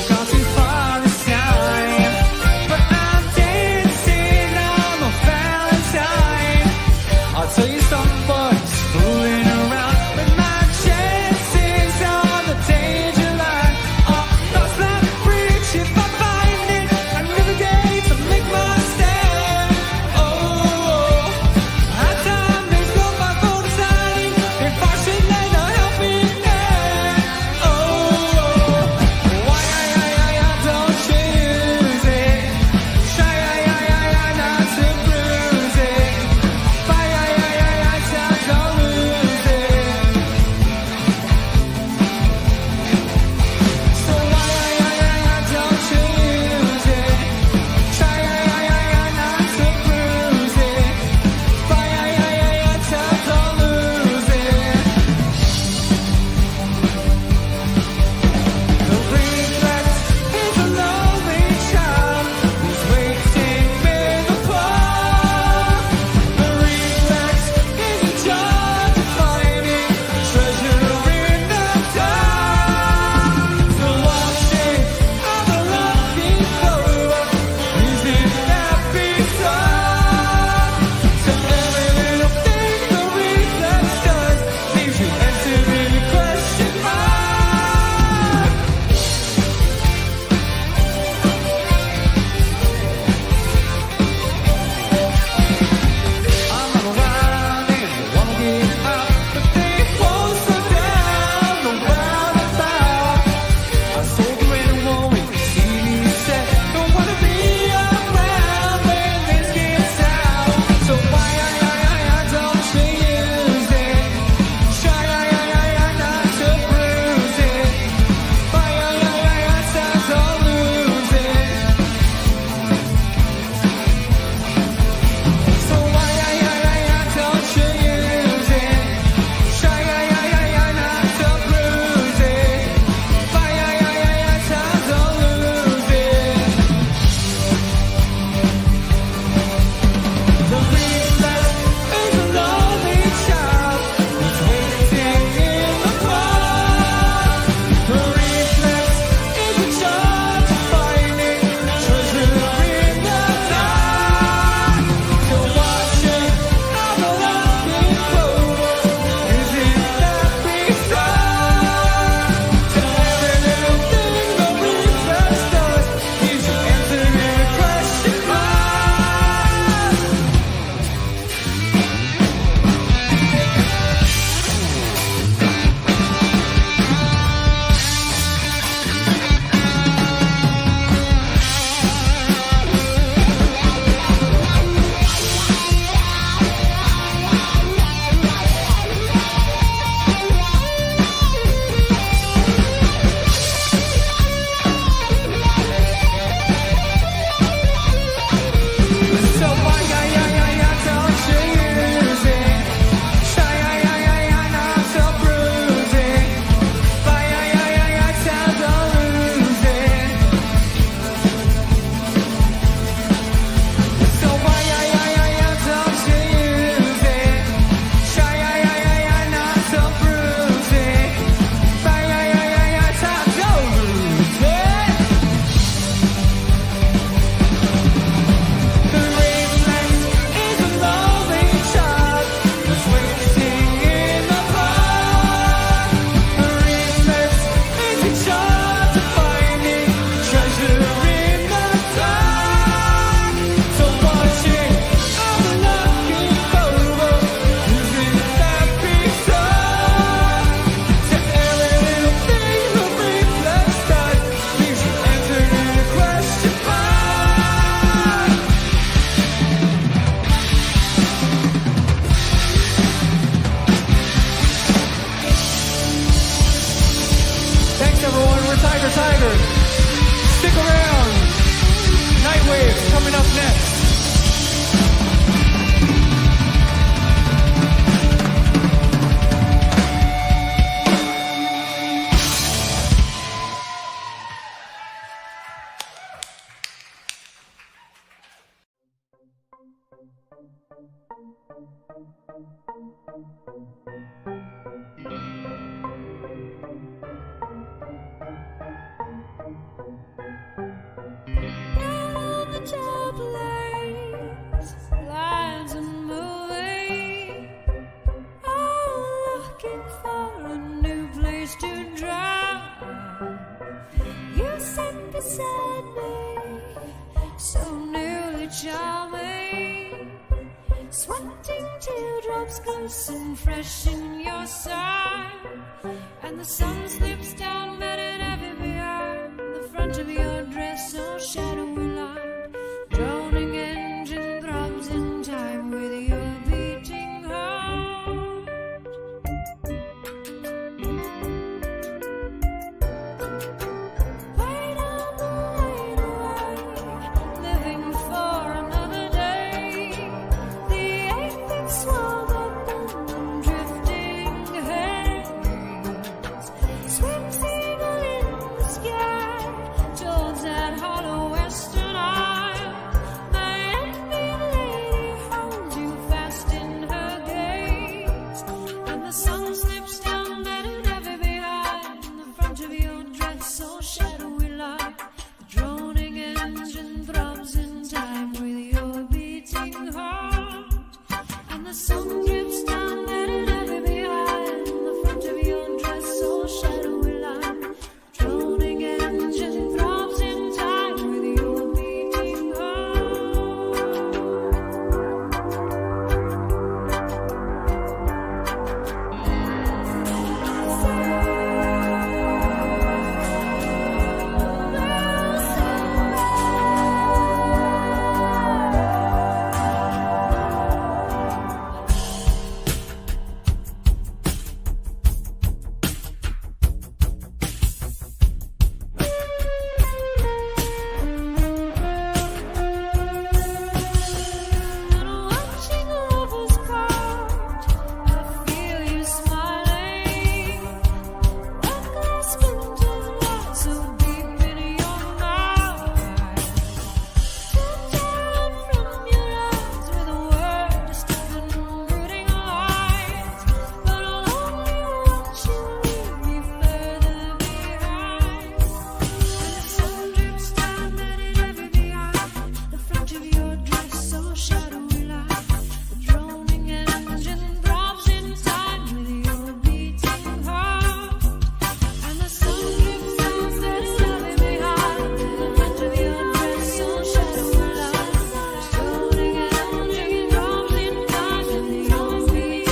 gone too far this time, but I'm dancing on my Valentine. I'll tell you something, boys, fooling around with my chances on the danger line. I'll cross that bridge if I find it. I navigate to make my stand. Oh, Sweating teardrops glisten fresh in your side, and the sun slips down better than ever behind the front of your dress, so shadowy line. Droning engine throbs in time with your beating heart. Way down the lane away, living for another day. The apex swung up and drifting haze. Swim seagull in the sky towards that hollow western isle. My Indian lady holds you fast in her gaze, and the sun slips down better than ever behind the front of your dress, so shadowy light. The droning engine throbs in time with your beating heart, and the sun drips down better than ever behind the front of your dress, so shadowy light. The droning engine throbs in time with your beating heart. Watching lovers part, I feel you smiling. What glass splinters lie so deep in your mind? Turn down from your eyes with a word stuck in brooding lies, but I'll only watch you leave me further behind. And the sun drips down better than ever behind the front of your dress, so shadowy light. The droning engine throbs in time with your beating heart, and the sun drips down better than ever behind the front of your dress, so shadowy light. The droning engine throbs in time with your beating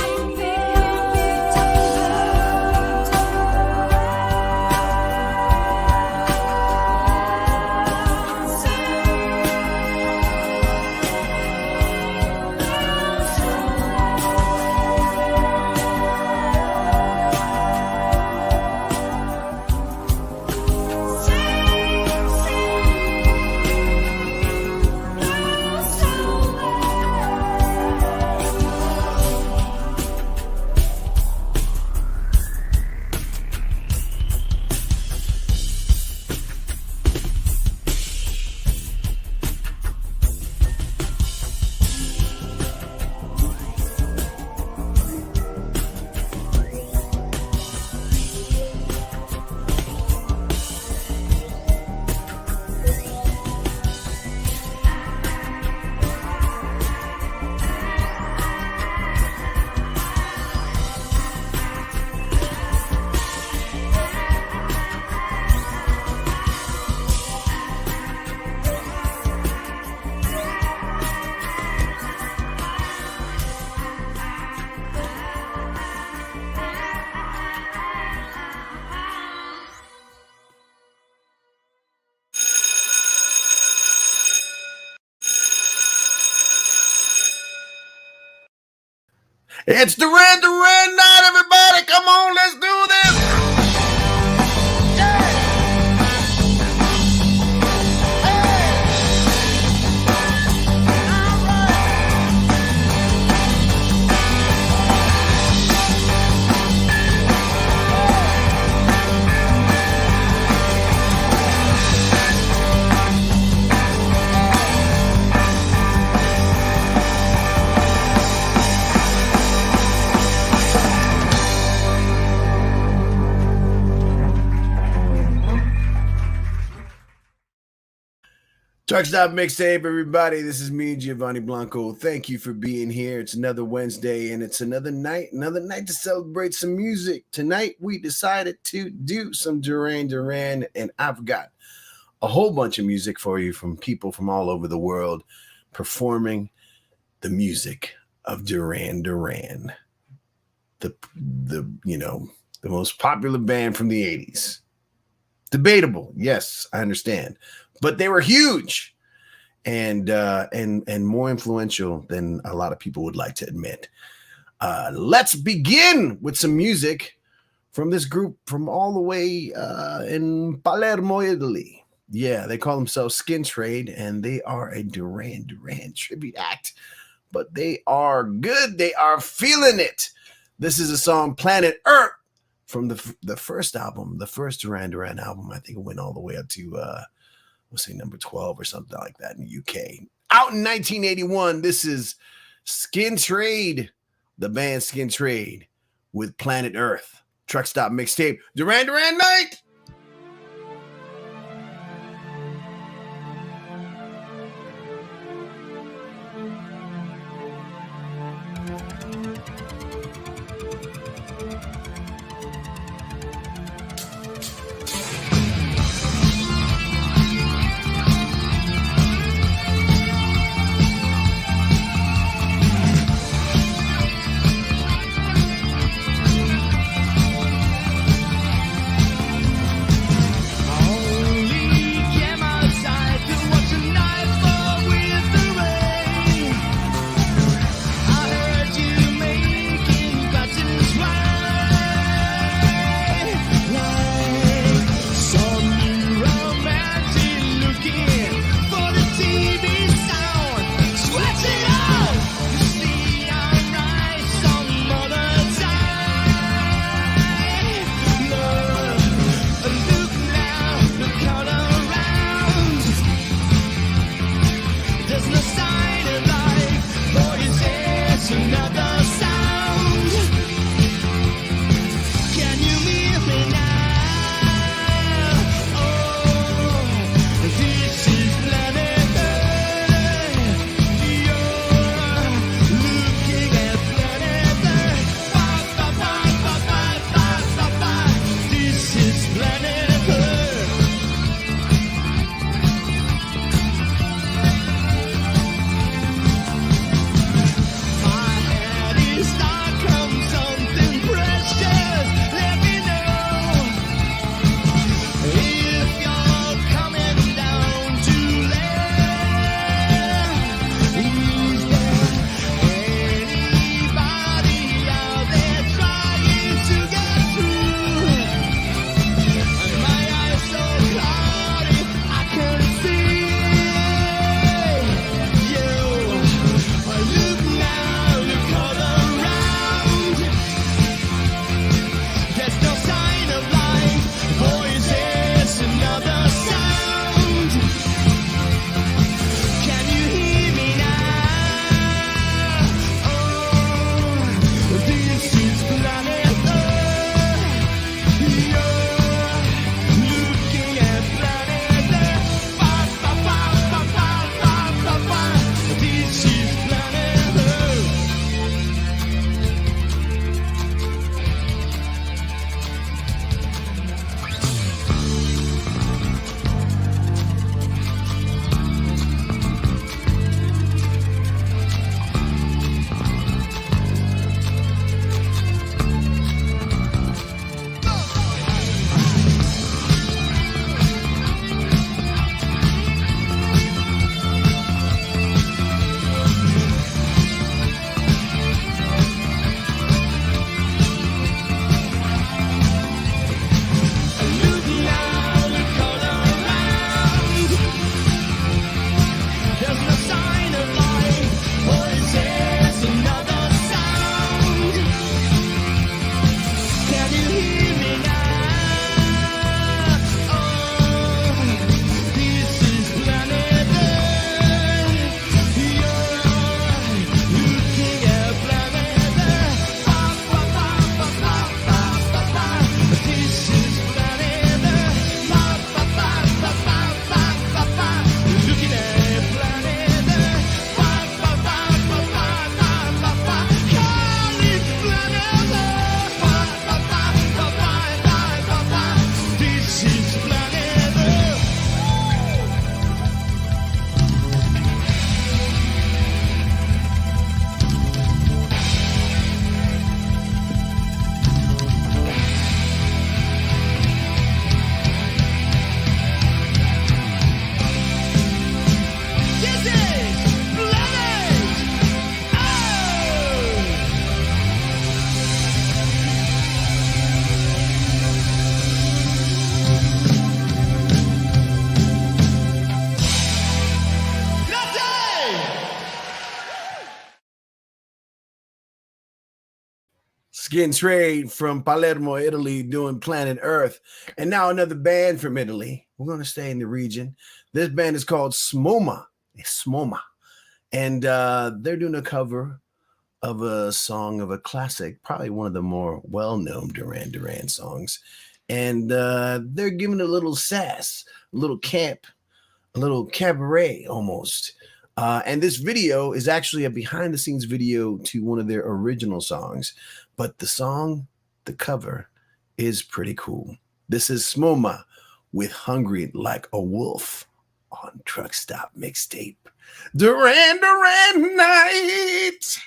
It's Duran Duran night, everybody. Come on, let's do this. Truck Stop Mixtape, everybody. This is me, Giovanni Blanco. Thank you for being here. It's another Wednesday, and it's another night to celebrate some music. Tonight, we decided to do some Duran Duran, and I've got a whole bunch of music for you from people from all over the world performing the music of Duran Duran, the most popular band from the 80s. Debatable, yes, I understand. But they were huge and more influential than a lot of people would like to admit. Let's begin with some music from this group from all the way in Palermo, Italy. Yeah, they call themselves Skin Trade, and they are a Duran Duran tribute act. But they are good. They are feeling it. This is a song, Planet Earth, from the first album, the first Duran Duran album. I think it went all the way up to we'll say number 12 or something like that in the UK. Out in 1981, this is Skin Trade, the band Skin Trade, with Planet Earth. Truck Stop Mixtape, Duran Duran Night! Skin Trade from Palermo, Italy, doing Planet Earth. And now another band from Italy. We're going to stay in the region. This band is called Smoma. Smoma. And they're doing a cover of a song of a classic, probably one of the more well-known Duran Duran songs. And they're giving it a little sass, a little camp, a little cabaret almost. And this video is actually a behind-the-scenes video to one of their original songs. But the song, the cover, is pretty cool. This is Smoma with Hungry Like a Wolf on Truck Stop Mixtape. Duran Duran Night!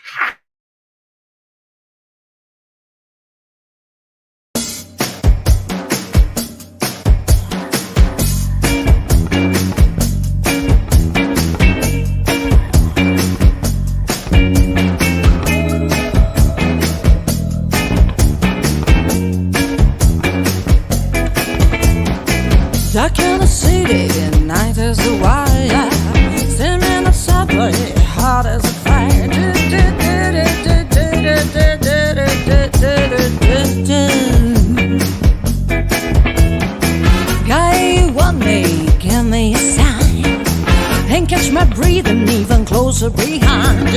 Stuck in the city, and night is a wire. Sitting in the subway, hot as a fire. Guy, you want me, give me a sign. And catch my breathing even closer behind.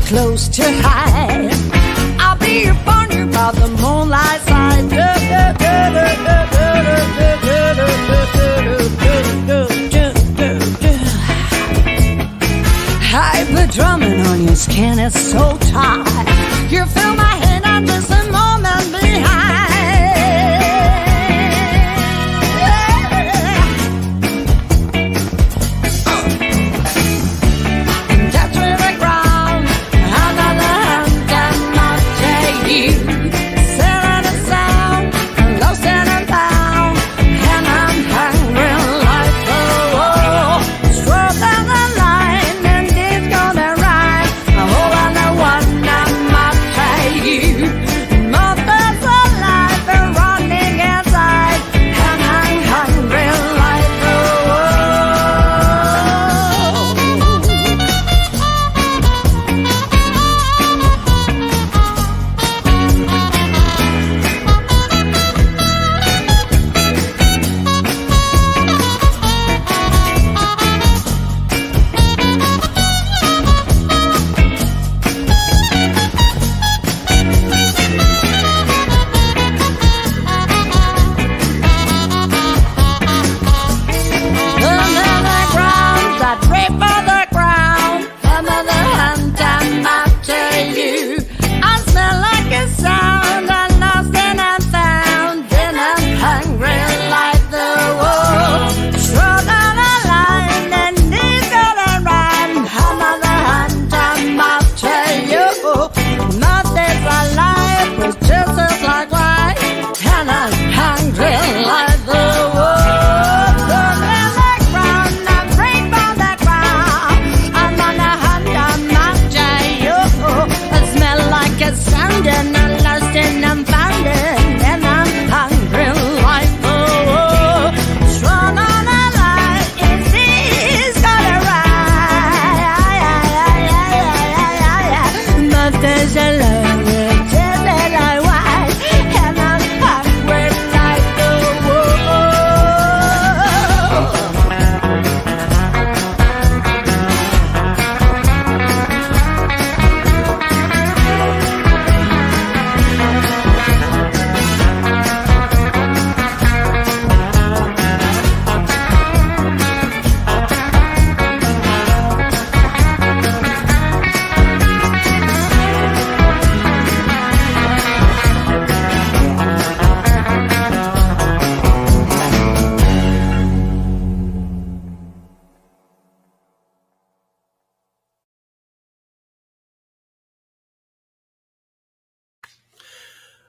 Close to hide, I'll be upon you by the moonlight side. Hyper drumming on your skin, it's so tight. You feel my hand, I'm just a moment behind.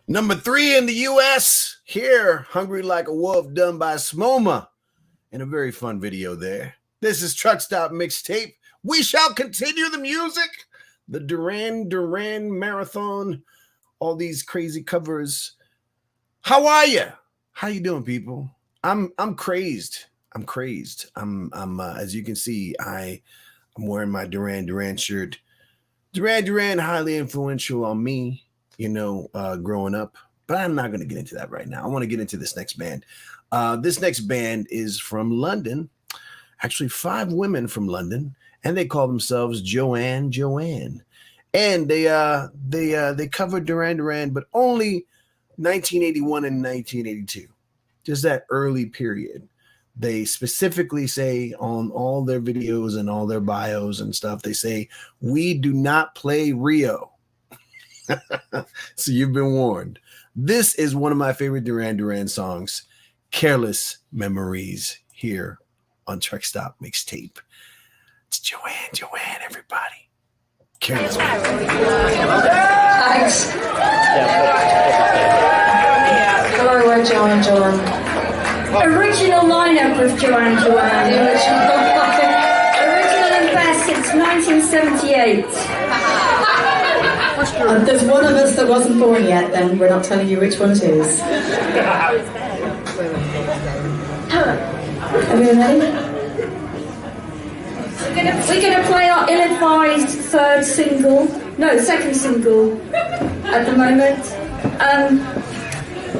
Number 3 in the US, here, Hungry Like a Wolf, done by Smoma. And a very fun video there. This is Truck Stop Mixtape. We shall continue the music. The Duran Duran marathon. All these crazy covers. How are you? How you doing, people? I'm crazed. I'm crazed. I'm as you can see, I'm wearing my Duran Duran shirt. Duran Duran, highly influential on me, growing up. But I'm not going to get into that right now. I want to get into this next band. This next band is from London. Actually, 5 women from London, and they call themselves Joanne. And they covered Duran Duran, but only 1981 and 1982. Just that early period. They specifically say on all their videos and all their bios and stuff, they say, we do not play Rio. So you've been warned. This is one of my favorite Duran Duran songs, Careless Memories, here on Truck Stop Mixtape. It's Joanne, everybody. Careless Memories. Thanks. Hello, we're Joanne. Original lineup of Duran Duran. The original and best since 1978. There's one of us that wasn't born yet, then we're not telling you which one it is. Everyone ready? We're gonna play our ill-advised second single at the moment.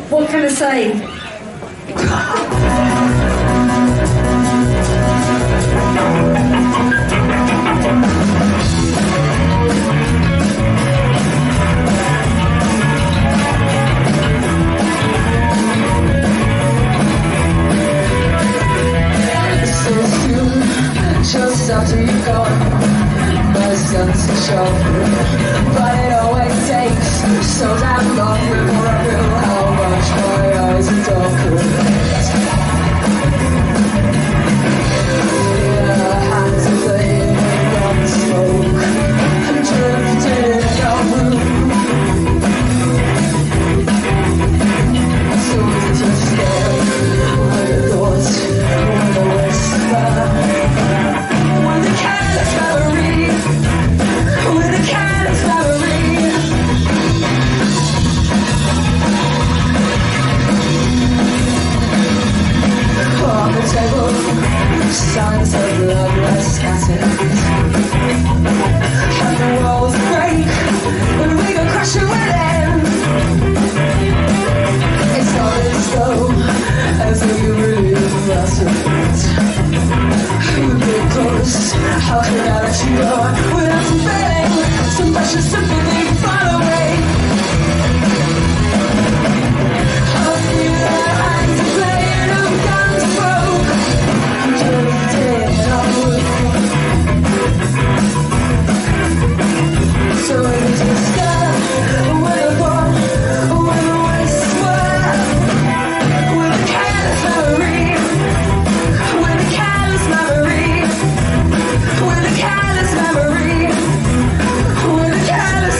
What can I say? Just after you're gone, my sun's a sharp, but it always takes so damn long before I feel how much my eyes are darker. Hands are playing on smoke and drifting in your room. So it's a scare with a thought, with a whisper. With a careless memory, with a careless memory. On the table, signs of love are scattered. And the walls break when we go crashing within. It's not as though you really matter. You get close, how can I let you go without some feeling, some precious sympathy far away? I feel that eyes are playing, I'm guns broke, I'm drifting on. So it's a step with a thought, with a whisper, with a careless memory. With a careless memory, with a careless memory, with a careless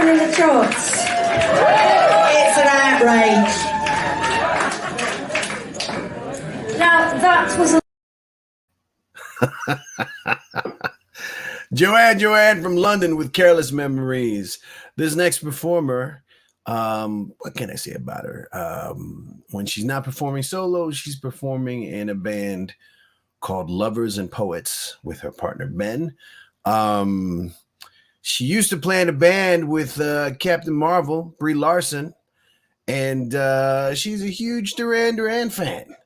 7 in the charts. It's an outrage. Now, that was a Joanne from London with Careless Memories. This next performer, what can I say about her? When she's not performing solo, she's performing in a band called Lovers and Poets with her partner Ben. She used to play in a band with Captain Marvel, Brie Larson, and she's a huge Duran Duran fan.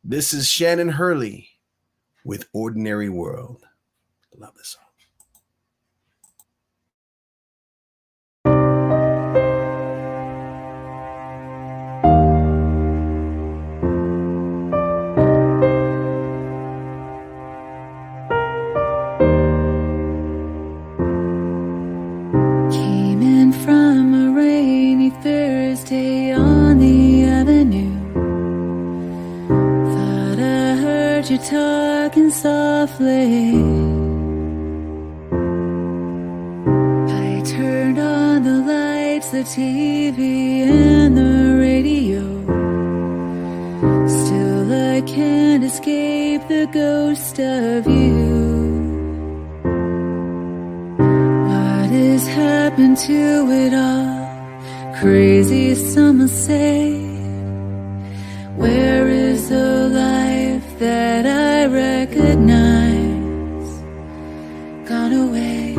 This is Shannon Hurley with Ordinary World. Love this song. Came in from a rainy Thursday on the avenue. Thought I heard you talking softly. I turned on the lights, the TV and the radio. Still I can't escape the ghost of you. What has happened to it all? Crazy, some will say. Where is the life that I recognize? Gone away,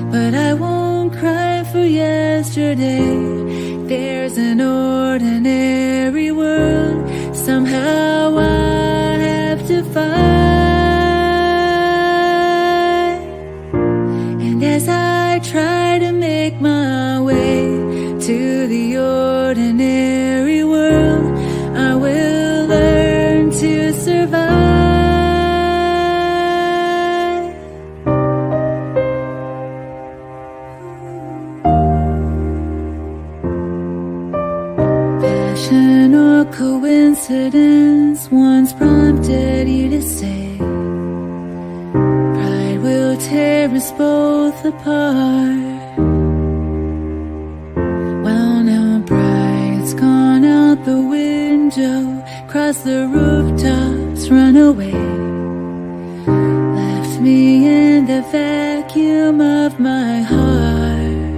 but I won't cry for yesterday. There's an ordinary world somehow I have to find. And as I try to make my way to the ordinary world, I will learn to survive. Passion or coincidence once prompted you to say, pride will tear us both apart. Well, now pride's gone out the window, cross the rooftops, run away. Left me in the vacuum of my heart.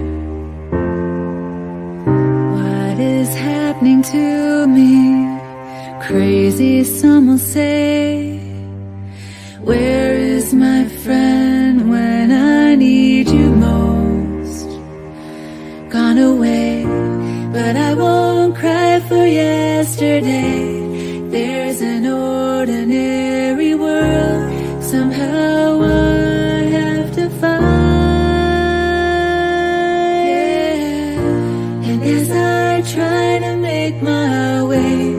What is happening to me? Crazy, some will say. Where is my friend when I need you most? Gone away, but I won't cry for yesterday. There's an ordinary world somehow I have to find. Yeah. And as I try to make my way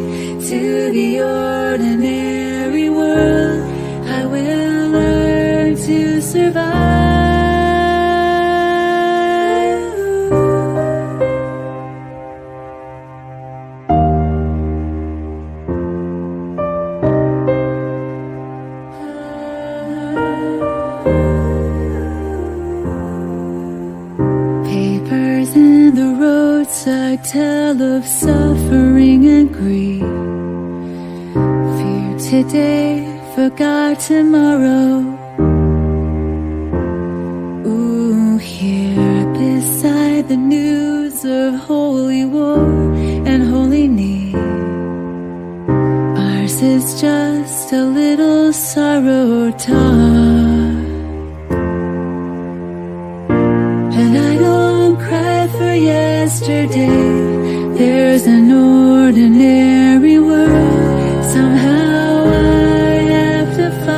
to the ordinary world, I will learn to survive. Papers in the roadside tell of suffering and grief. Fear today, forgot tomorrow. Ooh, here beside the news of holy war and holy need, ours is just a little sorrow talk. And I don't cry for yesterday. There's an ordinary world somehow I have to find.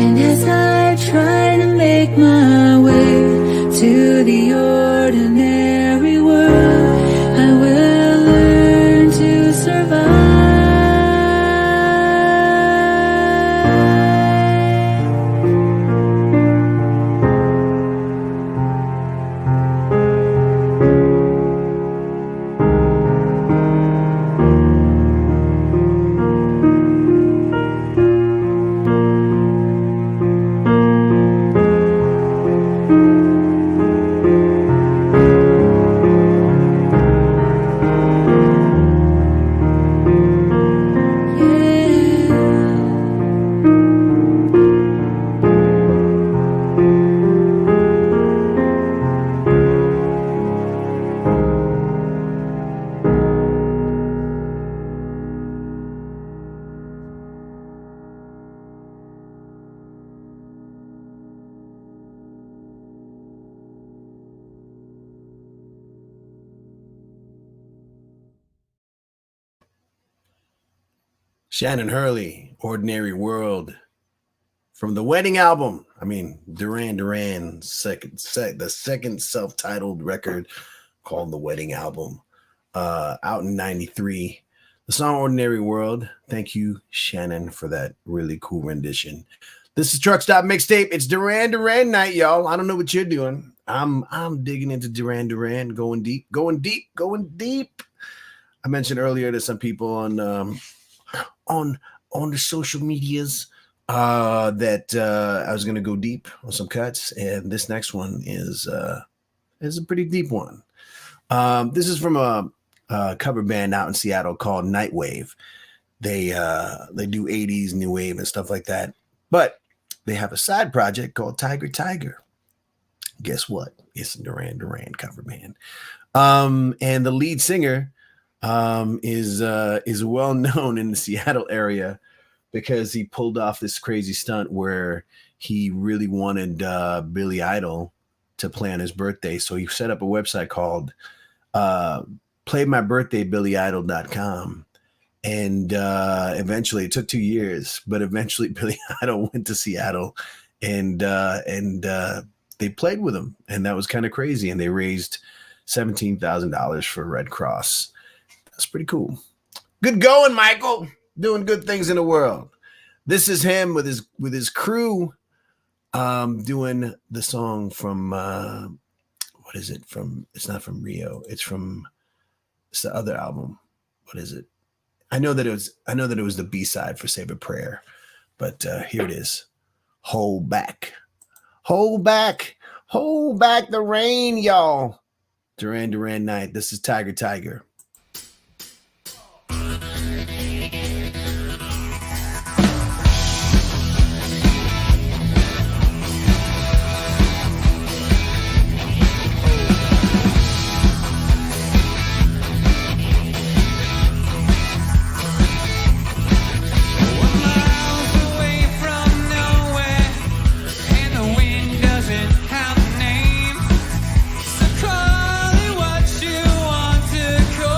And as I try to make my way to the ordinary world, I will learn to survive. Shannon Hurley, Ordinary World. From the Wedding album. I mean, Duran Duran, the second self-titled record called The Wedding Album. Out in 93. The song Ordinary World. Thank you, Shannon, for that really cool rendition. This is Truck Stop Mixtape. It's Duran Duran night, y'all. I don't know what you're doing. I'm digging into Duran Duran, going deep. I mentioned earlier to some people on the social medias that I was gonna go deep on some cuts, and this next one is a pretty deep one. This is from a cover band out in Seattle called Nightwave. They do 80s new wave and stuff like that, but they have a side project called Tiger Tiger. Guess what? It's a Duran Duran cover band, and the lead singer is well known in the Seattle area because he pulled off this crazy stunt where he really wanted Billy Idol to play on his birthday. So he set up a website called playmybirthdaybillyidol.com. And eventually, it took 2 years, but eventually Billy Idol went to Seattle and they played with him. And that was kind of crazy. And they raised $17,000 for Red Cross. That's pretty cool. Good going, Michael. Doing good things in the world. This is him with his crew doing the song from what is it from? It's not from Rio. It's the other album. What is it? I know that it was the B-side for Save a Prayer, but here it is. Hold back the rain, y'all. Duran Duran night. This is Tiger Tiger. Call it what you want to call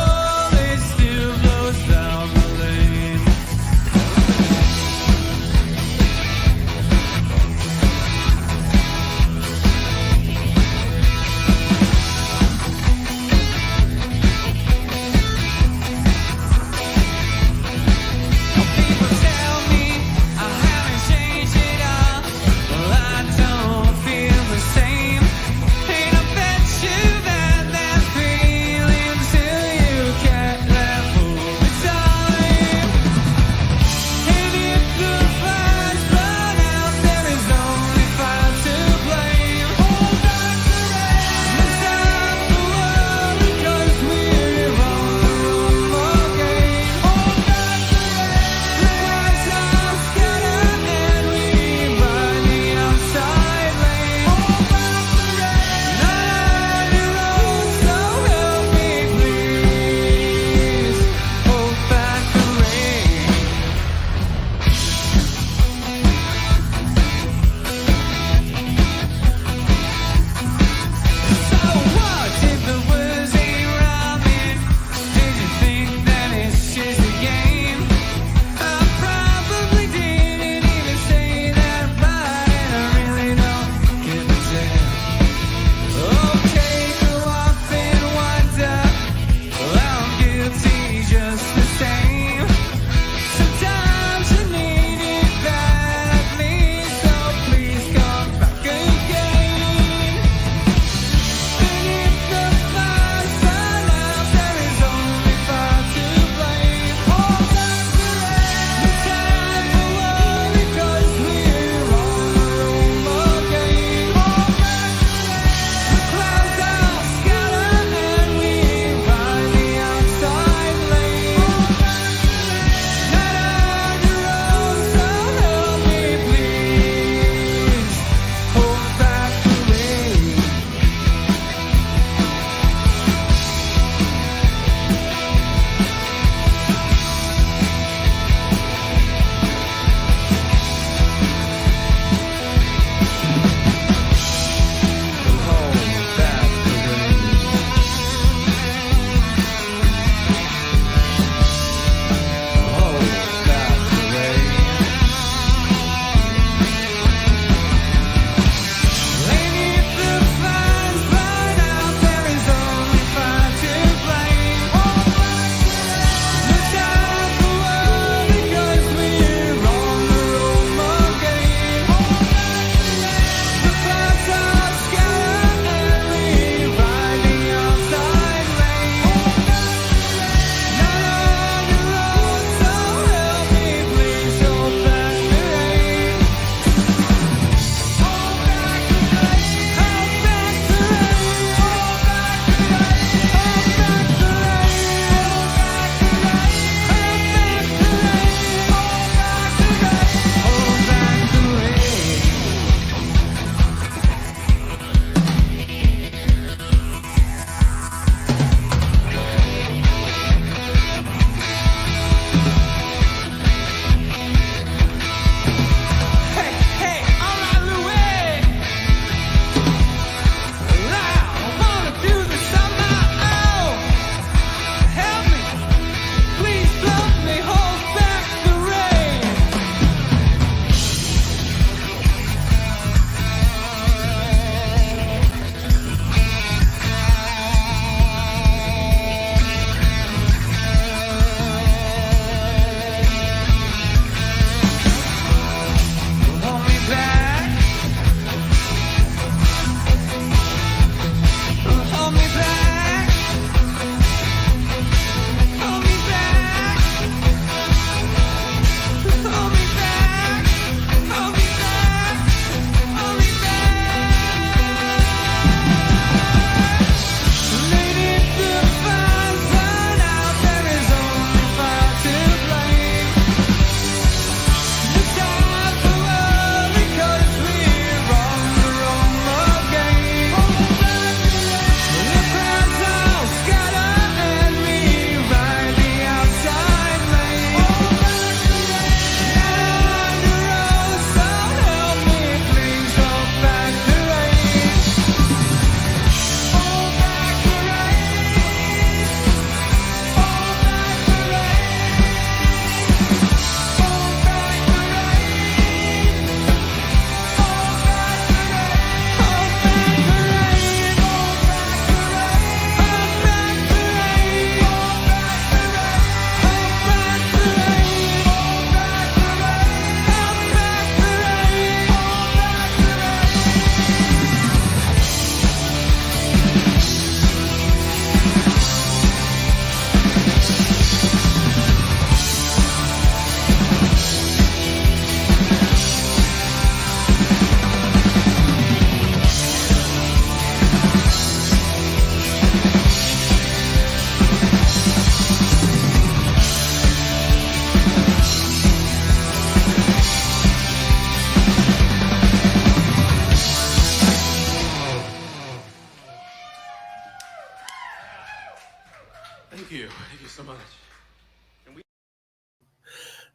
so much.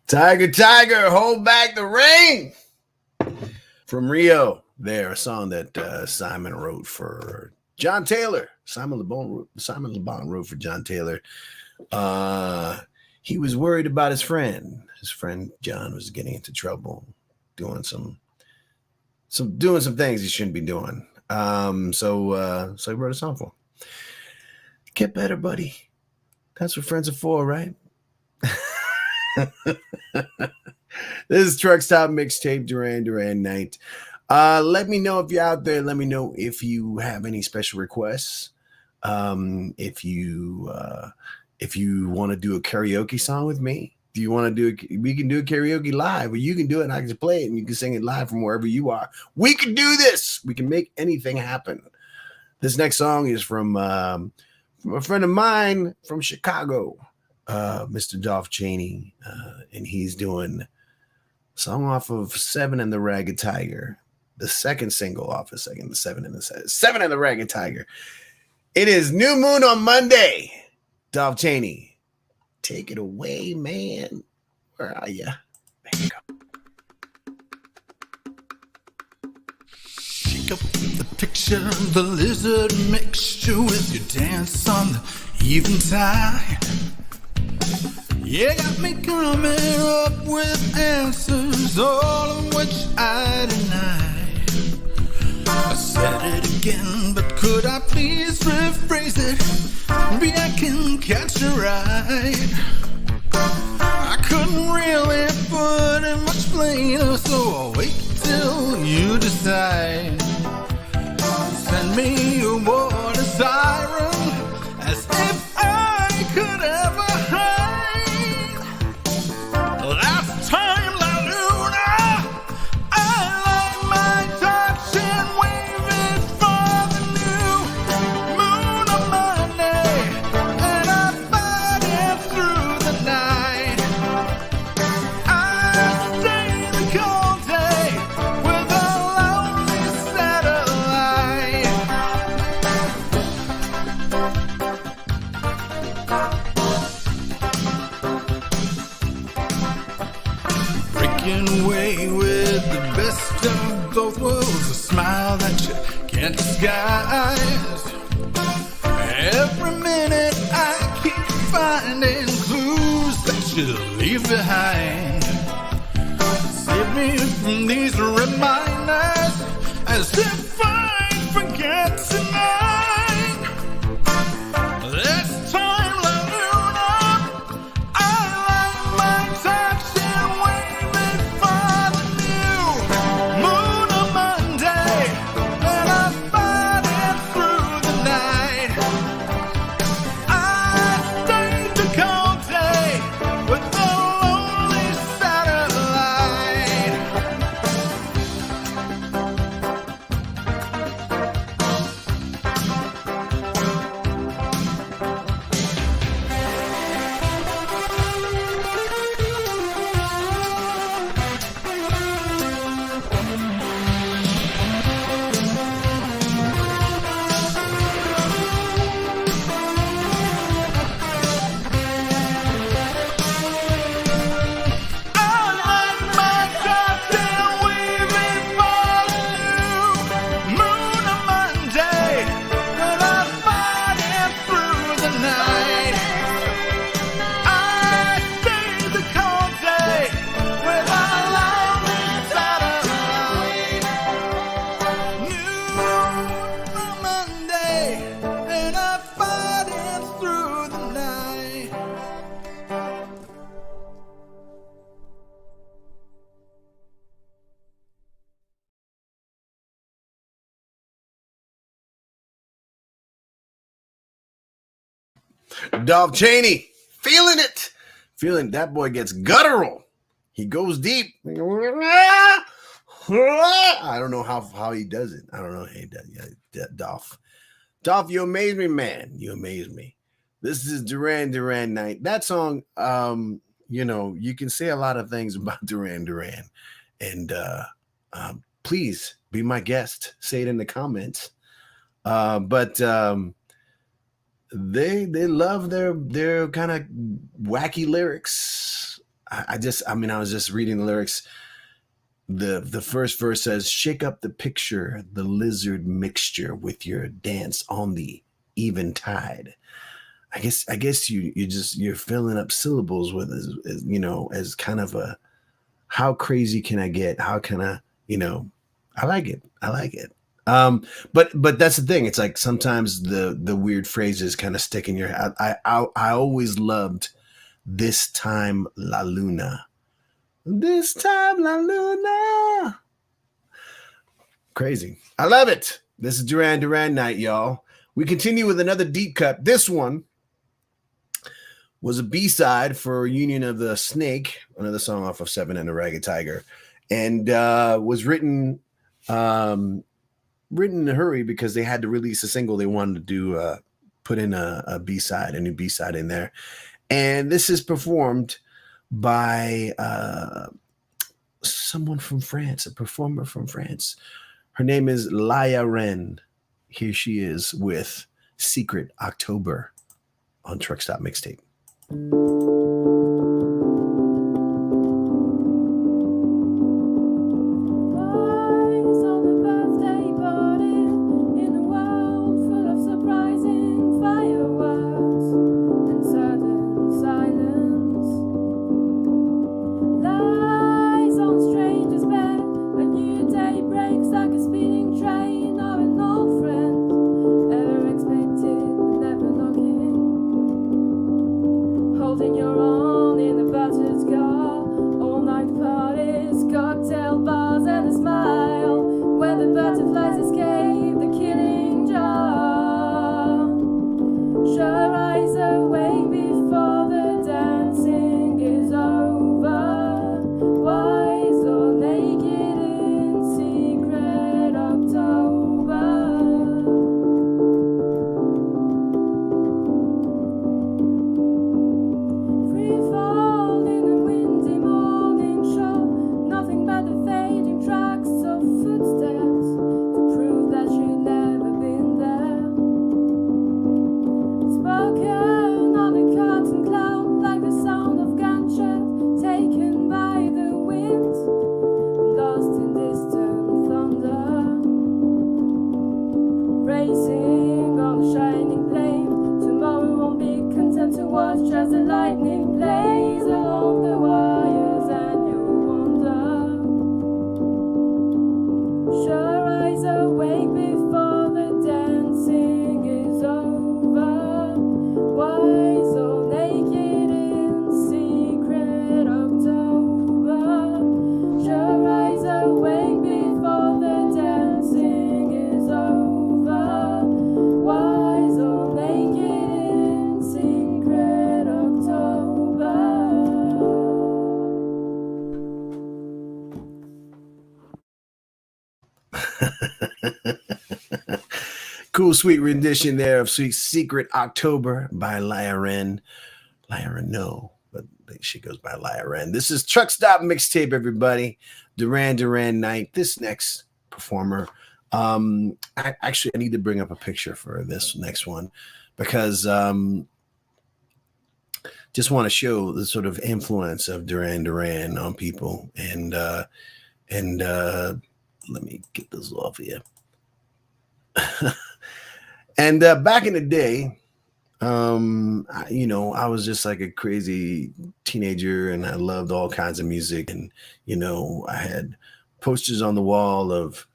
Tiger, Tiger, hold back the rain. From Rio, there, a song that Simon wrote for John Taylor. Simon Le Bon wrote for John Taylor. He was worried about his friend. His friend John was getting into trouble, doing some things he shouldn't be doing. So he wrote a song for him. Get better, buddy. That's what friends are for, right? This is Truck Stop Mixtape, Duran Duran night. Let me know if you're out there. Let me know if you have any special requests. If you want to do a karaoke song with me, do you want to do we can do a karaoke live, or you can do it and I can just play it and you can sing it live from wherever you are. We can do this. We can make anything happen. This next song is from a friend of mine from Chicago, Mr. Dolph Chaney, and he's doing a song off of Seven and the Ragged Tiger, the second single off of Seven and the Ragged Tiger. It is New Moon on Monday. Dolph Chaney, take it away, man. Where are you? There you go. Shake up the picture, the lizard mixture with your dance on the eventide. You got me coming up with answers, all of which I deny. I said it again, but could I please rephrase it? Maybe I can catch a ride. I couldn't really put it much plainer, so I'll wait till you decide. Send me a water siren, as if I could ever hide. Last time, La Luna, I like my touch and wave it for the new moon on Monday, and I fight it through the night. I stay the cold day with a lonely satellite. Breaking away with the best of both worlds, a smile that you can't disguise. Every minute I keep finding clues that you leave behind. Save me from these reminders, as if I forget tonight. This time, La Luna, I like my touch and wave it for the new moon on Monday, and I fight it through the night. I stayed the cold day with the lonely satellite. Dolph Chaney, feeling it. Feeling that boy gets guttural. He goes deep. I don't know how he does it. I don't know how he does it. Yeah, Dolph. Dolph, you amaze me, man. You amaze me. This is Duran Duran night. That song, you can say a lot of things about Duran Duran. And please be my guest. Say it in the comments. But they love their kind of wacky lyrics. I mean, I was just reading the lyrics. The first verse says, "Shake up the picture, the lizard mixture with your dance on the even tide." I guess you're filling up syllables with as kind of a, how crazy can I get? How can I, I like it. I like it. But that's the thing. It's like sometimes the weird phrases kind of stick in your head. I always loved "This Time La Luna." This time La Luna. Crazy. I love it. This is Duran Duran night, y'all. We continue with another deep cut. This one was a B-side for Union of the Snake, another song off of Seven and the Ragged Tiger, and was written in a hurry because they had to release a single. They wanted to do put in a B-side, a new B-side in there. And this is performed by someone from France, a performer from France. Her name is Laia Ren. Here she is with Secret October on Truck Stop Mixtape. Cool, sweet rendition there of Secret October by Laia Ren. Laia Ren, no, but she goes by Laia Ren. This is Truck Stop Mixtape, everybody. Duran Duran night. This next performer, I need to bring up a picture for this next one because just want to show the sort of influence of Duran Duran on people. And let me get this off here. And back in the day, I was just like a crazy teenager and I loved all kinds of music. And, I had posters on the wall of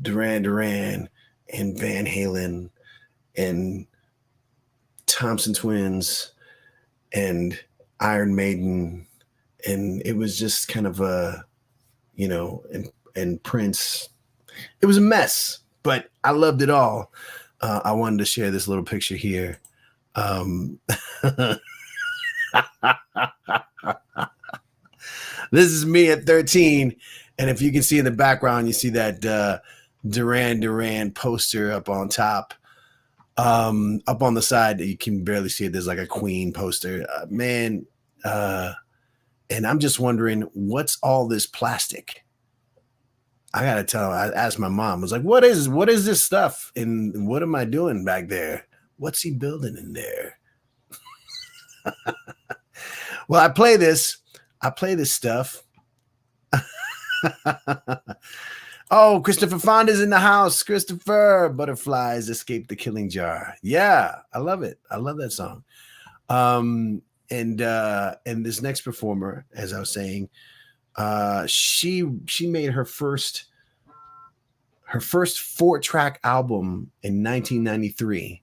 Duran Duran and Van Halen and Thompson Twins and Iron Maiden. And it was just kind of and Prince. It was a mess, but I loved it all. I wanted to share this little picture here. This is me at 13. And if you can see in the background, you see that Duran Duran poster up on top. Up on the side, you can barely see it. There's like a Queen poster. And I'm just wondering, what's all this plastic? I gotta tell. I asked my mom. I was like, "What is this stuff? And what am I doing back there? What's he building in there? Well, I play this stuff. Oh, Christopher Fonda's in the house. Christopher, butterflies escape the killing jar. Yeah, I love it. I love that song. And this next performer, as I was saying, she made her first 4-track album in 1993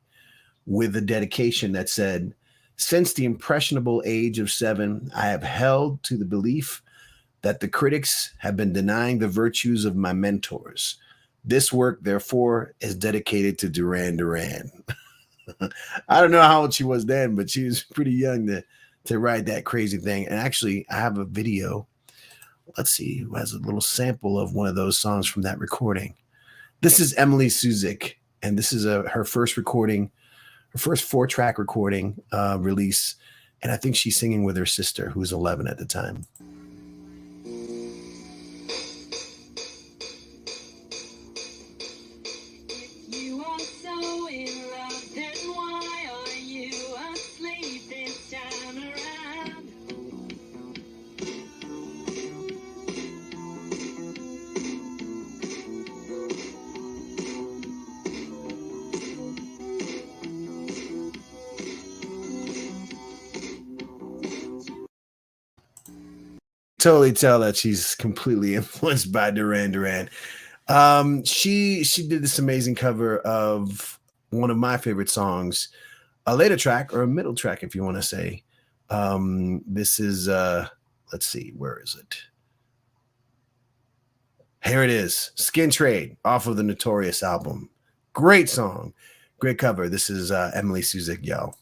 with a dedication that said, "Since the impressionable age of 7, I have held to the belief that the critics have been denying the virtues of my mentors. This work, therefore, is dedicated to Duran Duran." I don't know how old she was then, but she was pretty young to write that crazy thing. And actually, I have a video. Let's see who has a little sample of one of those songs from that recording. This is Emily Suzik, and this is her first recording, her first 4-track recording release. And I think she's singing with her sister, who was 11 at the time. You are so in love, then why are you asleep this time around? Totally tell that she's completely influenced by Duran Duran. She did this amazing cover of one of my favorite songs, a later track or a middle track, if you want to say. This is let's see, where is it? Here it is, Skin Trade, off of the Notorious album. Great song, great cover. This is Emily Suzik, y'all.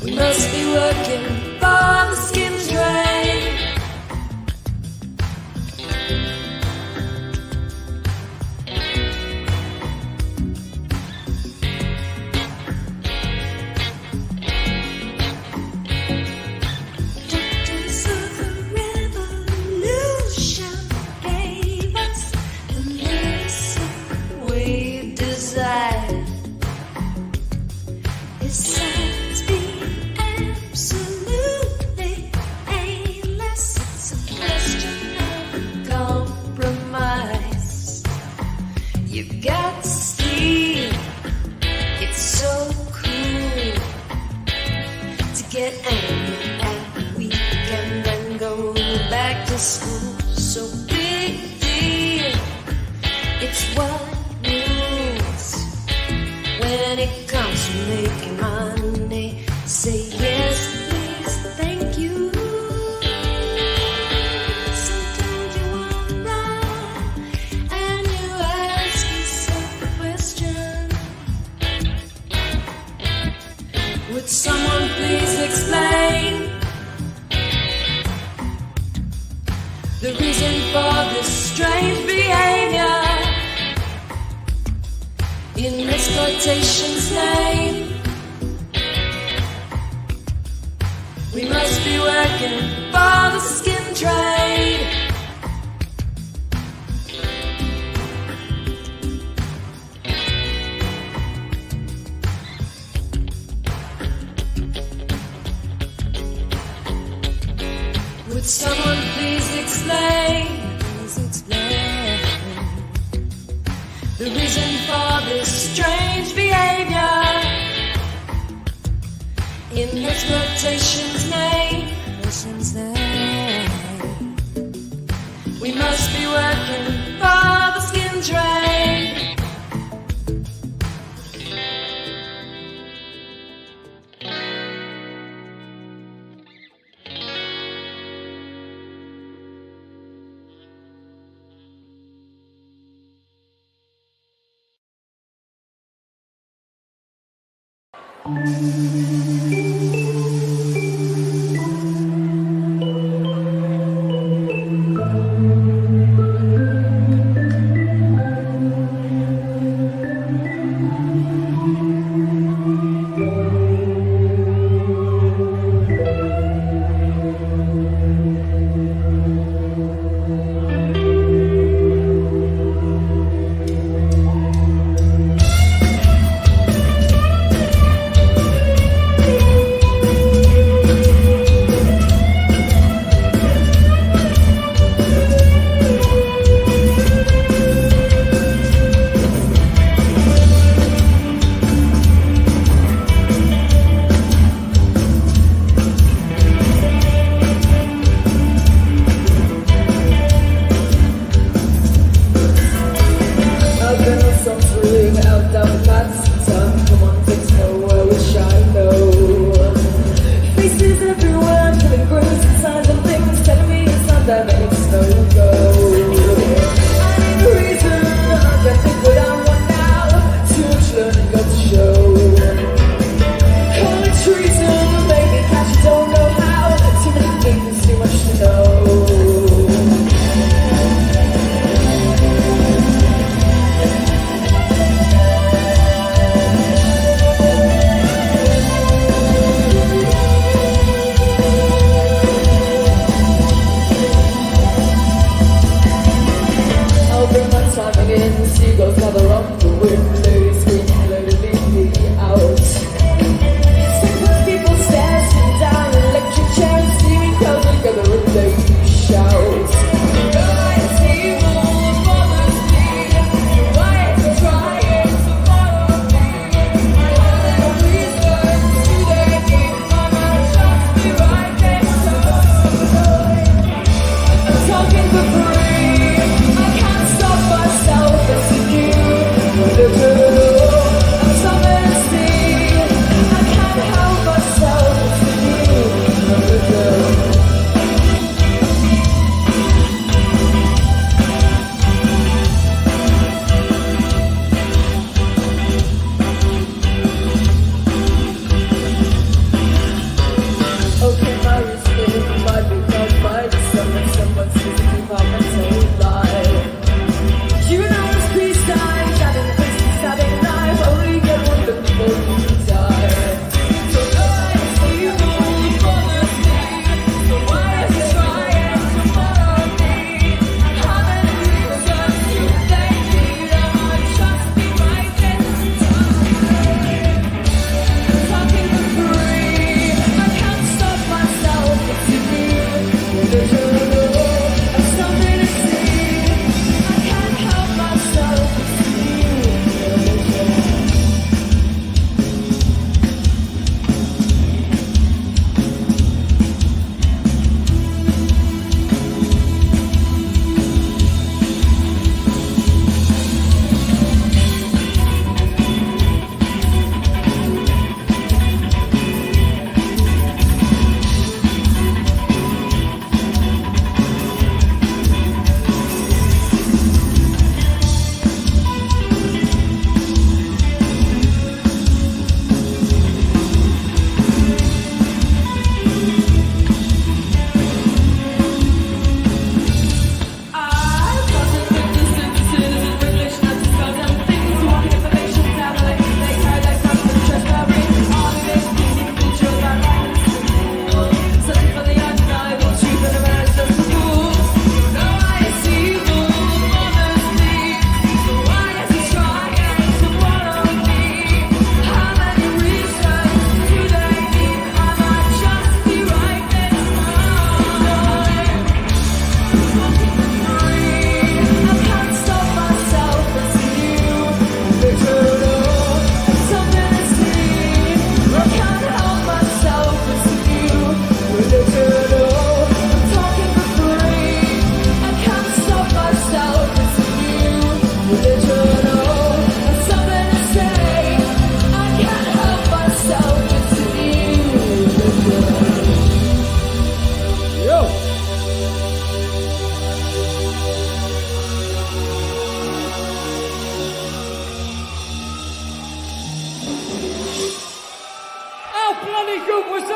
We must be working working for the skin trade. Would someone please explain the reason for this strange behavior in exploitation's name? We must be working for the skin trade.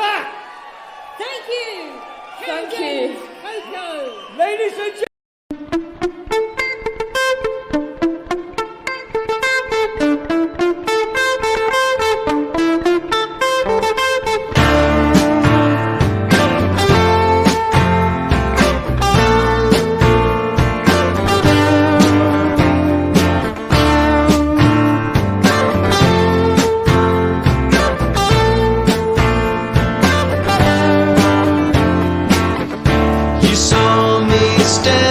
back. Thank you. Thank you. Coco. Ladies and gentlemen. You saw me stand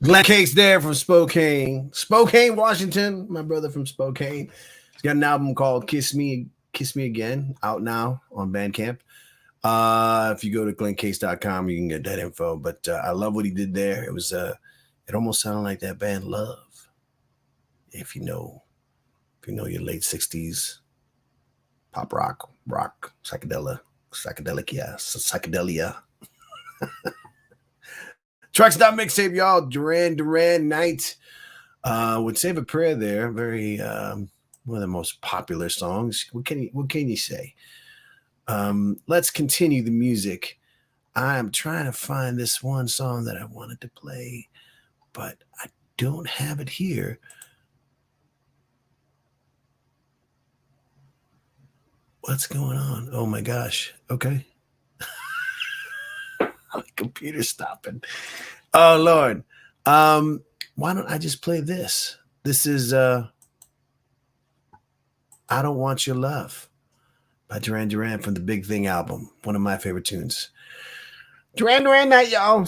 Glenn Case there from Spokane, Washington. My brother from Spokane. He's got an album called Kiss Me Again, out now on Bandcamp. If you go to glencase.com, you can get that info. But I love what he did there. It was it almost sounded like that band Love. If you know your late 60s pop rock, psychedelia. Tracks.mixtape, y'all. Duran Duran Night. Would Save a Prayer there. Very one of the most popular songs. What can you say? Let's continue the music. I'm trying to find this one song that I wanted to play, but I don't have it here. What's going on? Oh my gosh. Okay. My computer's stopping. Oh Lord. Why don't I just play this? This is I Don't Want Your Love by Duran Duran from the Big Thing album. One of my favorite tunes. Duran Duran Night, y'all.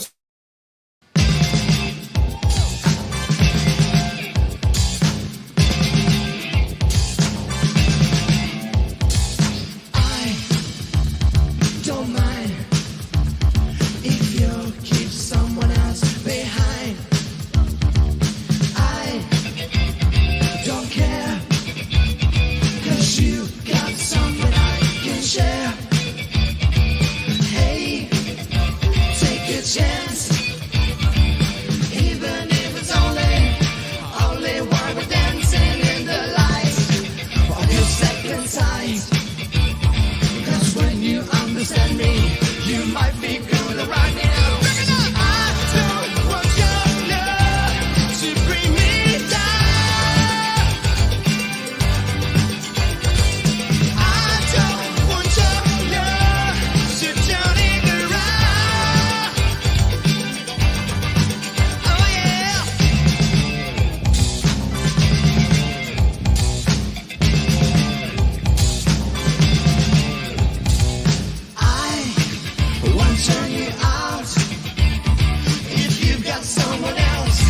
Don't mind if you keep someone else behind. I don't care, 'cause you got something I can share. Hey, take a chance, even if it's only while we're dancing in the light of your second sight. 'Cause when you understand me, you might be cool right now. I don't want your love to bring me down. I don't want your love to turn it around. Oh yeah. I won't turn you out if you've got someone else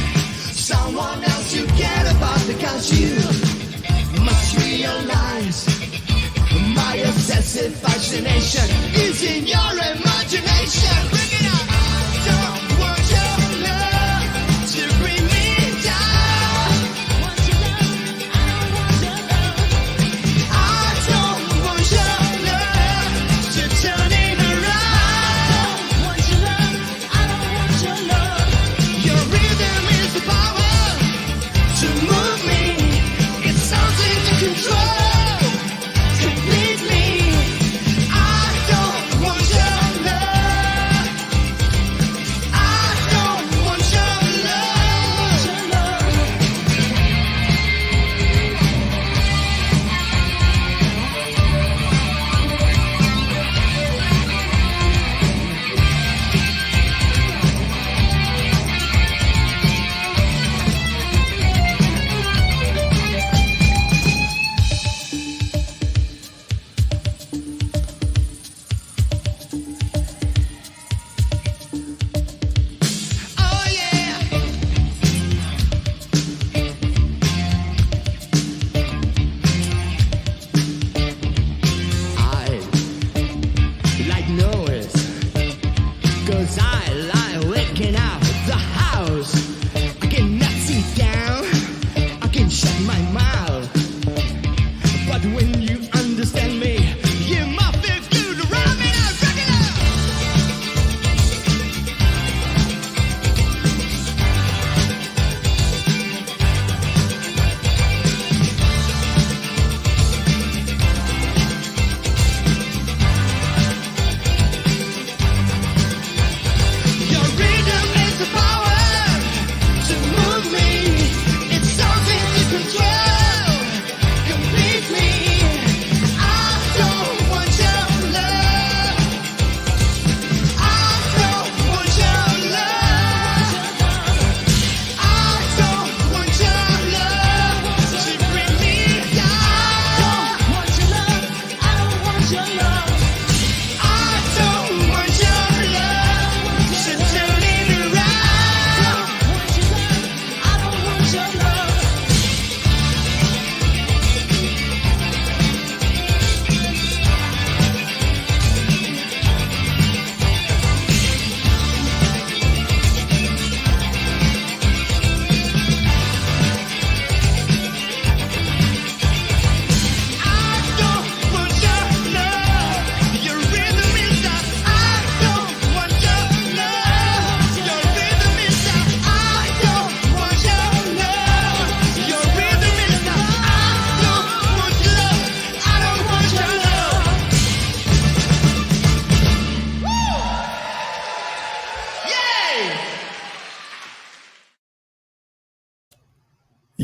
you care about, because you must realize my obsessive fascination is in your imagination. Bring it up. I don't want your love to bring me down. I don't want your love to turn it around. Your rhythm is the power to move me. It's something to control completely. I don't want your love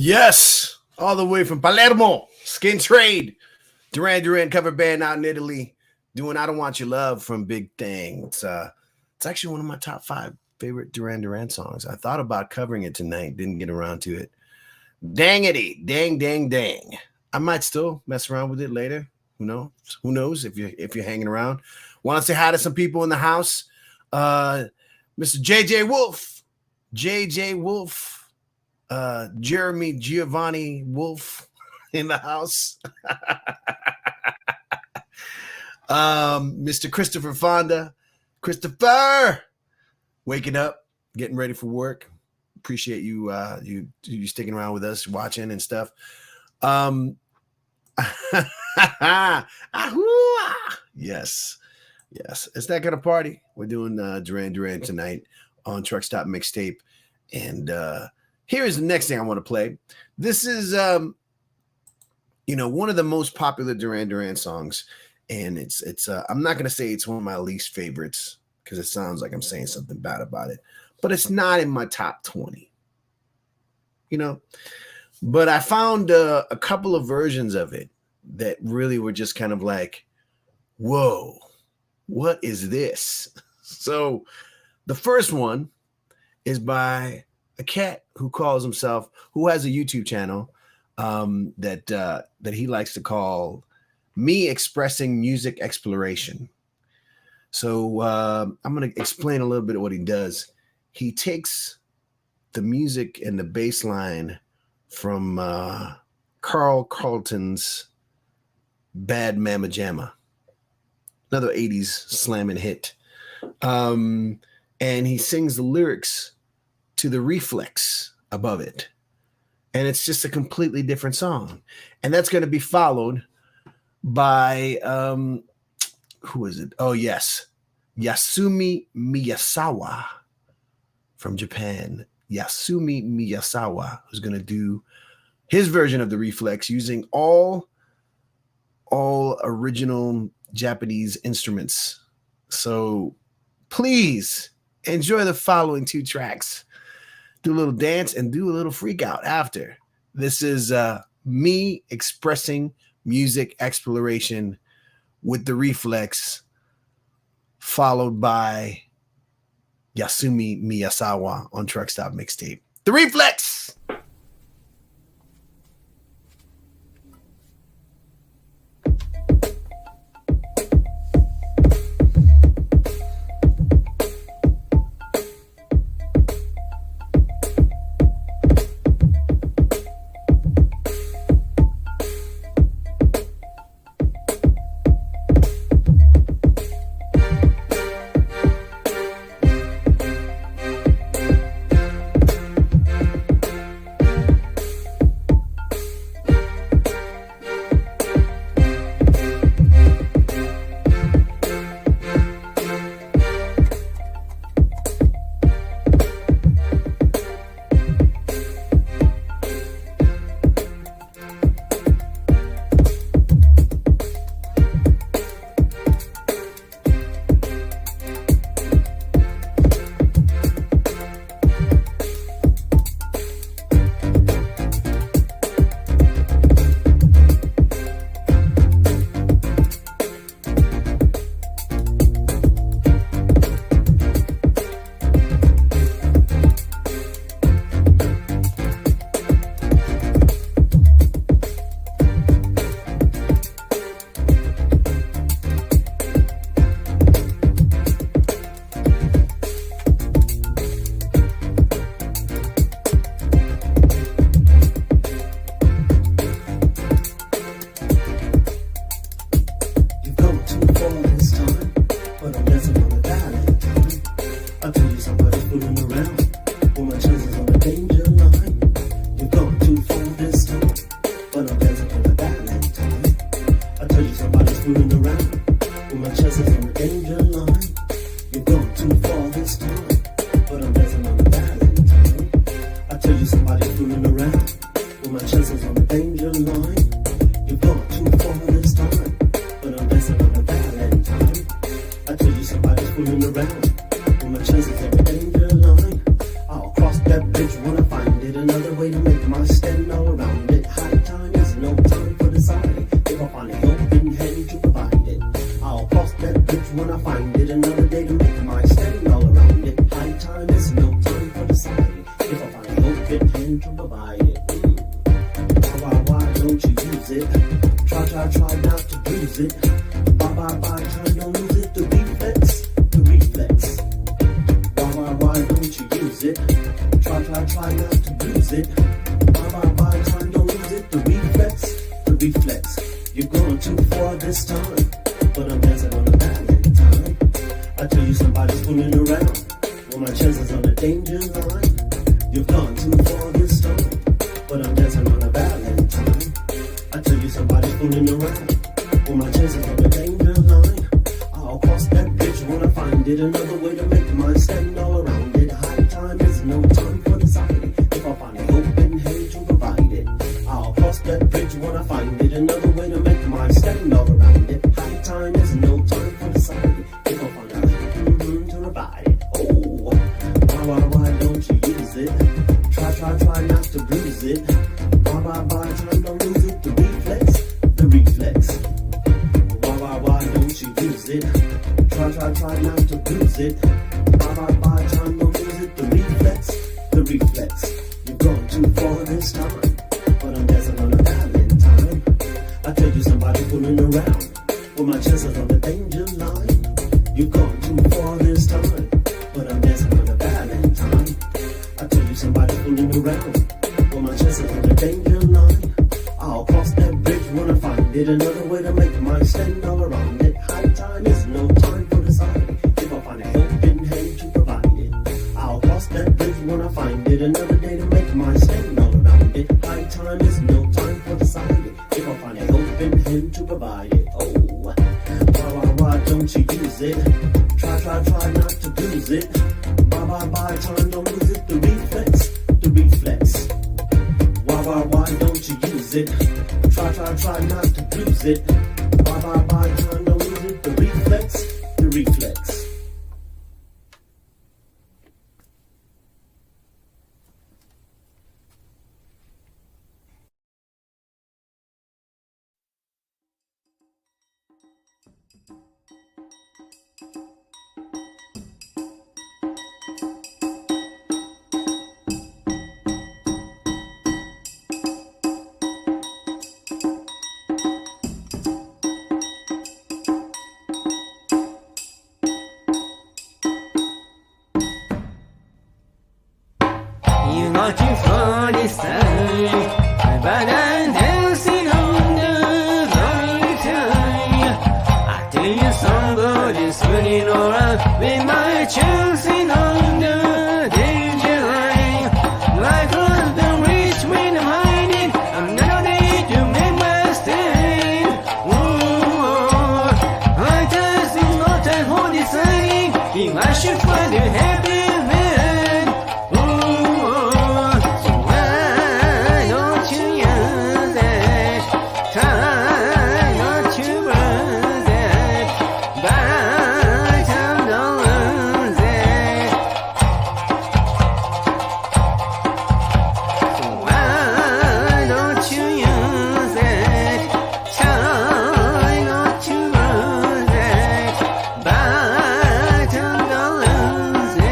Yes, all the way from Palermo, Skin Trade, Duran Duran cover band out in Italy, doing "I Don't Want Your Love" from Big Thing. It's actually one of my top 5 favorite Duran Duran songs. I thought about covering it tonight, didn't get around to it. Dangity, dang, dang, dang. I might still mess around with it later. Who knows? Who knows if you're hanging around? Want to say hi to some people in the house? Mr. JJ Wolf, Jeremy Giovanni Wolf in the house. Mr. Christopher Fonda. Christopher, waking up, getting ready for work. Appreciate you you sticking around with us, watching and stuff. Yes. It's that kind of party. We're doing Duran Duran tonight on Truck Stop Mixtape. And here is the next thing I want to play. This is one of the most popular Duran Duran songs. And it's I'm not gonna say it's one of my least favorites because it sounds like I'm saying something bad about it, but it's not in my top 20. But I found a couple of versions of it that really were just kind of like, whoa, what is this? So the first one is by a cat who has a YouTube channel that he likes to call Me Expressing Music Exploration. So I'm going to explain a little bit of what he does. He takes the music and the bass line from Carl Carlton's Bad Mama Jamma, another 80s slamming hit. And he sings the lyrics to the reflex above it. And it's just a completely different song. And that's going to be followed by, who is it? Oh, yes. Yasumi Miyazawa from Japan. Yasumi Miyazawa, who's going to do his version of the reflex using all original Japanese instruments. So please enjoy the following 2 tracks. Do a little dance and do a little freak out after. This is me expressing music exploration with the reflex, followed by Yasumi Miyazawa on Truck Stop Mixtape. The reflex! Another way to make my stand up. bridge when I find it. Another day to make my stand all around it. High time is no time for deciding. If I find an open hand to provide it. Why don't you use it? Try not to bruise it. Bye, time don't lose it. The reflex. Why don't you use it? Try not to bruise it. Bye, time don't lose it. The reflex. You're going too far this time, but I'm dancing on the Valentine. I tell you somebody's fooling around, well my chances on the danger line. You've gone too far this time, but I'm dancing on a Valentine. I tell you somebody's fooling around, well my chances on the danger line. I'll cross that bridge when I find it. Another way to make my stand all around it. High time is no time for deciding. If I find an open hand to provide it, I'll cross that bridge when I find it. Another way to make my stand all around it. High time is no time for deciding. If I find a to provide it. Oh, why don't you use it? Try not to bruise it. Bye, time don't lose it. The reflex. Why don't you use it? Try not to bruise it. Bye, time don't lose it. The reflex. You've gone too far this time, but I'm dancing on a Valentine. I tell you somebody fooling around, well my chances on the danger line. You've gone too far this time, but I'm dancing on a Valentine. I tell you somebody fooling around, well my chances on the danger line. I'll cross that bridge when I find it. Another way to make my stand all around it. High time is no time for deciding. If I find a helping hand to provide it, I'll cross that bridge when I find it. Another day to make my stand all around it. High time is no time for deciding. If I find a helping hand to provide it. Oh, why don't you use it? Try not to bruise it. Bye, time don't lose it. The reflex. Why don't you use it? Try not to bruise it. Bye, time don't lose it. The reflex. You're looking for this time, but I'm dancing on the lonely time. I tell you somebody's fooling around with my chancing on the danger line. Like on the reach when I'm hiding, I'm not ready to make my stand. Ooh, I just no time for deciding if I should find a happy man. Ooh, so why don't you use it? Try not to lose it, but time don't lose it. So why don't you use it? Try not to lose it, but time don't lose it.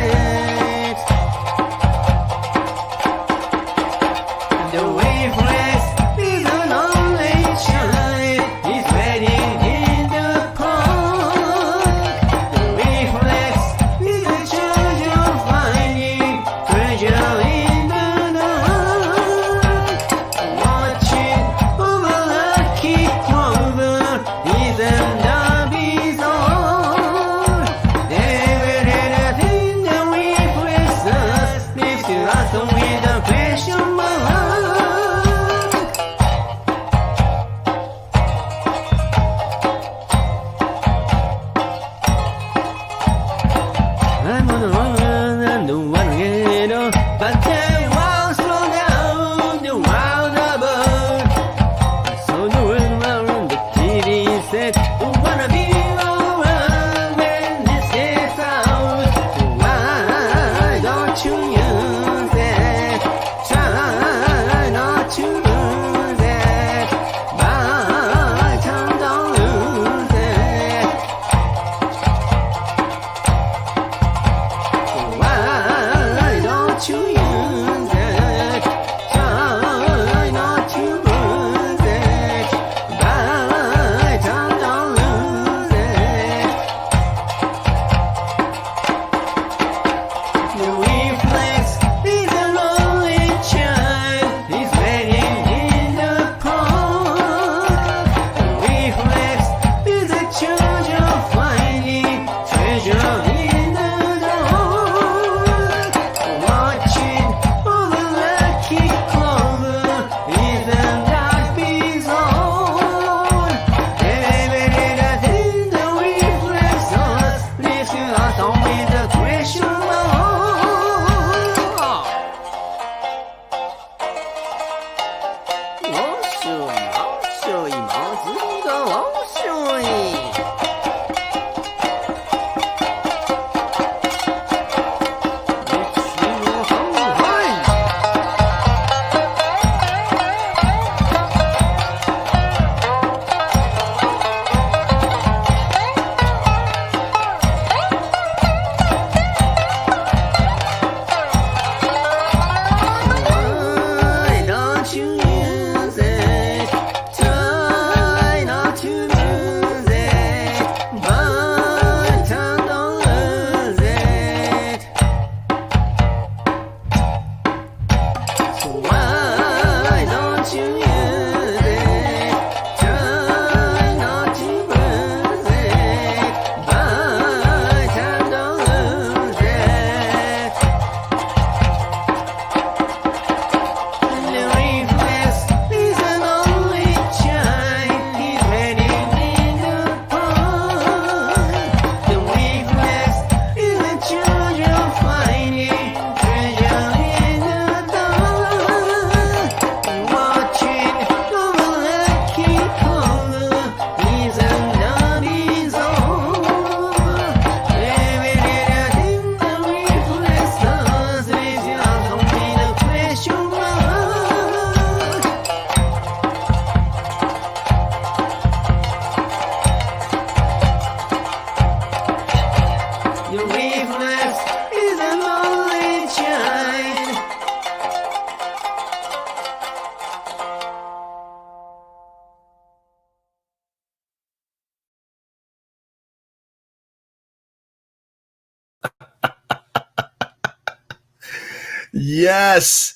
Yes.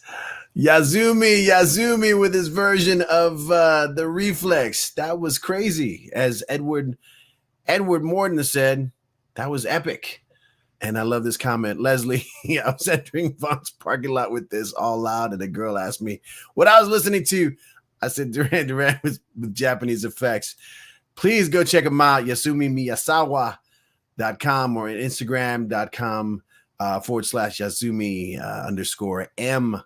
Yazumi with his version of the Reflex. That was crazy. As Edward Morton said, that was epic. And I love this comment. Leslie, I was entering Vaughn's parking lot with this all loud, and a girl asked me what I was listening to. I said Duran Duran with Japanese effects. Please go check him out, YasumiMiyasawa.com or Instagram.com /Yazumi_M.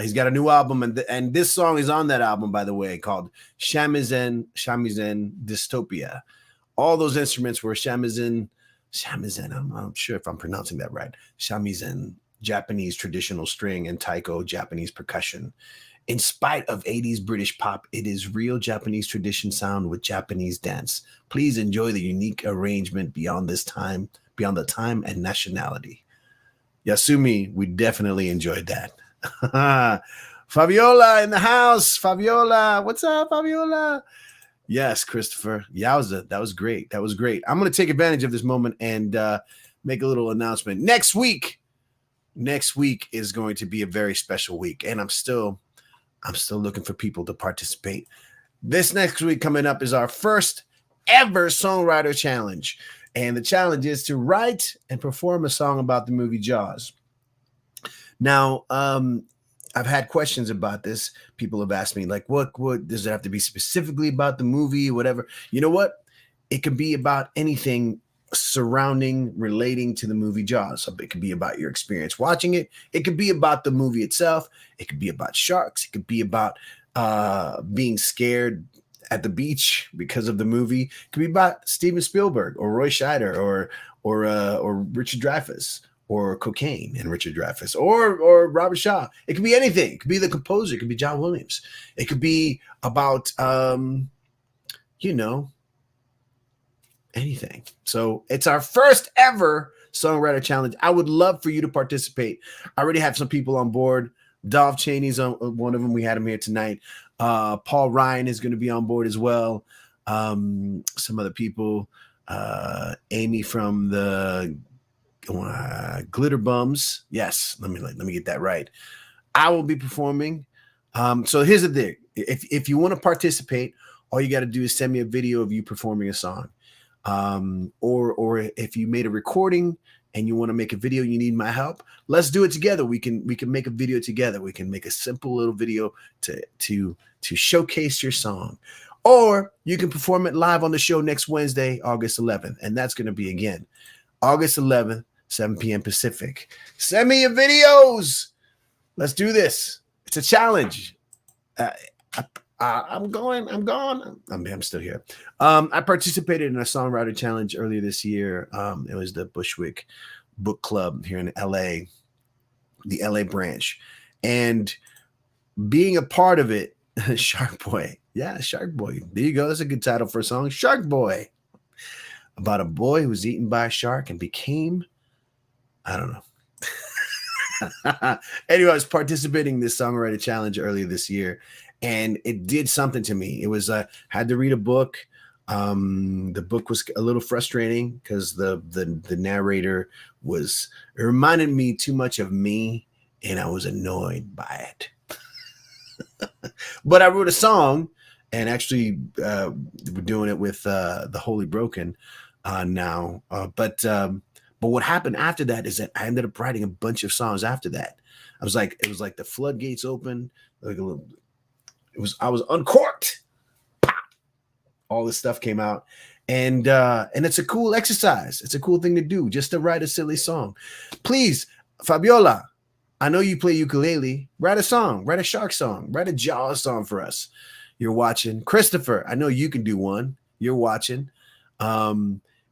He's got a new album, and this song is on that album, by the way, called Shamisen Dystopia. All those instruments were shamisen. I'm not sure if I'm pronouncing that right. Shamisen, Japanese traditional string, and taiko, Japanese percussion. In spite of 80s British pop, it is real Japanese tradition sound with Japanese dance. Please enjoy the unique arrangement beyond the time and nationality. Yasumi, we definitely enjoyed that. Fabiola in the house. Fabiola, what's up, Fabiola? Yes, Christopher. Yowza, that was great. I'm going to take advantage of this moment and make a little announcement. Next week is going to be a very special week, and I'm still looking for people to participate. This next week coming up is our first ever songwriter challenge, and the challenge is to write and perform a song about the movie Jaws. Now, I've had questions about this. People have asked me, like, what does it have to be specifically about the movie, whatever? You know what? It could be about anything relating to the movie Jaws. So it could be about your experience watching it. It could be about the movie itself. It could be about sharks. It could be about being scared at the beach because of the movie. It could be about Steven Spielberg or Roy Scheider or Richard Dreyfuss, or cocaine and Richard Dreyfuss, or Robert Shaw. It could be anything. It could be the composer. It could be John Williams. It could be about, anything. So it's our first ever songwriter challenge. I would love for you to participate. I already have some people on board. Dolph Cheney's on one of them. We had him here tonight. Paul Ryan is going to be on board as well. Some other people. Amy from the Glitter Bums. Yes, let me get that right. I will be performing. So here's the thing. If you want to participate, all you got to do is send me a video of you performing a song. Or if you made a recording and you want to make a video, you need my help, let's do it together. We can make a video together. We can make a simple little video to showcase your song. Or you can perform it live on the show next Wednesday, August 11th. And that's going to be, again, August 11th, 7 p.m. Pacific. Send me your videos. Let's do this. It's a challenge. I'm still here. I participated in a songwriter challenge earlier this year. It was the Bushwick Book Club here in LA, the LA branch. And being a part of it, Shark Boy. Yeah, Shark Boy. There you go. That's a good title for a song. Shark Boy. About a boy who was eaten by a shark and became, I don't know. Anyway, I was participating in this songwriter challenge earlier this year, and it did something to me. It was had to read a book. The book was a little frustrating because the narrator it reminded me too much of me, and I was annoyed by it. But I wrote a song, and actually we're doing it with the Holy Broken now. But what happened after that is that I ended up writing a bunch of songs after that. It was like the floodgates opened. I was uncorked. All this stuff came out, and it's a cool exercise. It's a cool thing to do, just to write a silly song. Please, Fabiola, I know you play ukulele. Write a song. Write a shark song. Write a Jaws song for us. You're watching. Christopher, I know you can do one. You're watching.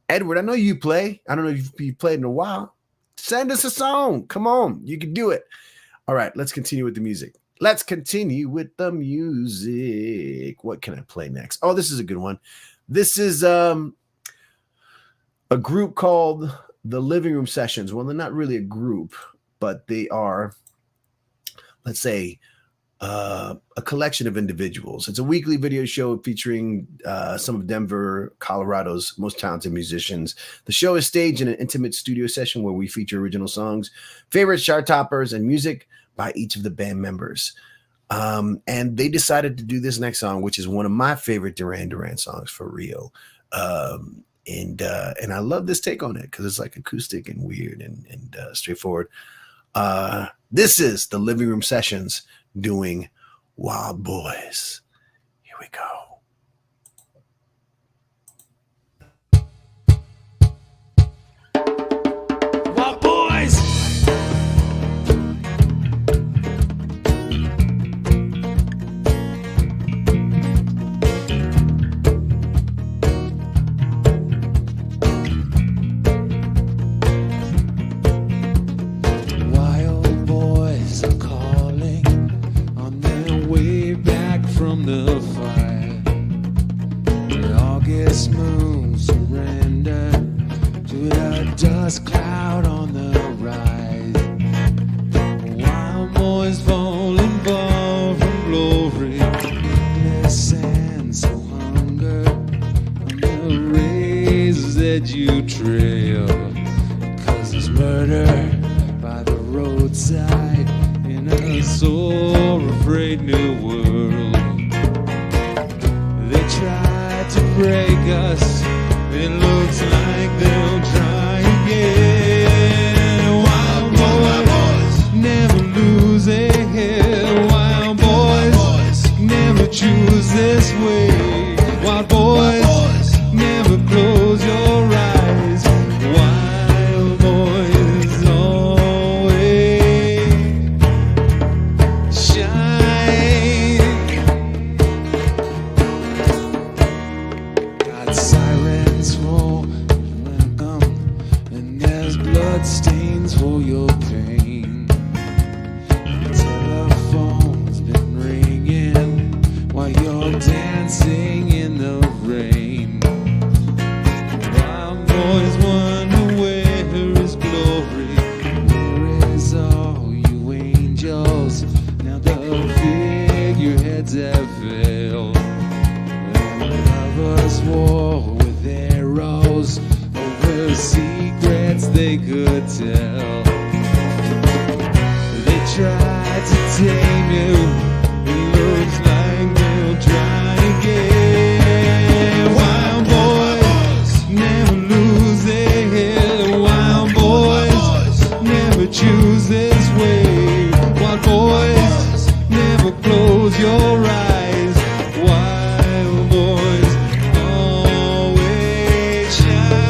Edward, I know you play. I don't know if you've played in a while. Send us a song. Come on. You can do it. All right, let's continue with the music. What can I play next? Oh, this is a good one. This is a group called the Living Room Sessions. Well, they're not really a group, but they are, let's say, a collection of individuals. It's a weekly video show featuring some of Denver, Colorado's most talented musicians. The show is staged in an intimate studio session where we feature original songs, favorite chart toppers, and music by each of the band members. And they decided to do this next song, which is one of my favorite Duran Duran songs, for real. And I love this take on it because it's like acoustic and weird and straightforward. This is the Living Room Sessions doing Wild Boys. Here we go. Wild Boys! Wild boys are calling on their way back from the fire. The August moon surrender to the dust cloud on the rise. Wild boys falling far from glory, their sands so hunger on the razors that you trail. 'Cause there's murder by the roadside in a sore-afraid new world. They try to break us, it looks like they'll try again. Wild boys never lose their head. Wild boys never choose this way. Wild boys never close your eyes. Wild boys always shine. Got sirens for welcome, and there's blood stains for your pain. The telephone's been ringing while you're dancing in the rain. Wild boys wonder where is glory, where is all you angels? Now the figureheads have failed. Lovers war with arrows over secrets they could tell. They tried to tame you, it looks like they'll try again. Wild boys never lose their head. Wild boys never choose this way. Wild boys never close your eyes. Wild boys always shine.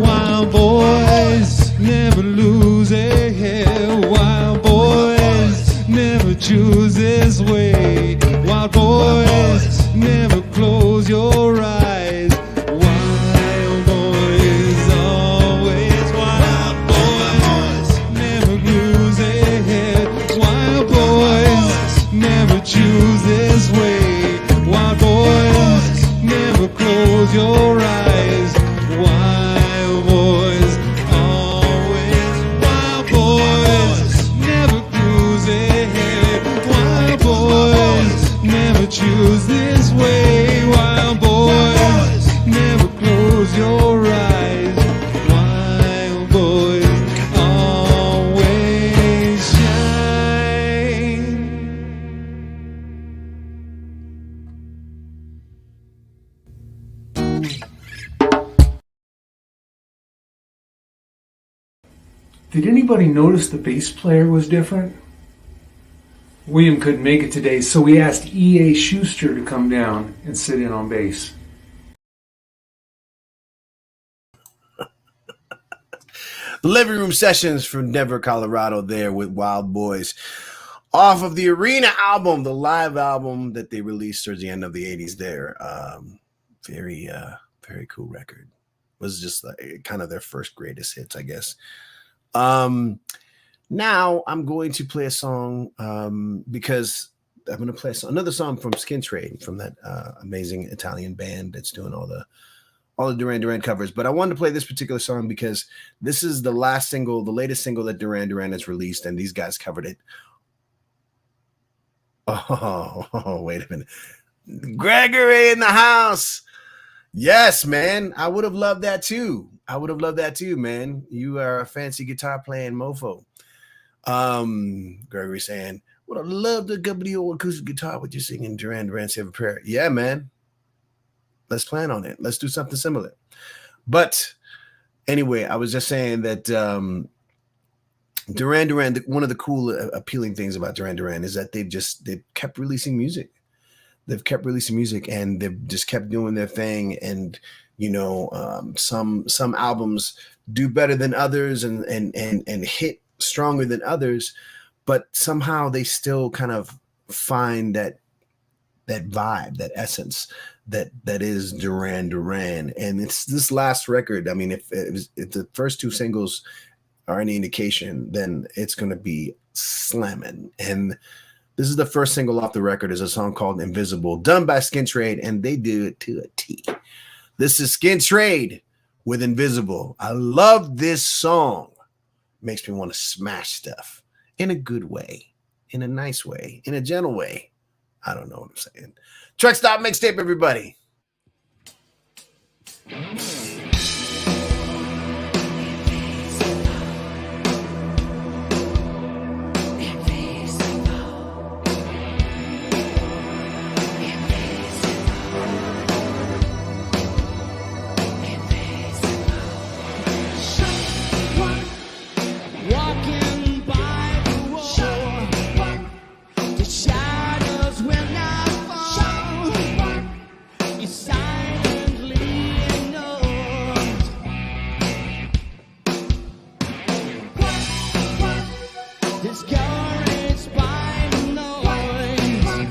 Wild boys never lose their head. Wild boys never choose this way. Wild boys never close your eyes. Wild boys always. Wild boys never lose their head. Wild boys never choose this way. Wild boys never close your eyes. Wild boys always. Wild boys never lose their head. Wild boys never choose this way. Wild boys never close your eyes. Wild boys always shine. Did anybody notice the bass player was different? William couldn't make it today, so we asked E.A. Schuster to come down and sit in on bass. The Living Room Sessions from Denver, Colorado, there with Wild Boys. Off of the Arena album, the live album that they released towards the end of the 80s there. Very cool record. Was just like kind of their first greatest hits, I guess. Now I'm going to play a song because I'm going to play another song from Skin Trade, from that amazing Italian band that's doing all the Duran Duran covers. But I wanted to play this particular song because this is the latest single that Duran Duran has released, and these guys covered it. Oh, wait a minute. Gregory in the house. Yes, man. I would have loved that too. Man. You are a fancy guitar playing mofo. Gregory saying, would have loved to get the old acoustic guitar with you singing Duran Duran Save a Prayer. Yeah, man. Let's plan on it. Let's do something similar. But anyway, I was just saying that Duran Duran, one of the cool, appealing things about Duran Duran is that they've kept releasing music. They've kept releasing music, and they've just kept doing their thing. And some albums do better than others, and hit stronger than others, but somehow they still kind of find that vibe, that essence that is Duran Duran. And it's this last record. I mean, if the first two singles are any indication, then it's going to be slamming. And this is the first single off the record, is a song called Invisible, done by Skin Trade, and they do it to a T. This is Skin Trade with Invisible. I love this song. Makes me want to smash stuff in a good way, in a nice way, in a gentle way. I don't know what I'm saying. Truck Stop Mixtape, everybody. Walking by the wall, the shadows will not fall. You silently ignored. Discouraged by the noise,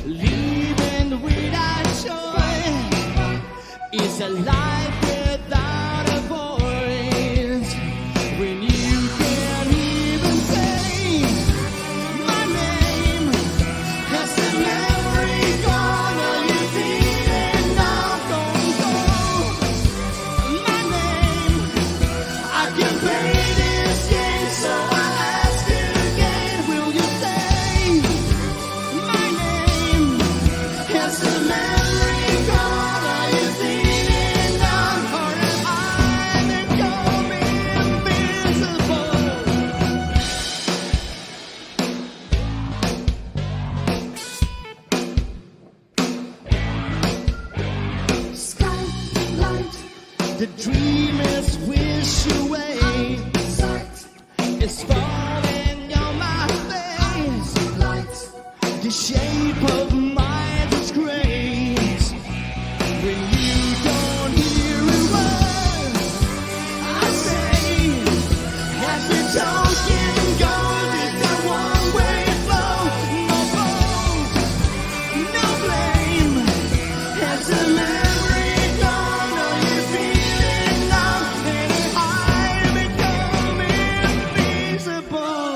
leaving without choice. It's a life without a voice. When you can't even say my name, 'cause the memory gone, or you feeling now don't go. My name, I can play this game, so I ask you again, will you say my name? 'Cause the memory gone, or you feeling down, or am I becoming invisible? Skylight, the dream is wish away. It's falling on my face. The shape of my disgrace. When you don't hear a word I say, has the token gone? It's a one-way flow. No fault, no blame. Has the memory gone, or you feeling numb? And I become invisible.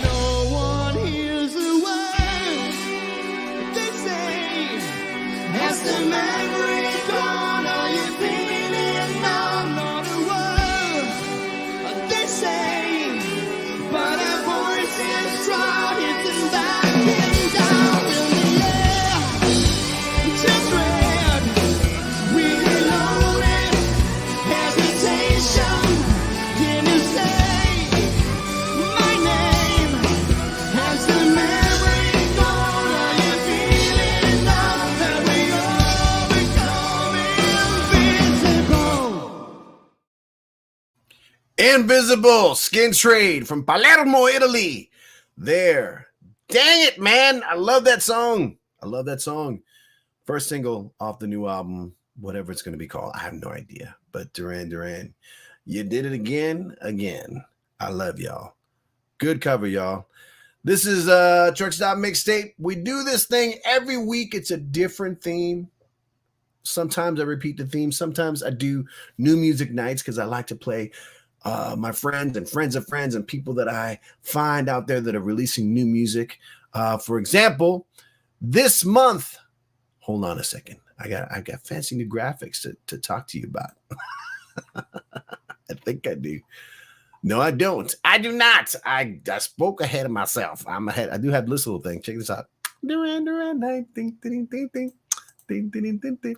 No one hears a word they say. Has the memory gone, or you feeling numb? Not a word they say. Invisible Skin Trade from Palermo, Italy. There. Dang it, man. I love that song. I love that song. First single off the new album, whatever it's going to be called. I have no idea. But Duran Duran, you did it again. I love y'all. Good cover, y'all. This is Truck Stop Mixtape. We do this thing every week. It's a different theme. Sometimes I repeat the theme. Sometimes I do new music nights because I like to play my friends and friends of friends and people that I find out there that are releasing new music. For example, this month, hold on a second. I got fancy new graphics to talk to you about. I think I do. No, I don't. I do not. I spoke ahead of myself. I'm ahead. I do have this little thing. Check this out. Duran Duran. Ding, ding, ding, ding, ding, ding, ding, ding.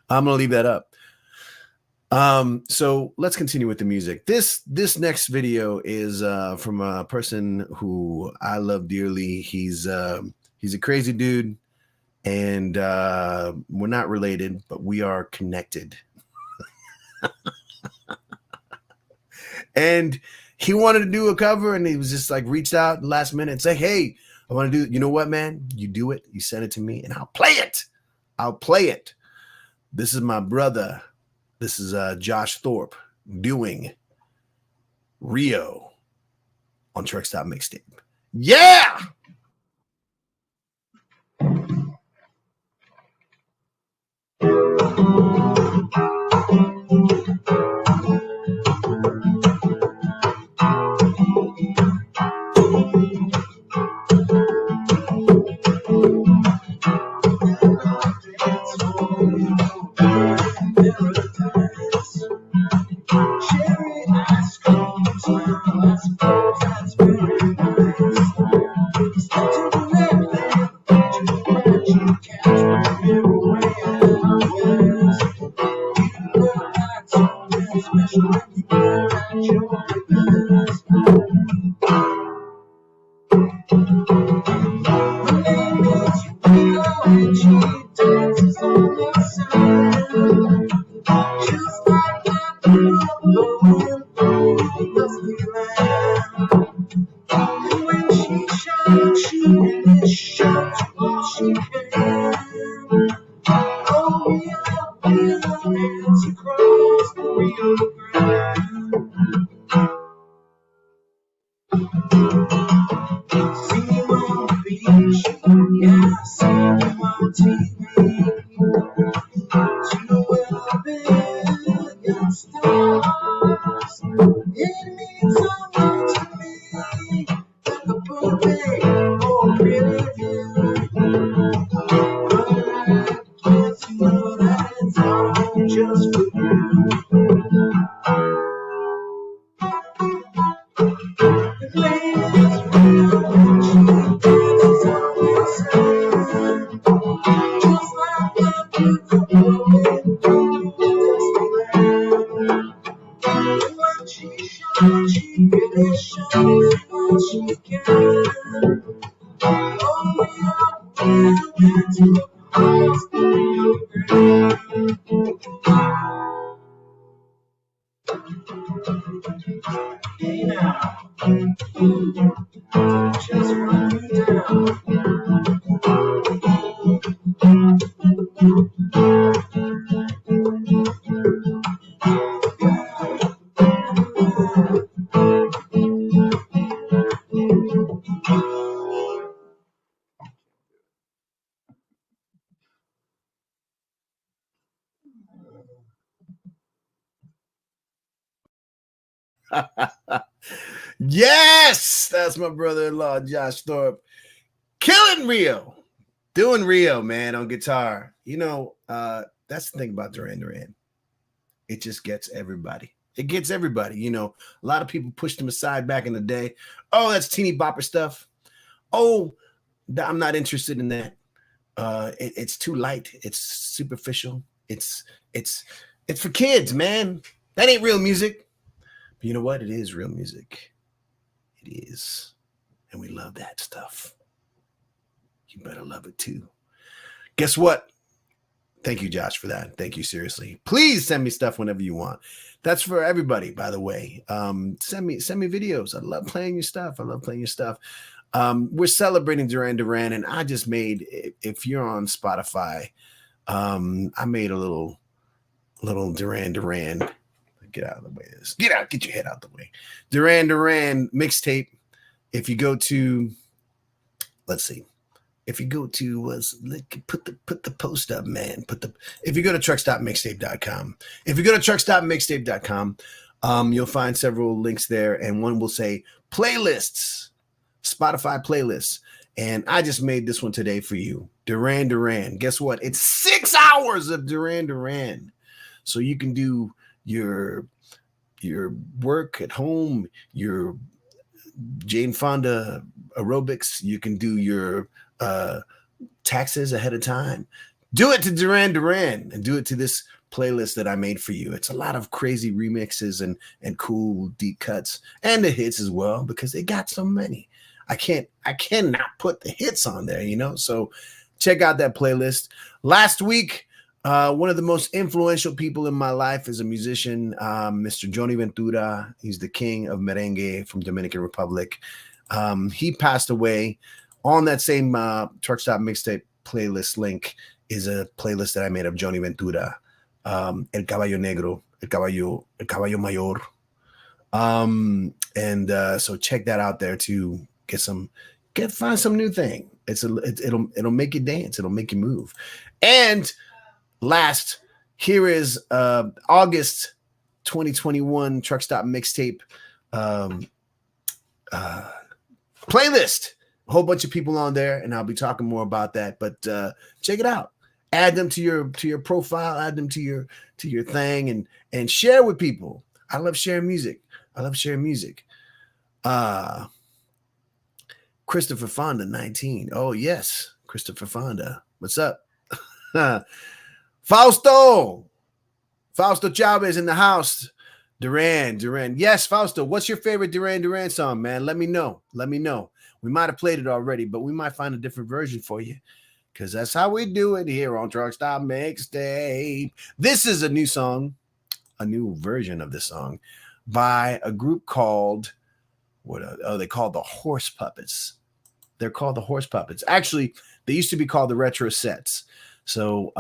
I'm gonna leave that up. So let's continue with the music. This next video is from a person who I love dearly. He's a crazy dude, and we're not related, but we are connected. And he wanted to do a cover, and he was just like reached out last minute and say, "Hey, I want to do. You know what, man? You do it. You send it to me, and I'll play it. I'll play it." This is my brother. This is Josh Thorpe doing Rio on Truck Stop Mixtape. Yeah. Yes, that's my brother-in-law, Josh Thorpe. Killing Rio. Doing Rio, man, on guitar. You know, that's the thing about Duran Duran. It just gets everybody. It gets everybody. You know, a lot of people pushed him aside back in the day. Oh, that's teeny bopper stuff. Oh, I'm not interested in that. It's too light. It's superficial. It's for kids, man. That ain't real music. But you know what? It is real music. It is. And we love that stuff. You better love it too. Guess what? Thank you, Josh, for that. Thank you, seriously. Please send me stuff whenever you want. That's for everybody, by the way. Send me videos. I love playing your stuff. We're celebrating Duran Duran, and I just made, if you're on Spotify, I made a little Duran Duran. Get out of the way. Get your head out the way. Duran Duran mixtape. If you go to, let's see. If you go to put the post up, man. If you go to trucks.mixtape.com, you'll find several links there, and one will say playlists, Spotify playlists. And I just made this one today for you. Duran Duran. Guess what? It's 6 hours of Duran Duran. So you can do your work at home, your Jane Fonda aerobics. You can do your taxes ahead of time. Do it to Duran Duran and do it to this playlist that I made for you. It's a lot of crazy remixes and cool deep cuts and the hits as well, because they got so many. I cannot put the hits on there, so check out that playlist. Last week, one of the most influential people in my life is a musician, Mr. Johnny Ventura. He's the king of merengue from Dominican Republic. He passed away. On that same Truck Stop Mixtape playlist link is a playlist that I made of Johnny Ventura, El Caballo Negro, El Caballo Mayor. So check that out there to find some new thing. It'll make you dance. It'll make you move. And last, here is August 2021 Truck Stop Mixtape playlist. A whole bunch of people on there, and I'll be talking more about that. But check it out. Add them to your profile. Add them to your thing, and share with people. I love sharing music. Christopher Fonda 19. Oh yes, Christopher Fonda. What's up? Fausto Chavez in the house. Duran. Yes, Fausto. What's your favorite Duran Duran song, man? Let me know. We might have played it already, but we might find a different version for you, because that's how we do it here on Truck Stop Mixtape. This is a new song, a new version of this song by a group called they called the Horse Puppets. They're called the Horse Puppets. Actually, they used to be called the Retro Sets. So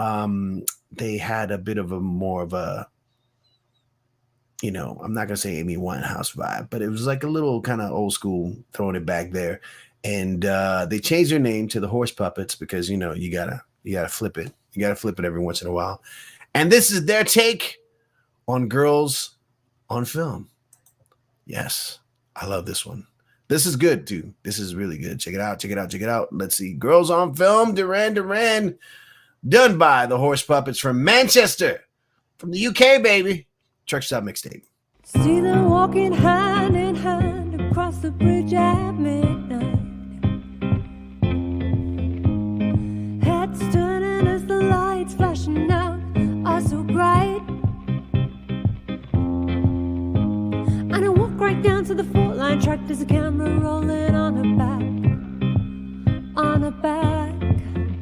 they had a bit of more of a, I'm not going to say Amy Winehouse vibe, but it was like a little kind of old school, throwing it back there. And they changed their name to the Horse Puppets because, you gotta flip it. You got to flip it every once in a while. And this is their take on Girls on Film. Yes, I love this one. This is good, too. This is really good. Check it out. Let's see. Girls on Film, Duran Duran, done by the Horse Puppets from Manchester, from the UK, baby. Truck Stop Mixtape. See them walking hand in hand across the bridge at midnight. Heads turning as the lights flashing out are so bright. And I walk right down to the fault line track. There's a camera rolling on her back,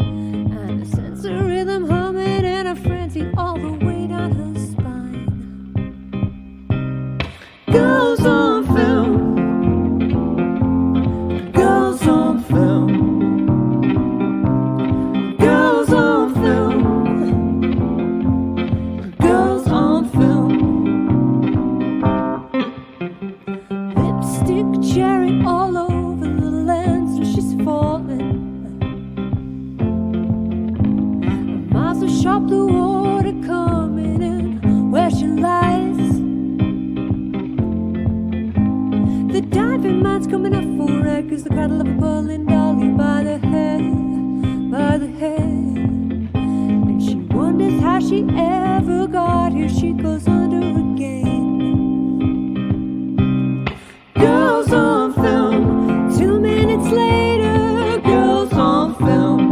and a sense of rhythm humming in a frenzy all the way down her spine. Girls on film. Girls on film. Girls on film. Girls on film. Lipstick cherry all over the lens when she's falling. Miles of sharp blue water coming in where she lies. The diving man's coming up for air, 'cause the cradle of a Berlin dolly by the head. And she wonders how she ever got here. She goes under again. Girls on film. 2 minutes later, girls on film.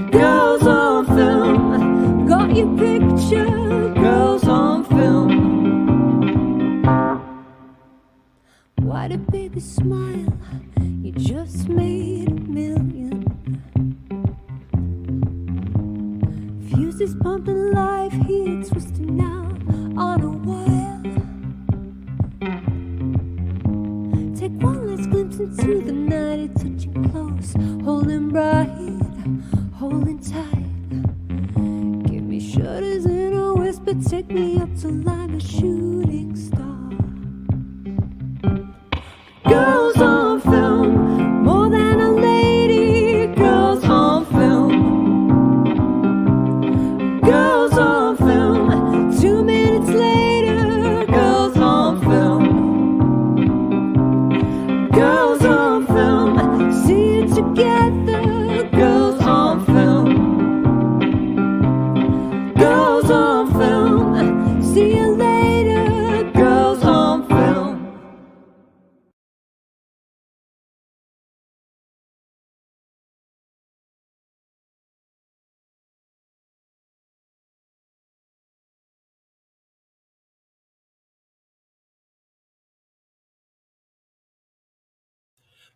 Girls on film. Got your picture, girls on film. Why did baby smile? You just made $1 million. Wrist is pumping life, he's twisting now on a wire. Take one last glimpse into the night, it's touching close, holding bright, holding tight. Give me shudders in a whisper, take me up till I'm a shooting star. Girls on film, more than a lady. Girls on film. Girls on film. 2 minutes later, girls on film. Girls on film. See it together. Girls on film. Girls on film. See you later. Girls on film.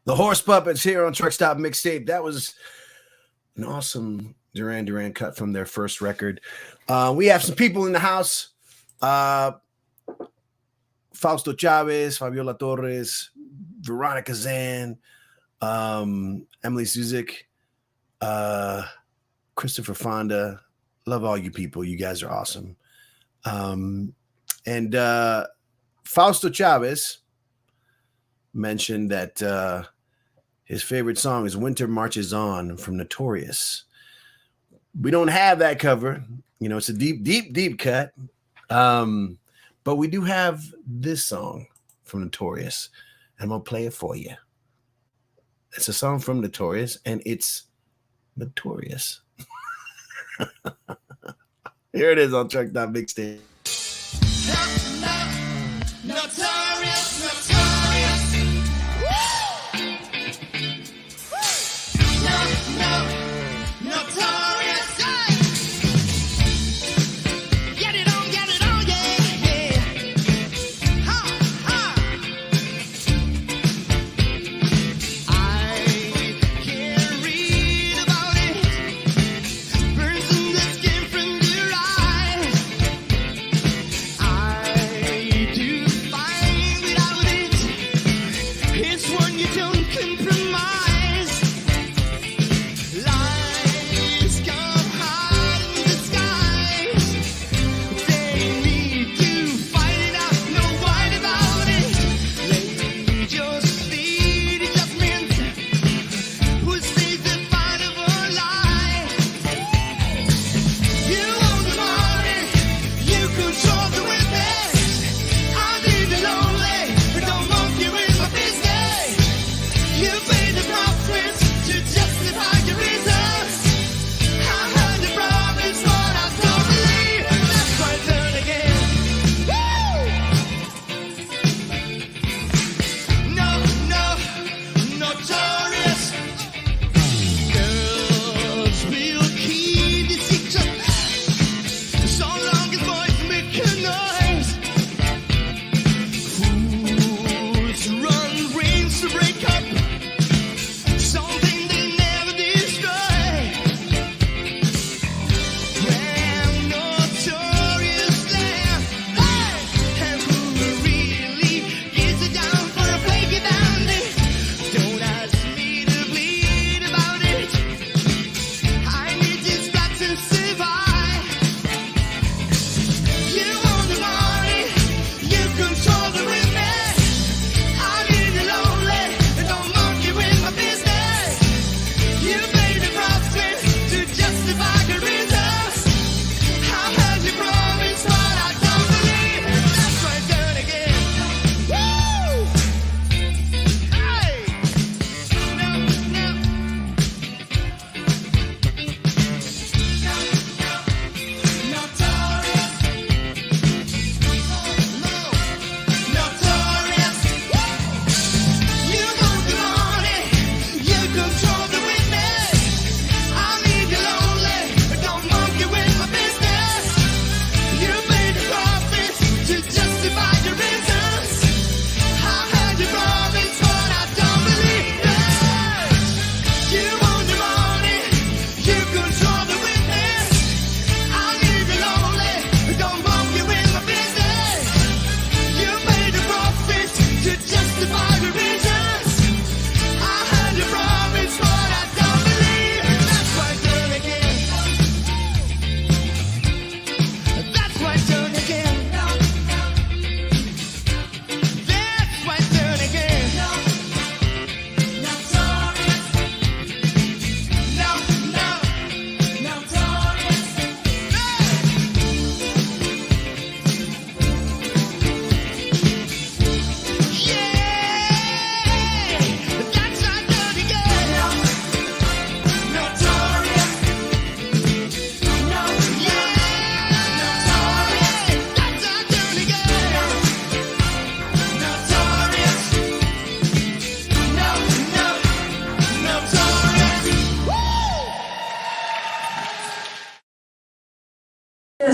The Horse Puppets here on Truck Stop Mixtape. That was an awesome Duran Duran cut from their first record. We have some people in the house. Fausto Chavez, Fabiola Torres, Veronica Zan, Emily Suzik, Christopher Fonda. Love all you people. You guys are awesome. And Fausto Chavez mentioned that his favorite song is Winter Marches On from Notorious. We don't have that cover. You know, it's a deep cut. But we do have this song from Notorious. And I'm going to play it for you. It's a song from Notorious, and it's Notorious. Here it is on Truck Stop Mixtape. Notorious, notorious. Notorious. Get it on, yeah. Ha. I can read about it. Burns in the skin from your eyes. I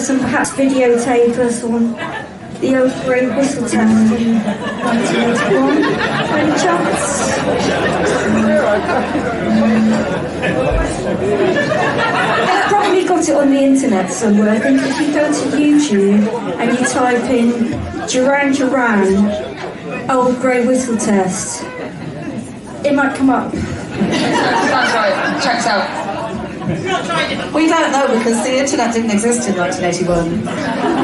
us and perhaps videotape us on the old grey whistle test in 1981? Any chance? I've probably got it on the internet somewhere. I think if you go to YouTube and you type in Duran Duran old grey whistle test, it might come up. That's right. Checks out. We don't know because the internet didn't exist in 1981.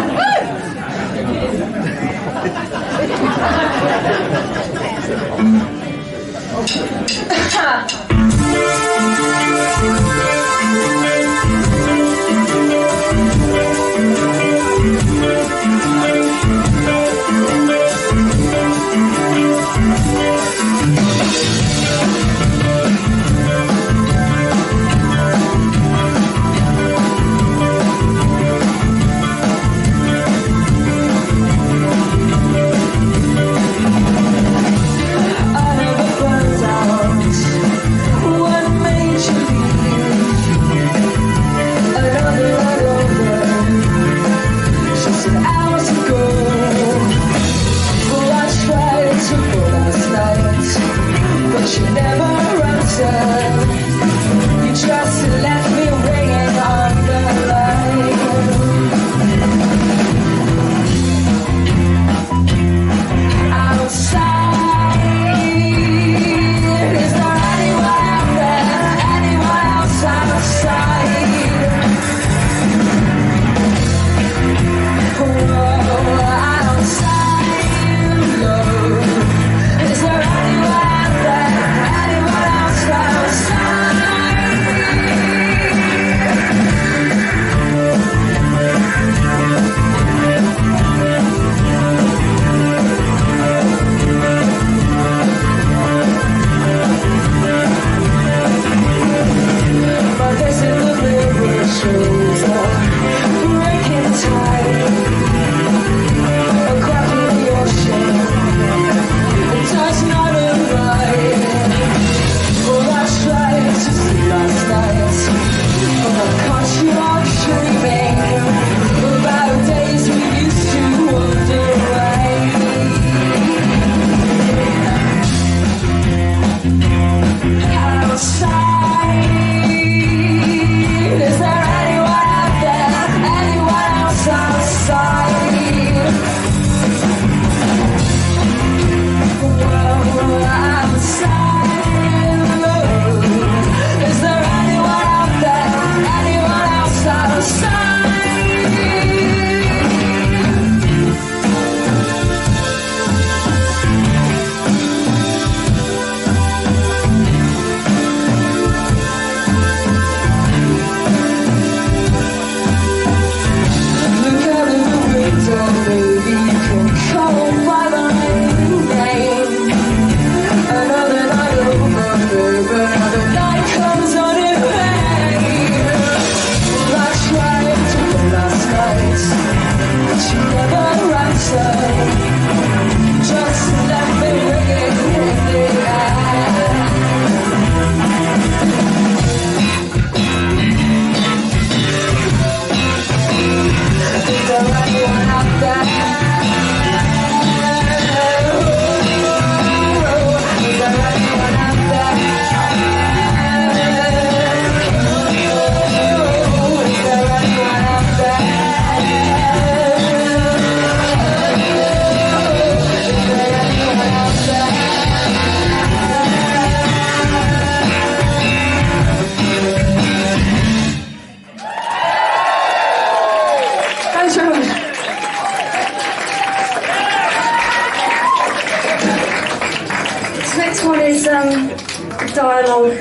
Dialogue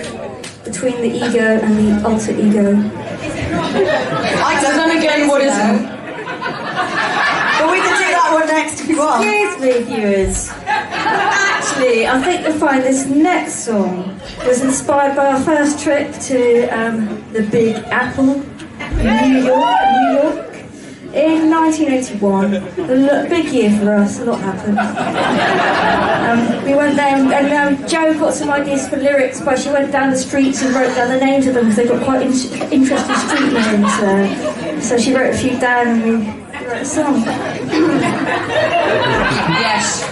between the ego and the alter ego. I don't know again what is it? But we can do that one next if you want. Excuse me, viewers. Actually, I think you'll find this next song was inspired by our first trip to the Big Apple in New York. In 1981, a big year for us, a lot happened. We went there and Jo got some ideas for lyrics, but she went down the streets and wrote down the names of them because they've got quite interesting street names. So she wrote a few down and we wrote a song. Yes.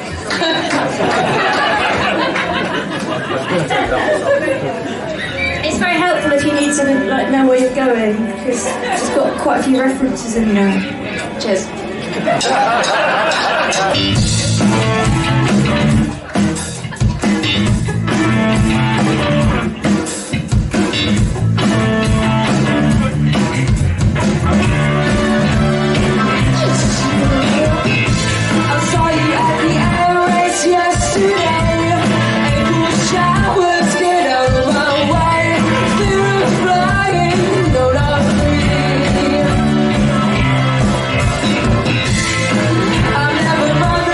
It's very helpful if you need to like know where you're going because it's got quite a few references in there. Cheers. I saw you at the air race yesterday. April showers get out of my way. Fear of flying, no, not me. I'm never running.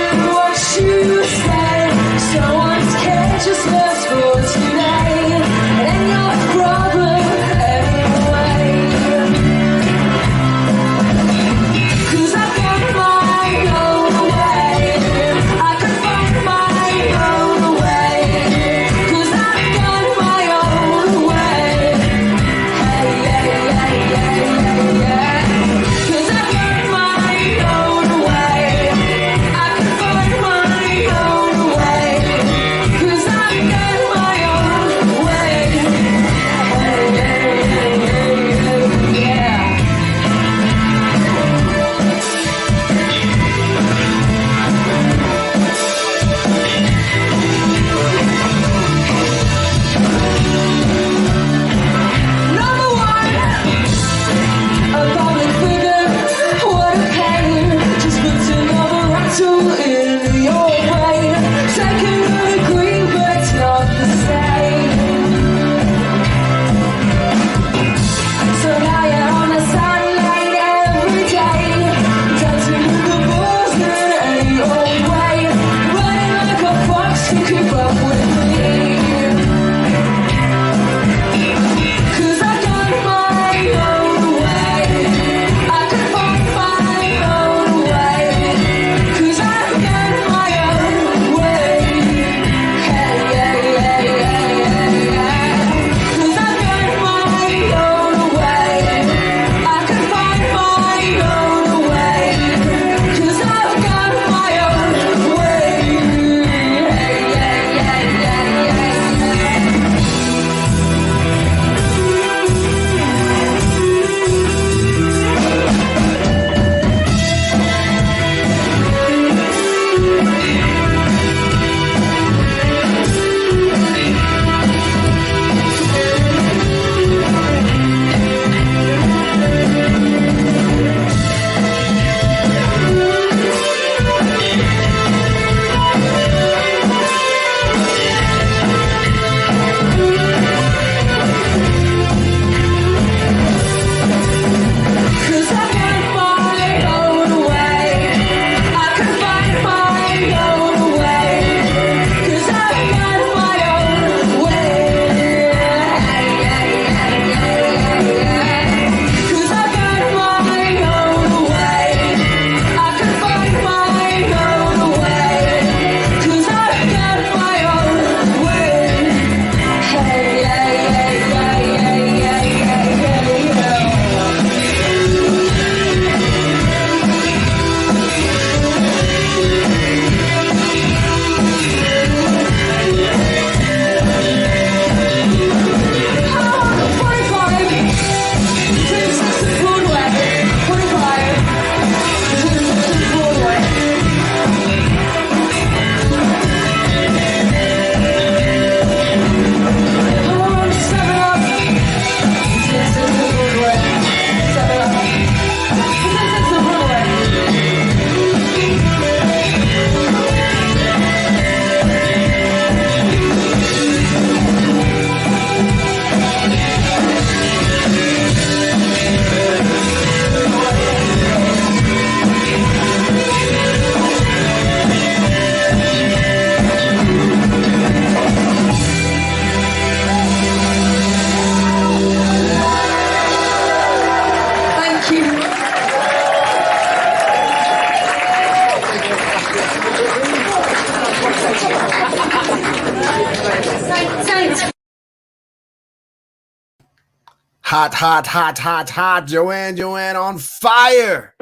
Hot, hot, hot, hot, hot. Joanne on fire.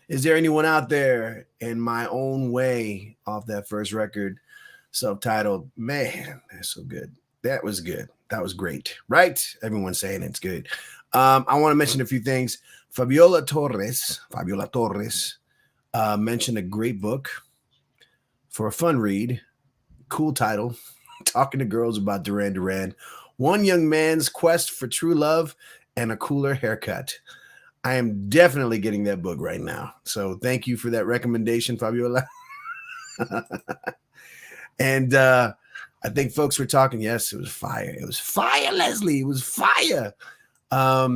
Is there anyone out there? In My Own Way off that first record, self-titled. Man, that's so good. That was good. That was great. Right? Everyone's saying it's good. I want to mention a few things. Fabiola Torres mentioned a great book for a fun read. Cool title. Talking to Girls About Duran Duran. One Young Man's Quest for True Love and a Cooler Haircut. I am definitely getting that book right now. So thank you for that recommendation, Fabiola. And I think folks were talking. Yes, it was fire. It was fire, Leslie. It was fire.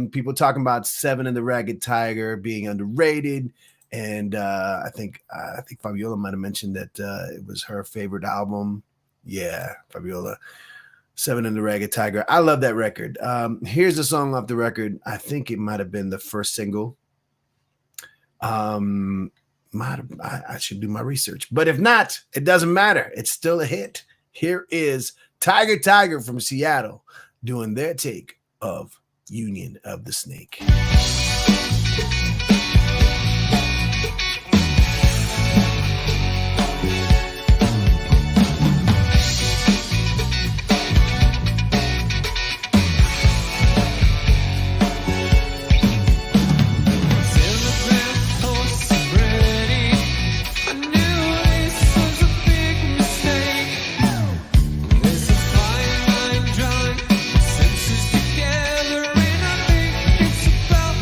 People talking about Seven and the Ragged Tiger being underrated. And I think Fabiola might have mentioned that it was her favorite album. Yeah, Fabiola. Seven and the Ragged Tiger. I love that record. Here's a song off the record. I think it might have been the first single. I should do my research. But if not, it doesn't matter. It's still a hit. Here is Tiger Tiger from Seattle doing their take of Union of the Snake. Senses together, and I think it's about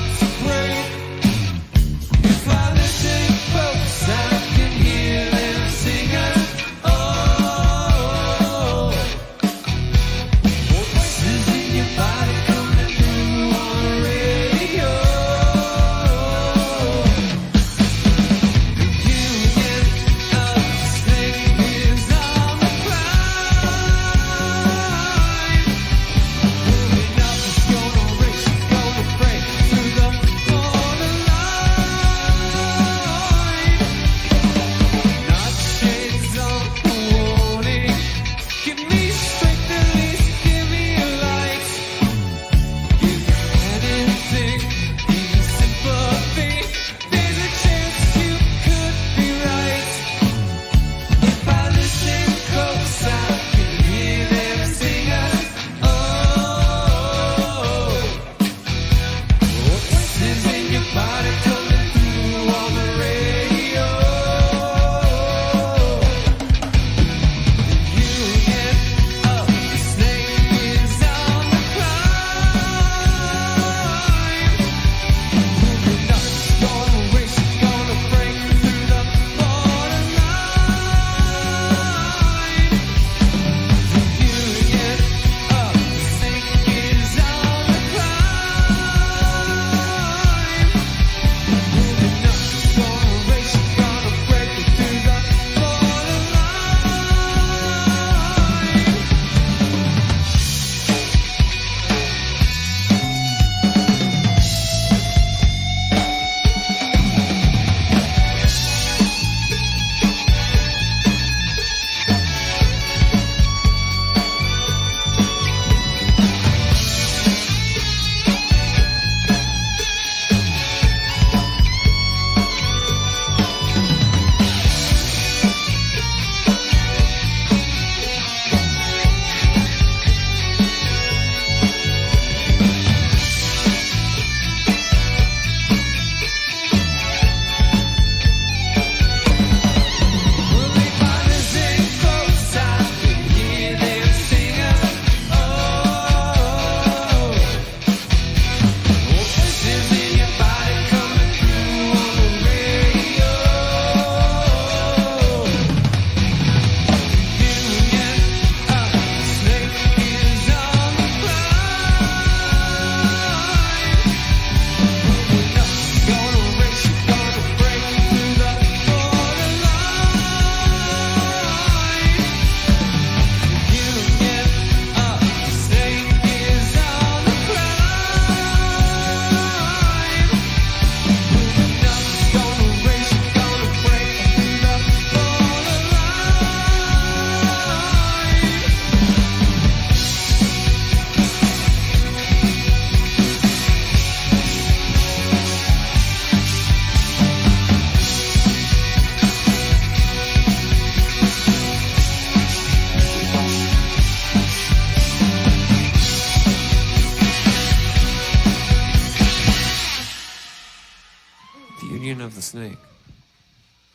of the Snake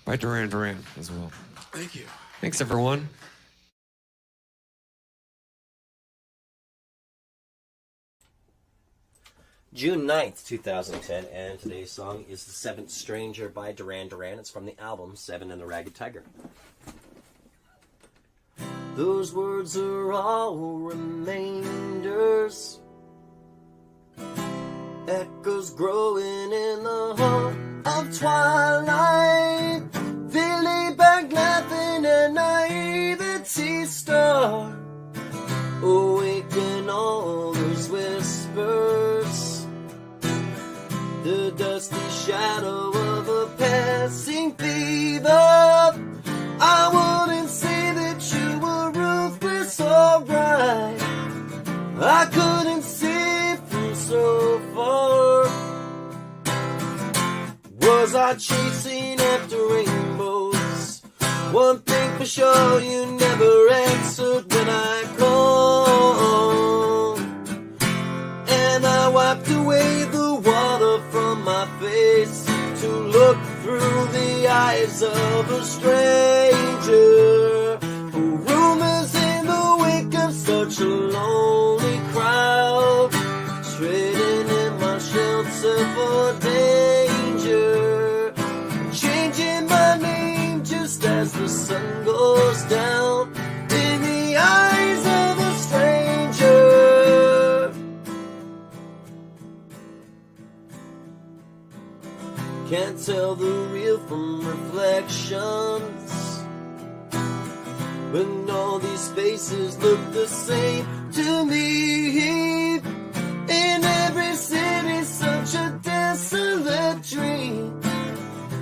by Duran Duran as well. Thank you. Thanks, everyone. June 9th, 2010, and today's song is The Seventh Stranger by Duran Duran. It's from the album Seven and the Ragged Tiger. Those words are all remainders, echoes growing in the heart of twilight. They lay back laughing and naivety start, awaken all those whispers. The dusty shadow of a passing fever. I wouldn't say that you were ruthless or right. I couldn't see from so far. Was I chasing after rainbows? One thing for sure, you never answered when I called. And I wiped away the water from my face to look through the eyes of a stranger. Rumors in the wake of such a lonely crowd, trading in my shelter for danger. Changing my name just as the sun goes down in the eyes of a stranger. Can't tell the real from reflections when all these faces look the same to me. In every city, such a desolate dream.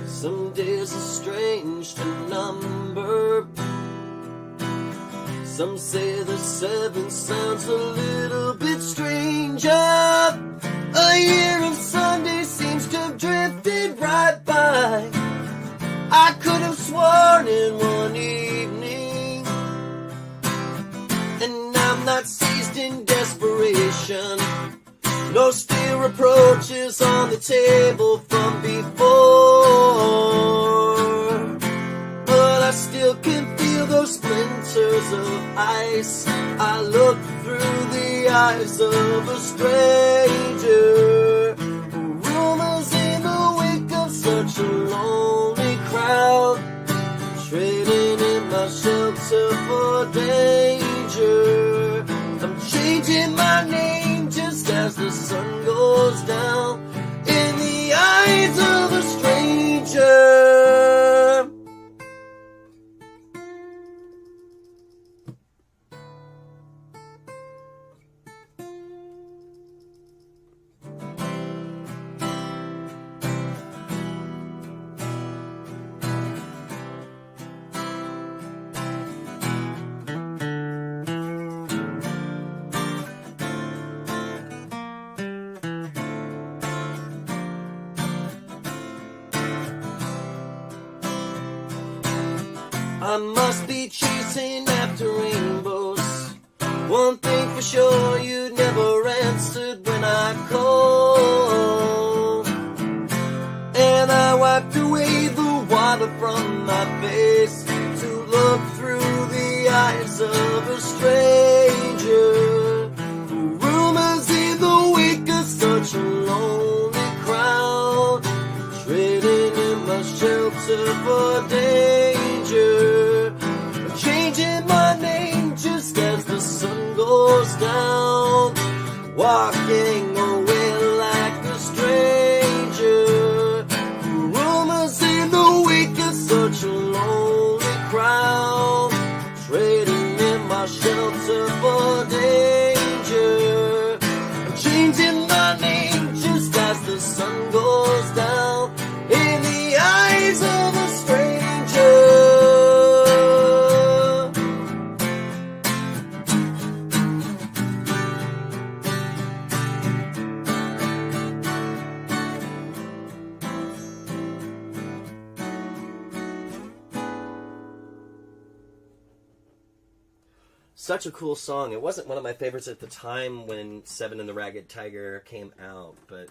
Some days are strange to number. Some say the seven sounds a little bit stranger. A year of Sunday seems to have drifted right by. I could have sworn in one evening, and I'm not seized in desperation. No steel reproaches on the table from before, but I still can feel those splinters of ice. I look through the eyes of a stranger. Rumors in the wake of such a lonely crowd, trading in my shelter for danger. I'm changing my name just as the sun goes down in the eyes of a stranger. I must be chasing after rainbows. One thing for sure, you never answered when I called. And I wiped away the water from my face to look through the eyes of a stranger. Rumors in the wake of such a lonely crowd, trading in my shelter for danger. I'm changing my name just as the sun goes down, walking away like a stranger. Rumors in the wake of such a lonely crowd, trading in my shelter for danger. I'm changing my name just as the sun goes down in the eyes of a stranger. Such a cool song. It wasn't one of my favorites at the time when Seven and the Ragged Tiger came out, but,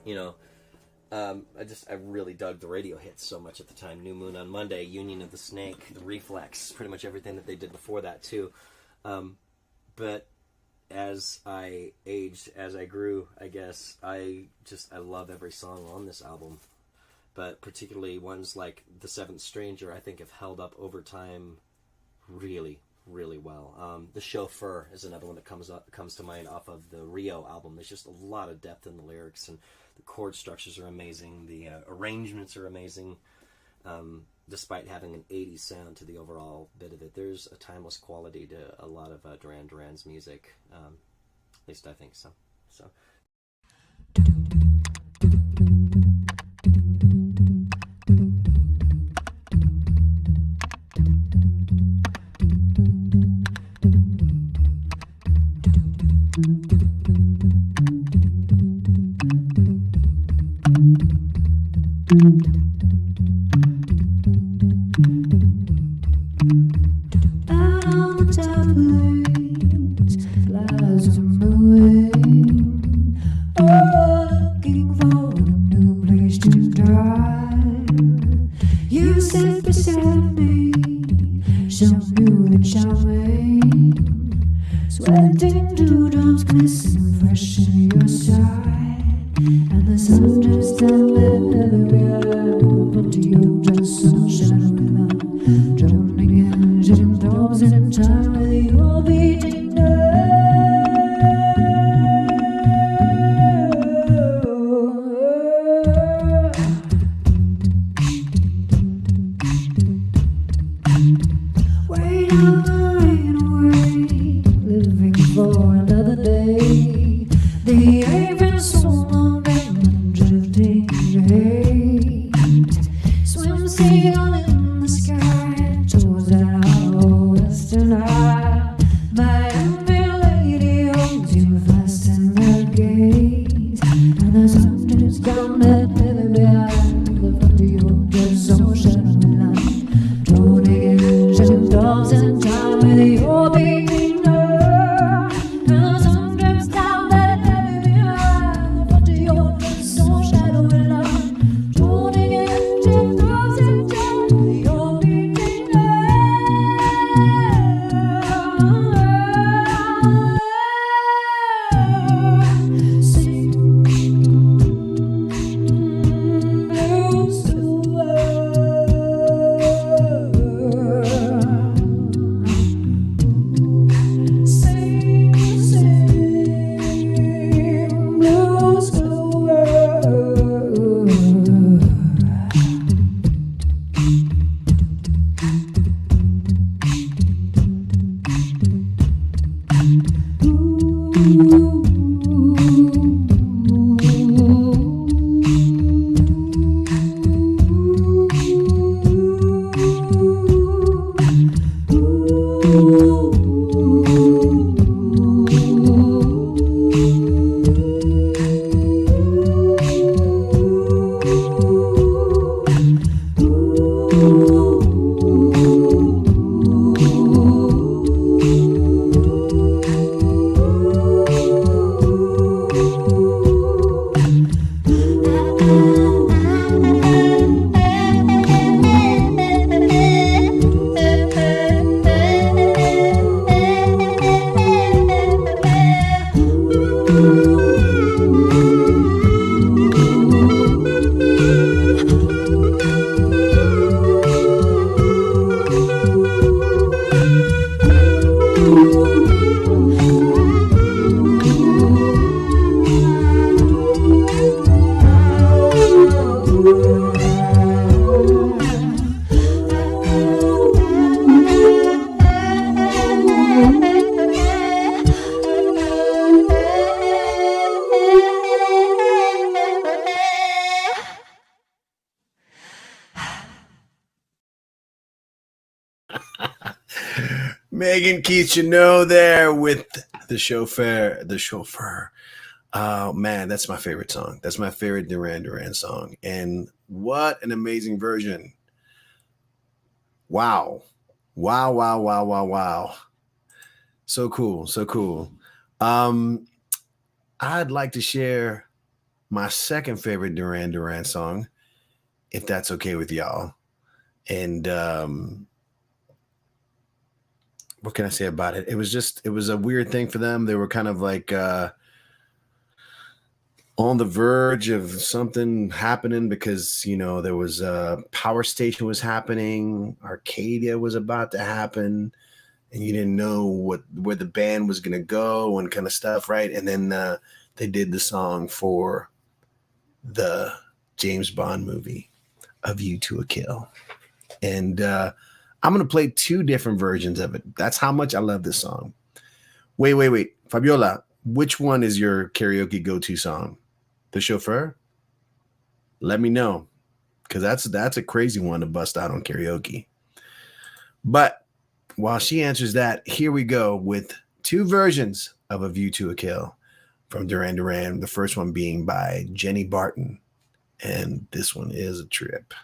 you know, I really dug the radio hits so much at the time. New Moon on Monday, Union of the Snake, The Reflex, pretty much everything that they did before that too. But as I aged, as I grew, I guess, I love every song on this album. But particularly ones like The Seventh Stranger, I think have held up over time really, really well. The Chauffeur is another one that comes to mind off of the Rio album. There's just a lot of depth in the lyrics, and the chord structures are amazing. The arrangements are amazing. Despite having an 80s sound to the overall bit of it, there's a timeless quality to a lot of Duran Duran's music. At least I think so. Out on the tablets, clouds are moving. Oh, looking for a new place to drive. You sit beside me, so new and charming. Sweating dewdrops glisten fresh in your side, and the sun just down everywhere. But you just so shadowy line, drowning in shooting dogs in time with your beating wait on the rain away, living for another day. The April soul of them drifting hate, swim sail in the sky towards our western eye. My envy lady holds you fast in the gate, and the sun is gone that heavy behind the front of your dress, so shadowy line, droning in shutting doors in time with your beating nerve. And the sun drips down that heavy behind the front of your dress, so shadowy line, droning in shutting doors in time with your beating nerve. Sing blues to her. Sing, sing blues to her. Megan Keith, there with the chauffeur. Oh man, that's my favorite song. That's my favorite Duran Duran song. And what an amazing version. Wow. So cool. I'd like to share my second favorite Duran Duran song, if that's okay with y'all. And what can I say about it? It was a weird thing for them. They were kind of like on the verge of something happening because, you know, there was a power station was happening, Arcadia was about to happen, and you didn't know where the band was going to go and kind of stuff, right? And then they did the song for the James Bond movie, A View to a Kill. And I'm going to play two different versions of it. That's how much I love this song. Wait. Fabiola, which one is your karaoke go-to song? The Chauffeur? Let me know, because that's a crazy one to bust out on karaoke. But while she answers that, here we go with two versions of A View to a Kill from Duran Duran. The first one being by Jenny Barton, and this one is a trip.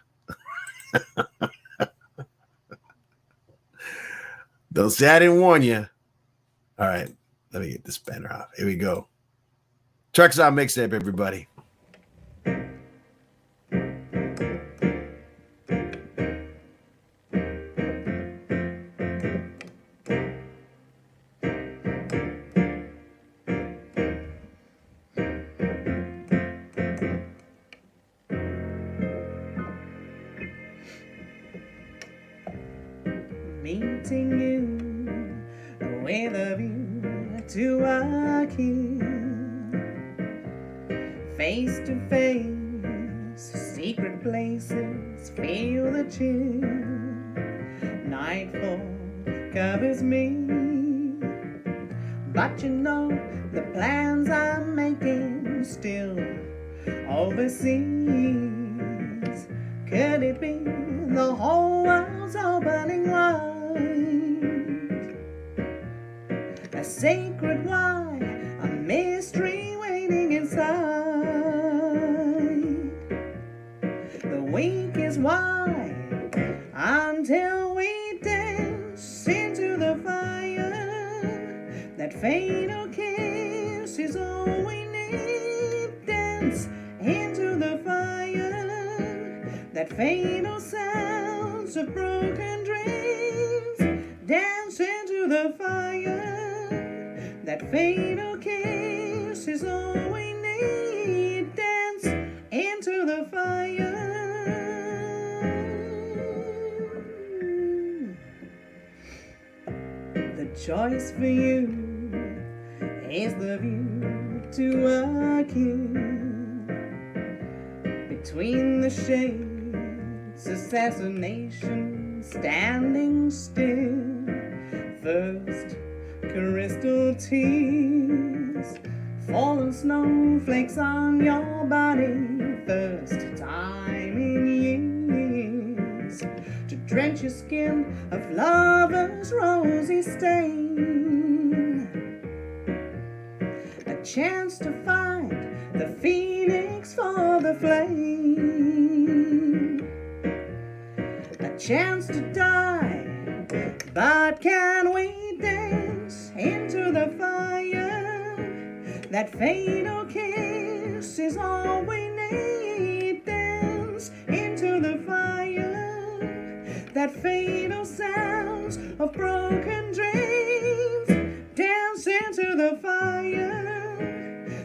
Don't say I didn't warn you. All right, let me get this banner off. Here we go. Trucks Out Mixtape, everybody. Meeting you with a view to a kill, face to face, secret places, feel the chill. Nightfall covers me, but you know the plans I'm making still overseas. Could it be the whole world's opening wide? A sacred why, a mystery waiting inside. The week is wide until we dance into the fire. That fatal kiss is all we need. Dance into the fire. That fatal sounds of broken dreams. Dance into the fire. That fatal kiss is all we need. Dance into the fire. The choice for you is the view to a kill. Between the shades, assassination, standing still. First, crystal tears, fallen snowflakes on your body. First time in years to drench your skin of lover's rosy stain. A chance to find the phoenix for the flame. A chance to die, but can we dance into the fire? That fatal kiss is all we need. Dance into the fire. That fatal sounds of broken dreams. Dance into the fire.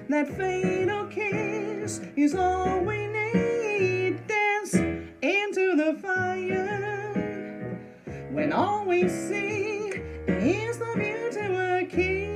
That fatal kiss is all we need. Dance into the fire. When all we see is the view to a kill.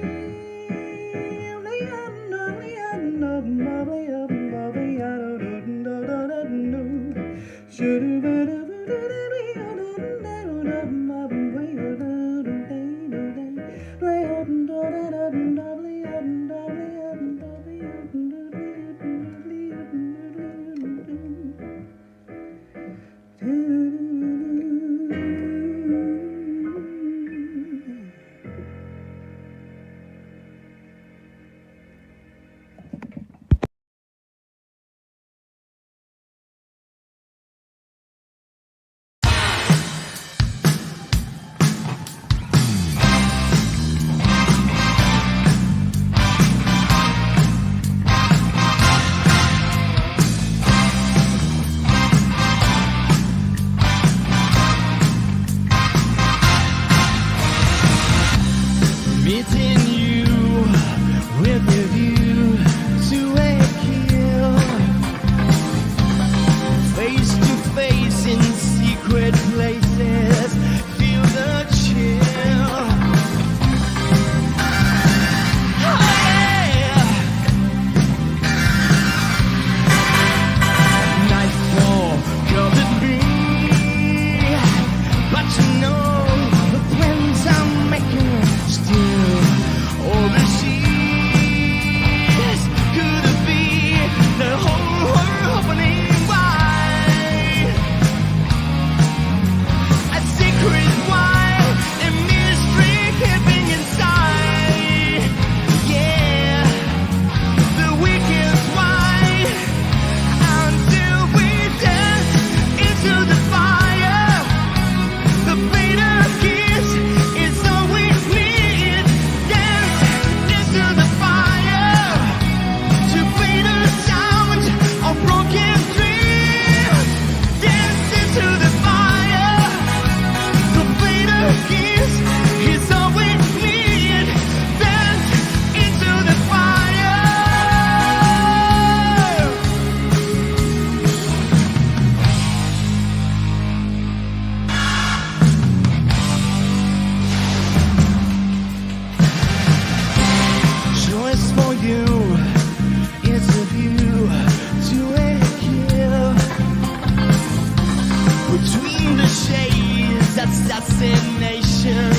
between the shades, assassination,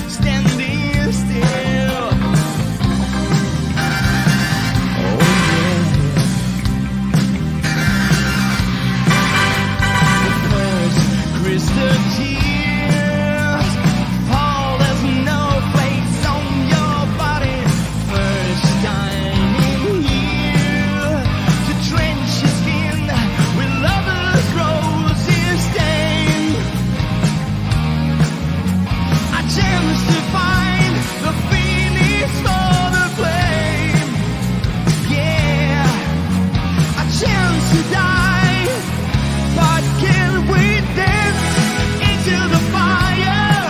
standing still. Oh yeah. The first crystal tears fall, there's no place on your body. First time in here to drench your skin with lovers' roses stain. A chance to find the finish for the flame. Yeah, a chance to die, but can we dance into the fire?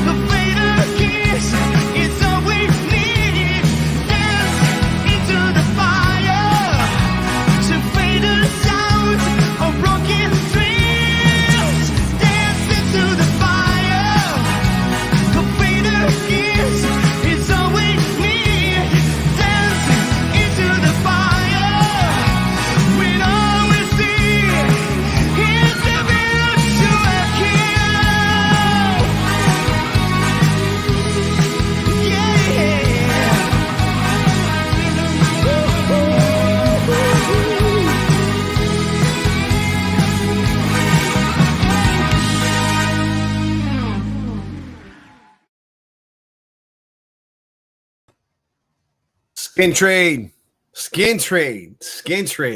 The fatal kiss is all we need. Dance into the fire to fade the sound of broken dreams. Dance into the fire. The fatal kiss is all we need. Dance into the fire. When all we see is the virtual kill. Yeah. Skin Trade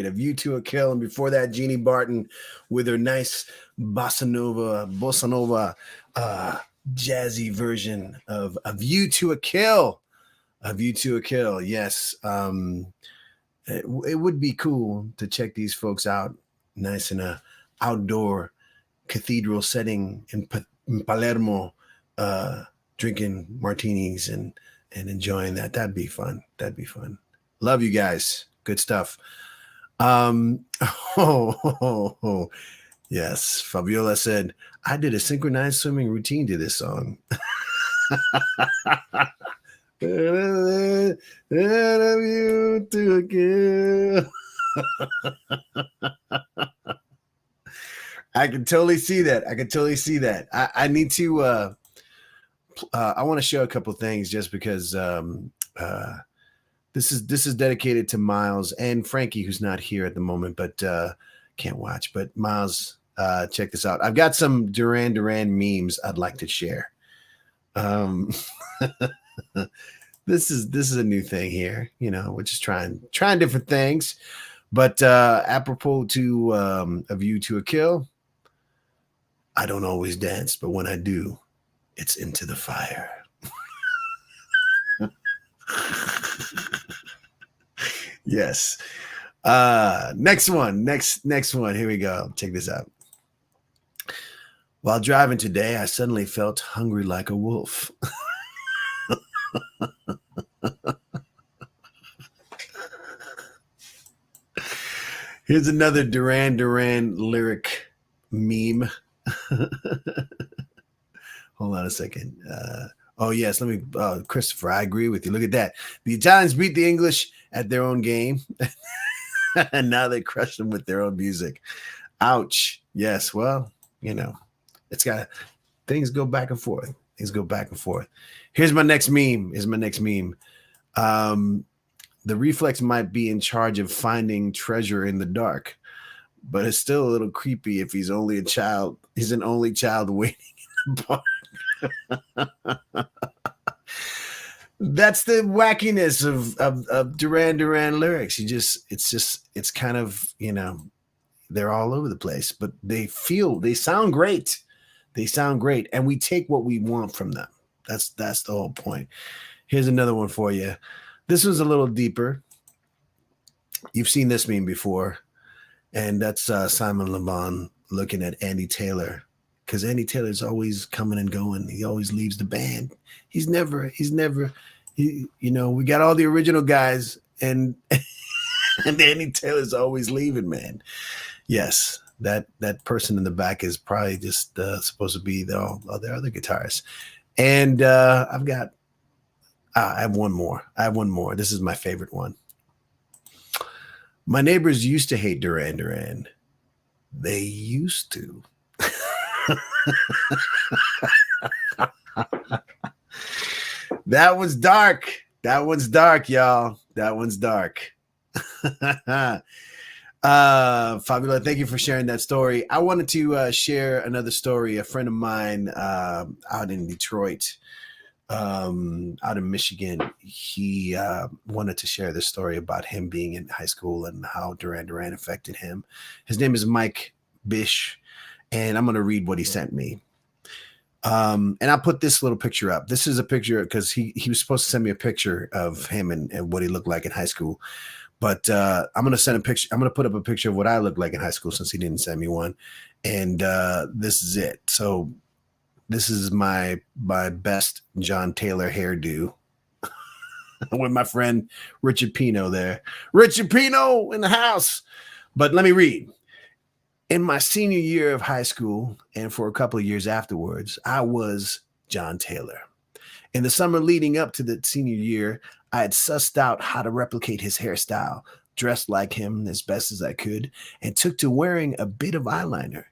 of You to a Kill. And before that, Jeannie Barton with her nice bossa nova jazzy version of You to a Kill. Yes. It would be cool to check these folks out nice in a outdoor cathedral setting in Palermo, drinking martinis and enjoying that. That'd be fun. Love you guys. Good stuff. Yes. Fabiola said, I did a synchronized swimming routine to this song. You to a kill. I can totally see that. I need to I want to show a couple things just because this is dedicated to Miles and Frankie, who's not here at the moment, but can't watch. But Miles, check this out. I've got some Duran Duran memes I'd like to share. This is a new thing here. We're just trying different things. But apropos to A View to a Kill, I don't always dance, but when I do, it's into the fire. Yes. Next one. Here we go. Check this out. While driving today, I suddenly felt hungry like a wolf. Here's another Duran Duran lyric meme. Hold on a second. Oh, yes. Let me, Christopher, I agree with you. Look at that. The Italians beat the English at their own game, and now they crush them with their own music. Ouch. Yes. Well, it's got things go back and forth. Here's my next meme. The reflex might be in charge of finding treasure in the dark, but it's still a little creepy if he's only a child. He's an only child waiting in the park. That's the wackiness of Duran Duran lyrics. It's kind of, they're all over the place, but they sound great. And we take what we want from them. That's the whole point. Here's another one for you. This one's a little deeper. You've seen this meme before, and that's Simon Le Bon looking at Andy Taylor, because Andy Taylor's always coming and going. He always leaves the band. We got all the original guys, and Andy Taylor's always leaving, man. Yes, that person in the back is probably just supposed to be their other guitarists. And I have one more. This is my favorite one. My neighbors used to hate Duran Duran. They used to. That was dark. That one's dark, y'all. That one's dark. Fabiola, thank you for sharing that story. I wanted to share another story. A friend of mine out in Detroit, out in Michigan, he wanted to share this story about him being in high school and how Duran Duran affected him. His name is Mike Bish, and I'm going to read what he sent me. And I'll put this little picture up. This is a picture because he was supposed to send me a picture of him and what he looked like in high school. But I'm going to send a picture. I'm going to put up a picture of what I looked like in high school since he didn't send me one. And this is it. So this is my best John Taylor hairdo with my friend Richard Pino there. Richard Pino in the house. But let me read. In my senior year of high school and for a couple of years afterwards, I was John Taylor. In the summer leading up to the senior year, I had sussed out how to replicate his hairstyle, dressed like him as best as I could, and took to wearing a bit of eyeliner.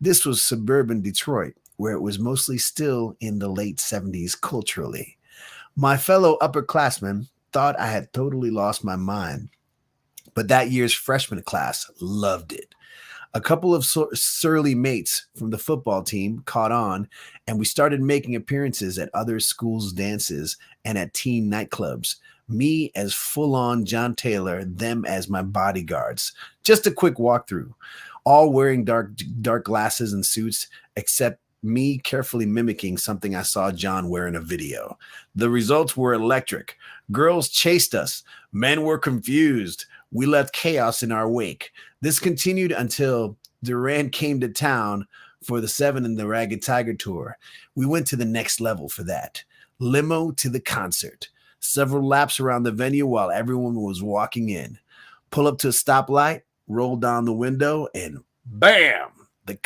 This was suburban Detroit, where it was mostly still in the late 70s culturally. My fellow upperclassmen thought I had totally lost my mind, but that year's freshman class loved it. A couple of surly mates from the football team caught on, and we started making appearances at other schools' dances and at teen nightclubs. Me as full-on John Taylor, them as my bodyguards. Just a quick walkthrough. All wearing dark glasses and suits, except me carefully mimicking something I saw John wear in a video. The results were electric. Girls chased us. Men were confused. We left chaos in our wake. This continued until Duran came to town for the Seven and the Ragged Tiger tour. We went to the next level for that. Limo to the concert. Several laps around the venue while everyone was walking in. Pull up to a stoplight, roll down the window, and bam! The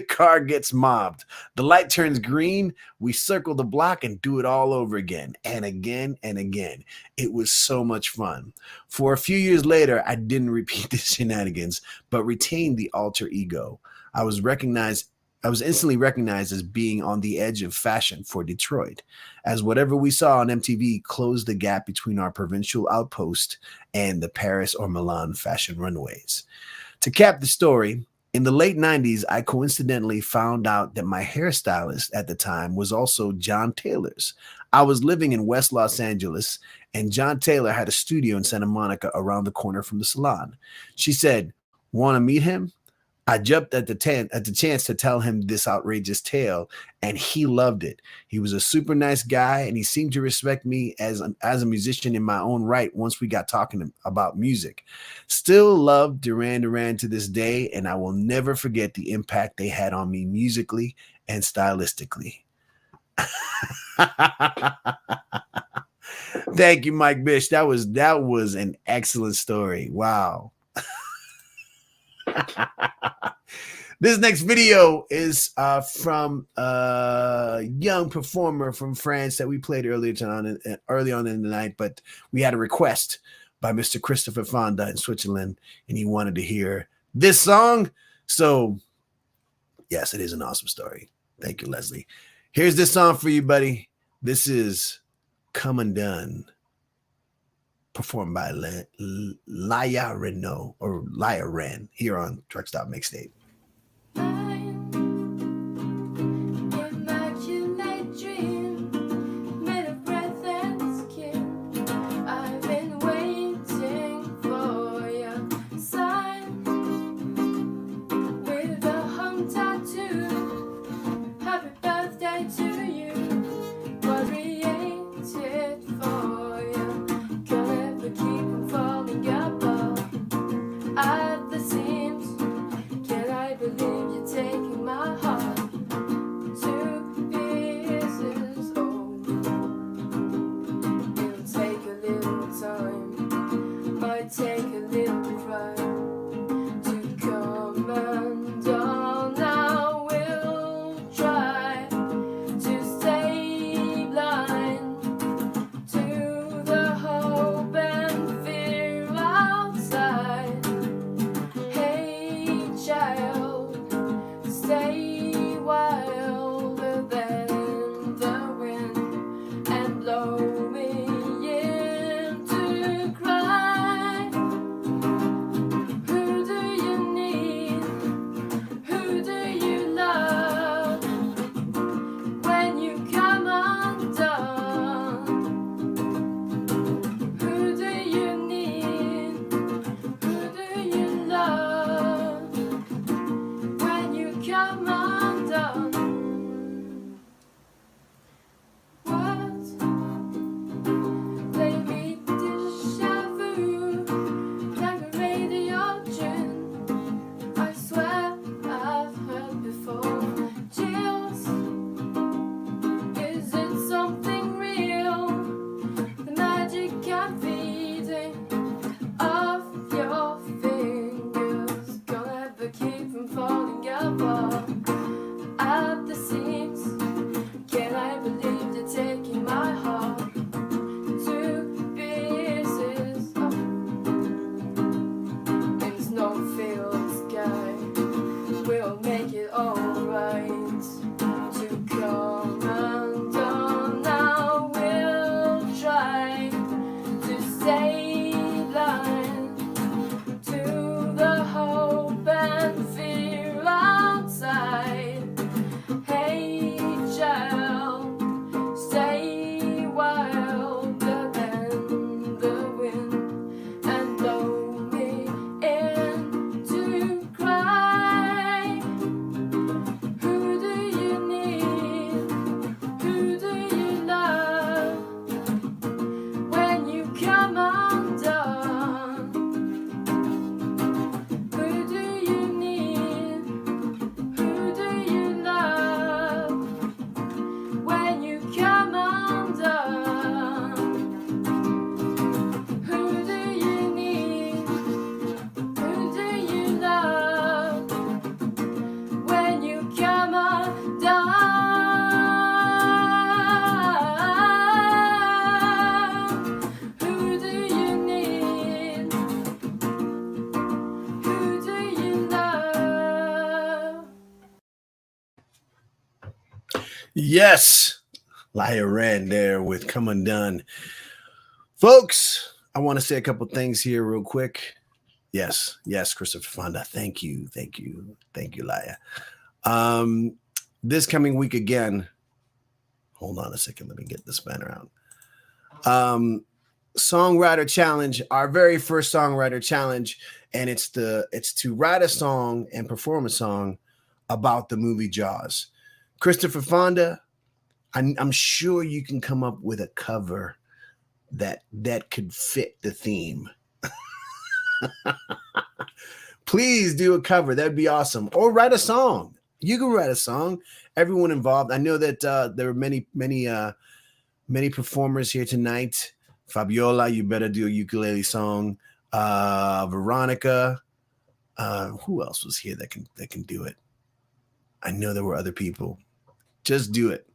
car gets mobbed. The light turns green. We circle the block and do it all over again and again and again. It was so much fun. For a few years later, I didn't repeat the shenanigans, but retained the alter ego. I was instantly recognized as being on the edge of fashion for Detroit, as whatever we saw on MTV closed the gap between our provincial outpost and the Paris or Milan fashion runways. To cap the story, in the late 90s, I coincidentally found out that my hairstylist at the time was also John Taylor's. I was living in West Los Angeles, and John Taylor had a studio in Santa Monica around the corner from the salon. She said, "Want to meet him?" I jumped at the chance to tell him this outrageous tale, and he loved it. He was a super nice guy, and he seemed to respect me as a musician in my own right once we got talking about music. Still love Duran Duran to this day, and I will never forget the impact they had on me musically and stylistically. Thank you, Mike Bish. That was an excellent story. Wow. This next video is from a young performer from France that we played early on in the night, but we had a request by Mr. Christopher Fonda in Switzerland, and he wanted to hear this song. So, yes, it is an awesome story. Thank you, Leslie. Here's this song for you, buddy. This is Come Undone, performed by Laya Renault or Laya Ren here on Truck Stop Mixtape. At the seams, can wilder than the wind and blow me in to cry. Who do you need? Who do you love? When you come undone, who do you need? Who do you love? When you come undone, words they meet déjà vu like a radio tune. I swear I've heard before. Chills. Is it something real? The magic I'm feeding off your fingers gonna ever keep from falling apart at the seams. Can I believe they're taking my heart to pieces? Oh. In snow-filled sky, we'll make it alright. To come undone, now we'll try to stay blind to the hope and fear outside. Hey child, stay wilder than the wind and blow me in to cry. Who do you need? Who do you love? When you come undone, who do you need? Who do you love? When you come undone, who do you need? Who do you love? When you come undone, who do you need? Who do you love? Yes, Laya Rand there with Come Undone. Folks, I want to say a couple things here real quick. Yes, Christopher Fonda. Thank you, Laya. This coming week again, hold on a second, let me get this banner out. Songwriter Challenge, our very first Songwriter Challenge, and it's to write a song and perform a song about the movie Jaws. Christopher Fonda, I'm sure you can come up with a cover that could fit the theme. Please do a cover. That'd be awesome. Or write a song. You can write a song. Everyone involved. I know that there are many performers here tonight. Fabiola, you better do a ukulele song. Veronica. Who else was here that can do it? I know there were other people. Just do it.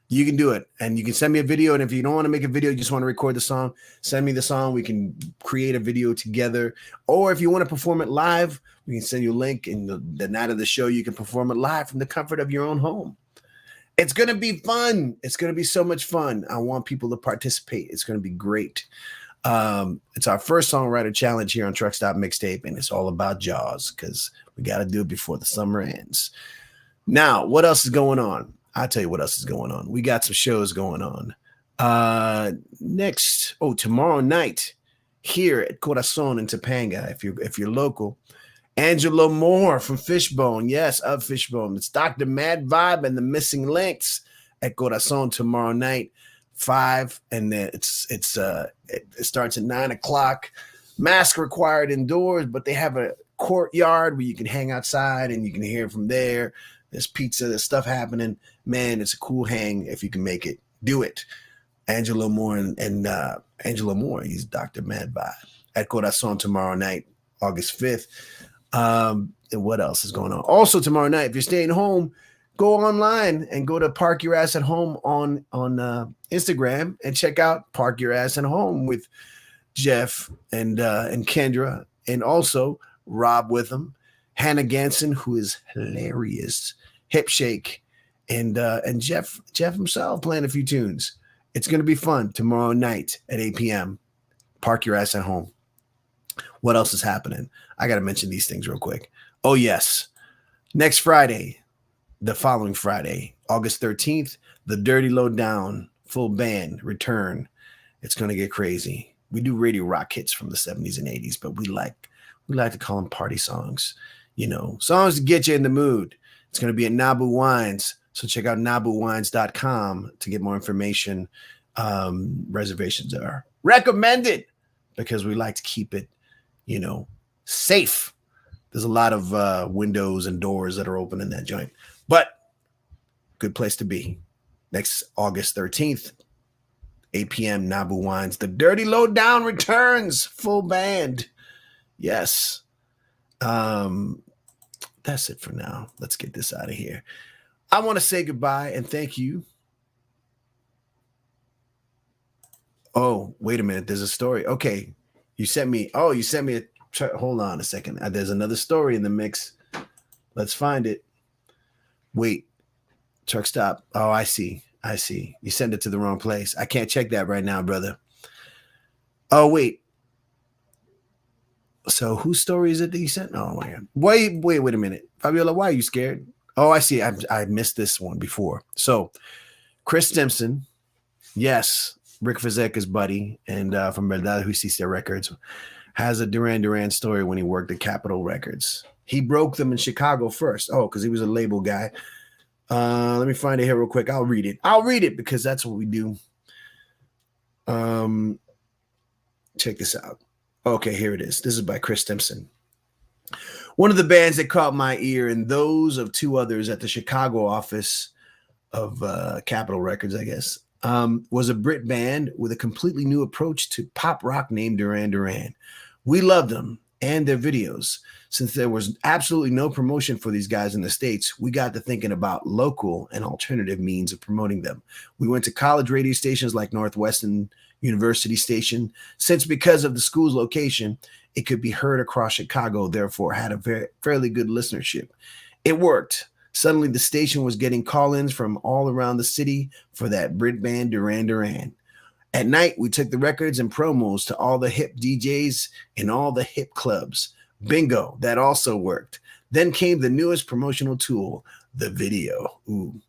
You can do it. And you can send me a video. And if you don't want to make a video, you just want to record the song, send me the song. We can create a video together. Or if you want to perform it live, we can send you a link. And the night of the show, you can perform it live from the comfort of your own home. It's going to be fun. It's going to be so much fun. I want people to participate. It's going to be great. It's our first Songwriter Challenge here on Truck Stop Mixtape. And it's all about Jaws because we got to do it before the summer ends. Now, what else is going on? I'll tell you what else is going on. We got some shows going on. Tomorrow night here at Corazon in Topanga, if you're local, Angela Moore from Fishbone. Yes, of Fishbone. It's Dr. Mad Vibe and the Missing Links at Corazon tomorrow night, 5, and then it starts at 9:00. Mask required indoors, but they have a courtyard where you can hang outside and you can hear from there. There's pizza, there's stuff happening. Man, it's a cool hang. If you can make it, do it. Angela Moore and Angela Moore, he's Dr. Mad Vibe at Corazon tomorrow night, August 5th. And what else is going on? Also tomorrow night, if you're staying home, go online and go to Park Your Ass at Home on Instagram and check out Park Your Ass at Home with Jeff and Kendra, and also Rob Witham, Hannah Ganson, who is hilarious. Hip Shake, and Jeff himself playing a few tunes. It's going to be fun tomorrow night at 8 p.m. Park your ass at home. What else is happening? I got to mention these things real quick. Oh, yes. Next Friday, the following Friday, August 13th, the Dirty Low Down full band return. It's going to get crazy. We do radio rock hits from the 70s and 80s, but we like to call them party songs. You know, songs to get you in the mood. It's going to be at Nabu Wines. So check out nabuwines.com to get more information. Reservations are recommended because we like to keep it, you know, safe. There's a lot of windows and doors that are open in that joint, but good place to be. Next August 13th, 8 p.m. Nabu Wines. The Dirty Low Down returns, full band. Yes. That's it for now. Let's get this out of here. I want to say goodbye and thank you. Oh, wait a minute. There's a story. Okay. You sent me a hold on a second. There's another story in the mix. Let's find it. Wait. Truck stop. Oh, I see. You sent it to the wrong place. I can't check that right now, brother. Oh, wait. So whose story is it that you sent? Oh, my God. Wait a minute. Fabiola, why are you scared? Oh, I see. I missed this one before. So Chris Stimson, yes, Rick Fazeka's buddy, and from Verdad Justicia Records, has a Duran Duran story when he worked at Capitol Records. He broke them in Chicago first. Oh, because he was a label guy. Let me find it here real quick. I'll read it because that's what we do. Check this out. Okay, here it is. This is by Chris Stimson. One of the bands that caught my ear and those of two others at the Chicago office of Capitol Records, I guess, was a Brit band with a completely new approach to pop rock named Duran Duran. We loved them and their videos. Since there was absolutely no promotion for these guys in the States, we got to thinking about local and alternative means of promoting them. We went to college radio stations like Northwestern University Station, since because of the school's location, it could be heard across Chicago, therefore had a fairly good listenership. It worked. Suddenly, the station was getting call-ins from all around the city for that Brit band Duran Duran. At night, we took the records and promos to all the hip DJs in all the hip clubs. Bingo, that also worked. Then came the newest promotional tool, the video. Ooh.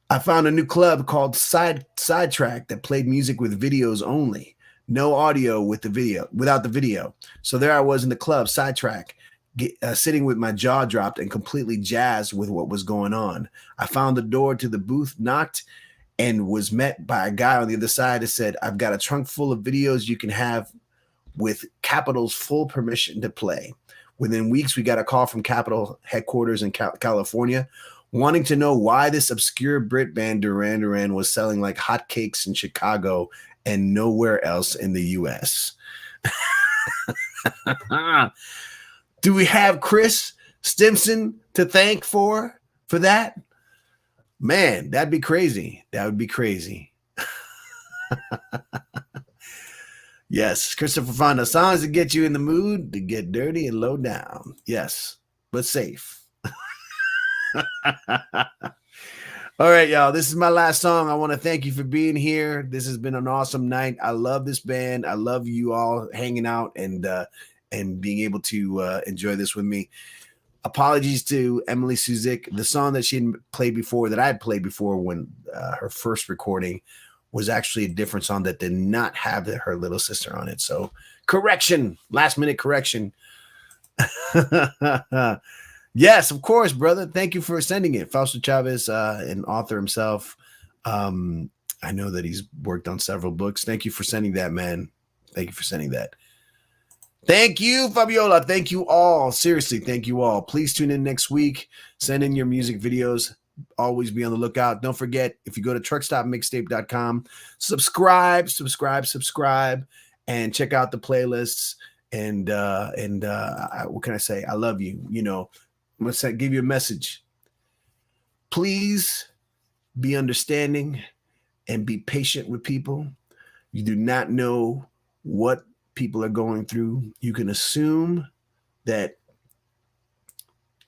I found a new club called Sidetrack that played music with videos only. No audio without the video. So there I was in the club, Sidetrack, sitting with my jaw dropped and completely jazzed with what was going on. I found the door to the booth, knocked, and was met by a guy on the other side that said, "I've got a trunk full of videos you can have with Capitol's full permission to play." Within weeks, we got a call from Capitol headquarters in California, wanting to know why this obscure Brit band Duran Duran was selling like hotcakes in Chicago and nowhere else in the U.S. Do we have Chris Stimson to thank for that? Man, that'd be crazy. That would be crazy. Yes, Christopher Fonda, songs that get you in the mood to get dirty and low down. Yes, but safe. All right, y'all. This is my last song. I want to thank you for being here. This has been an awesome night. I love this band. I love you all hanging out and being able to enjoy this with me. Apologies to Emily Suzik. The song that she had played before, that I had played before when her first recording, was actually a different song that did not have her little sister on it. So correction, last minute correction. Yes, of course, brother. Thank you for sending it. Fausto Chavez, an author himself. I know that he's worked on several books. Thank you for sending that, man. Thank you for sending that. Thank you, Fabiola. Thank you all. Seriously, thank you all. Please tune in next week. Send in your music videos. Always be on the lookout. Don't forget, if you go to truckstopmixtape.com, subscribe, and check out the playlists. And what can I say? I love you. You know, I'm going to give you a message. Please be understanding and be patient with people. You do not know what people are going through. You can assume that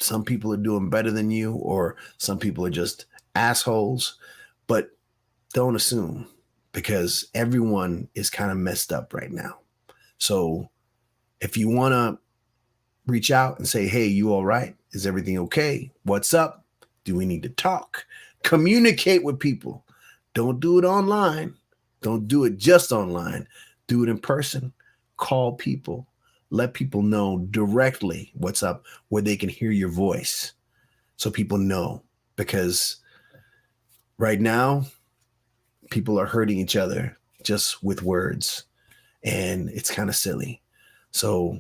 some people are doing better than you, or some people are just assholes, but don't assume, because everyone is kind of messed up right now. So if you want to reach out and say, hey, you all right? Is everything okay? What's up? Do we need to talk? Communicate with people. Don't do it online. Don't do it just online. Do it in person. Call people. Let people know directly what's up, where they can hear your voice, so people know. Because right now, people are hurting each other just with words, and it's kind of silly. So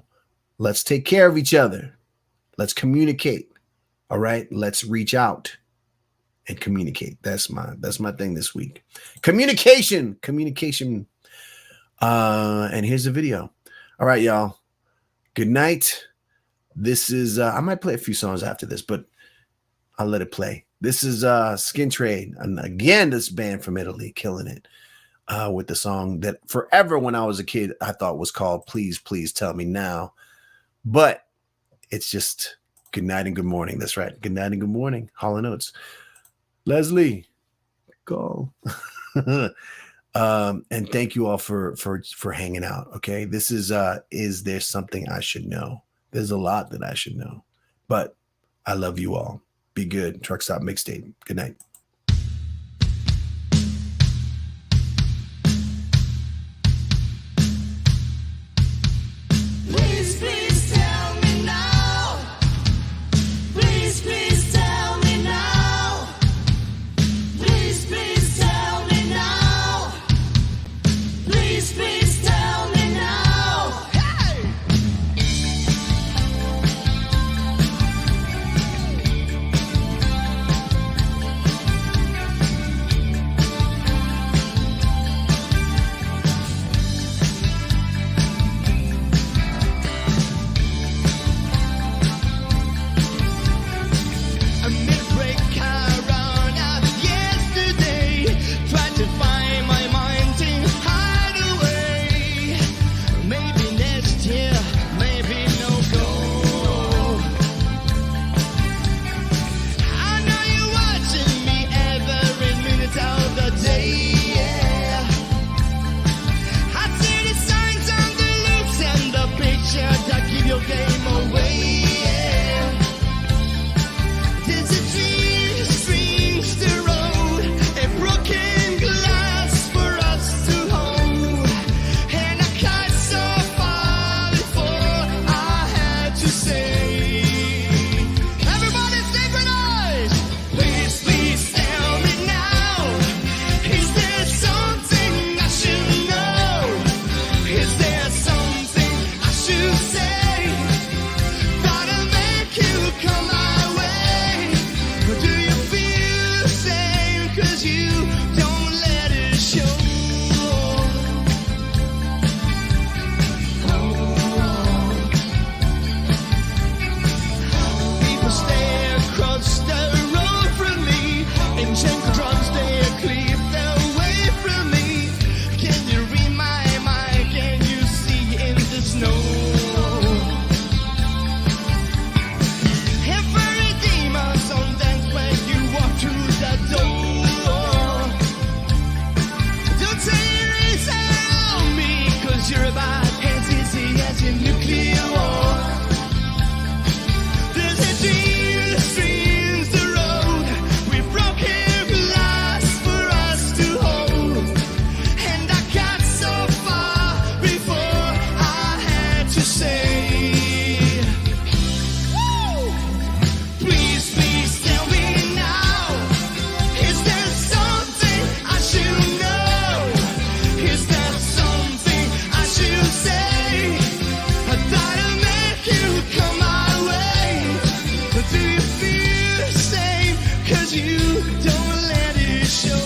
let's take care of each other. Let's communicate. All right. Let's reach out and communicate. That's my thing this week. Communication. And here's the video. All right, y'all. Good night. This is I might play a few songs after this, but I'll let it play. This is Skin Trade, and again, this band from Italy, killing it with the song that forever when I was a kid I thought was called Please Please Tell Me Now, but it's just good night and good morning. That's right, good night and good morning. Hall & Oates. Leslie, call. And thank you all for hanging out. Okay, this is there something I should know? There's a lot that I should know, but I love you all. Be good. Truck Stop Mixtape. Good night. Please, please tell me now. Please, please tell me now. Please, please tell me now. Please, please tell me now. Hey! I made a break around yesterday, tried to find my mind to hide away. Maybe next year, maybe no go. I know you're watching me every minute of the day. Yeah. I see the signs on the looks and the pictures that give your game away. Yeah. There's a dream streams the road, a broken glass for us to hold. And I got so far before I had to say. Everybody synchronize! Please, please tell me now. Is there something I should know? Is there something I should say that'll make you come my way? Or do you feel the same? 'Cause you don't let it show. People stay across the road from me, and chain drums they clear away from me. Can you read my mind? Can you see in the snow? Every demon's on dance when you walk through the door. Don't say you're easy on me, 'cause you're about as easy as a nuclear war. There's a dream that streams the road with broken glass for us to hold. And I got so far before I had to say. Please, please tell me now. Is there something I should know? Is there something I should say that'll make you come my way? Or do you feel the same? 'Cause you don't let it show.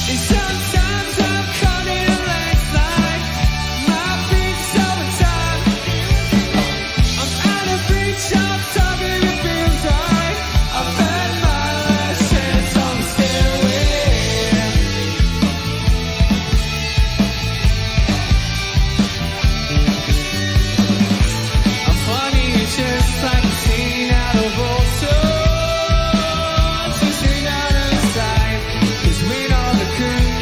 And sometimes I'm caught in a landslide. My feet's summertime. I'm out of reach, I'm talking, it feels right. I've had my last chance on the stairway. I'm funny, just like a scene out of old shows. Twisting out of sight, 'cause when all the curtain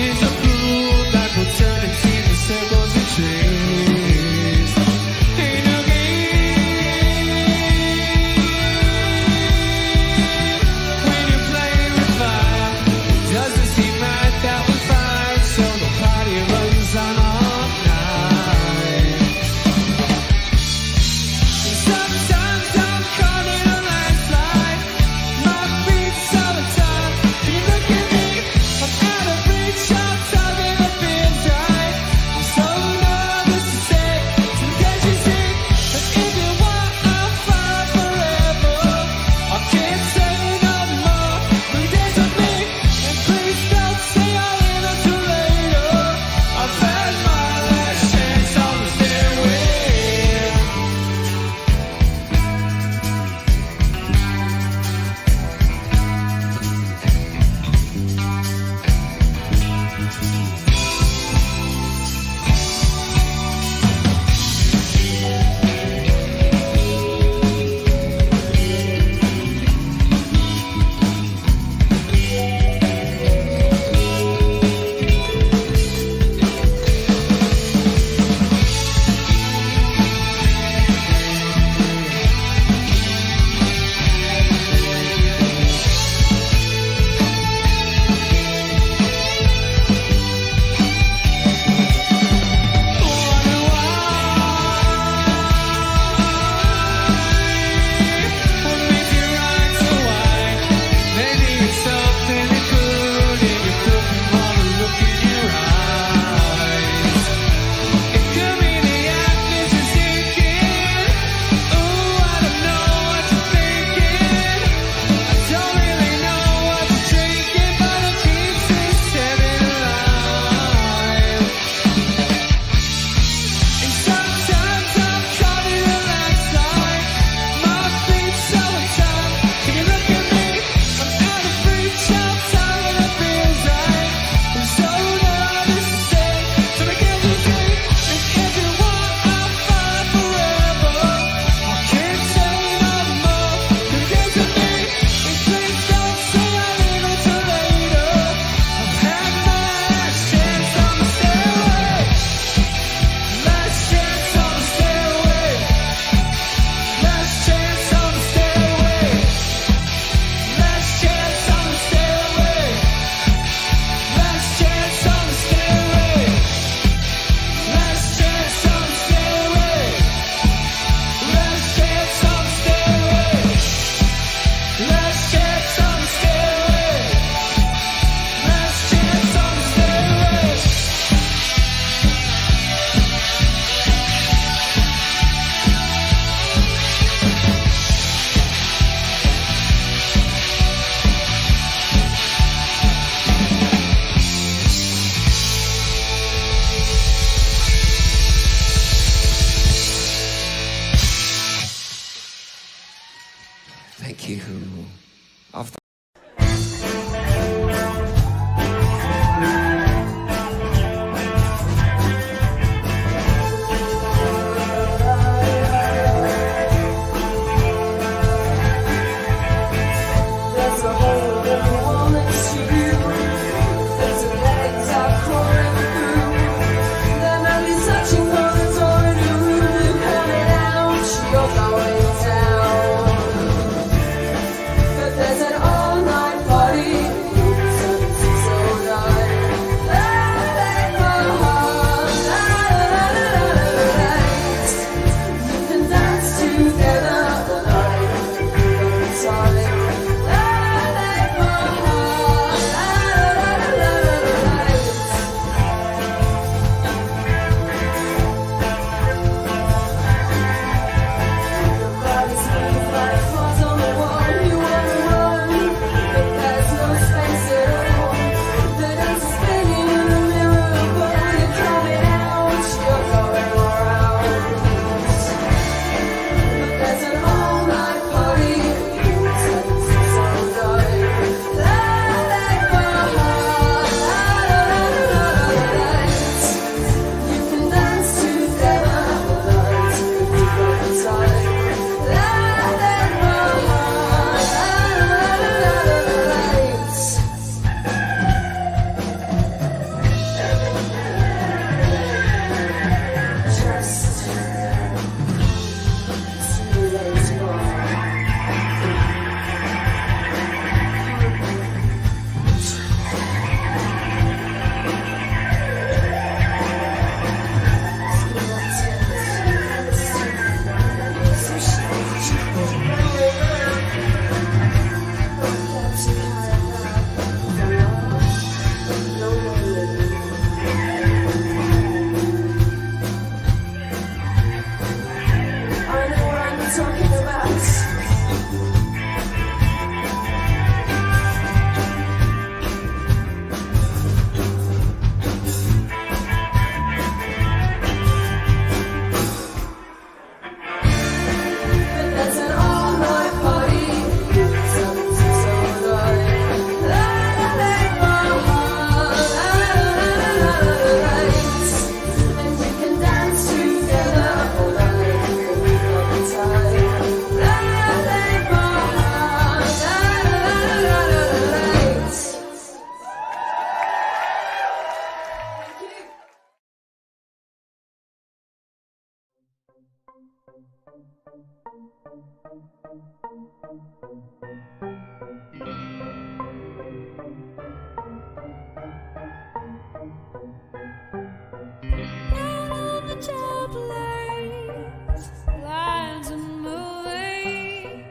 Down on the tabloids, lines are moving,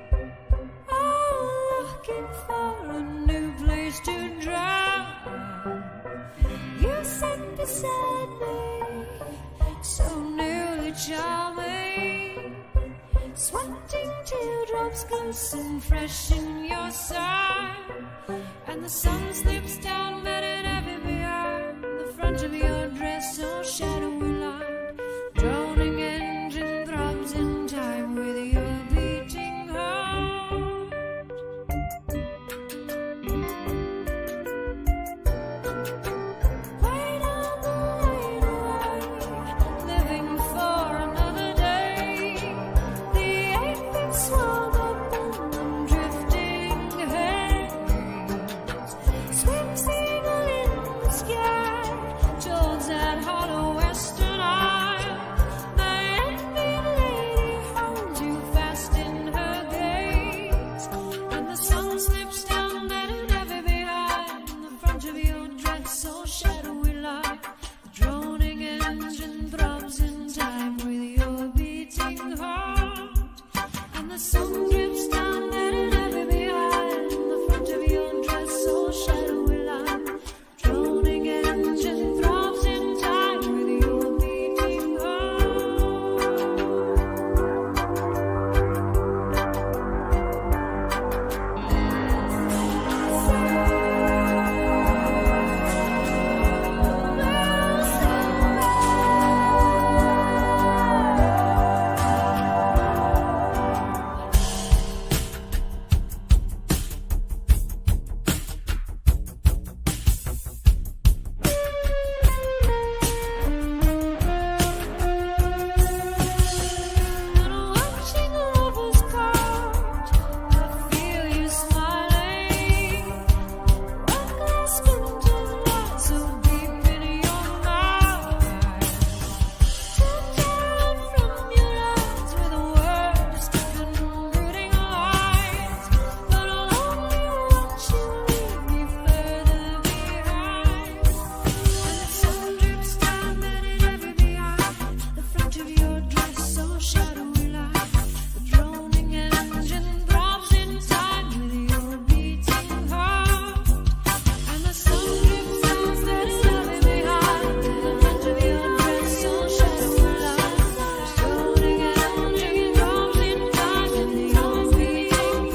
all looking for a new place to drive. You sit beside me, so nearly charming, sweating teardrops glisten fresh in your side, and the sun slips down better heavy behind the front of your dress, so shadowy line. Droning engine throbs in time with your beating heart. Way down the lane away, living for another day. The 8-bit swung up and drifting haze. Swim seagull in the sky, towards that hollow western isle. The envied lady holds you fast in her gaze, and the sun slips down dead and heavy behind the front of your dress, so shadowy line. The droning engine throbs in time with your beating heart, and the sun drips down dead and heavy behind the front of your dress, so shadowy line. Droning engine throbs in time with your beating watching lovers part, I feel you smiling. One glass squinting light so deep in your mind. Turn down from your eyes with a word stuck in brooding lines. But I'll only watch you leave me further behind. And the sun drips down very heavy behind the front of your dress, so shadowy line. The droning engine throbs in time with your beating heart, and the sun drips down very heavy behind the front of your dress, so shadowy line. The droning engine throbs in time with your beating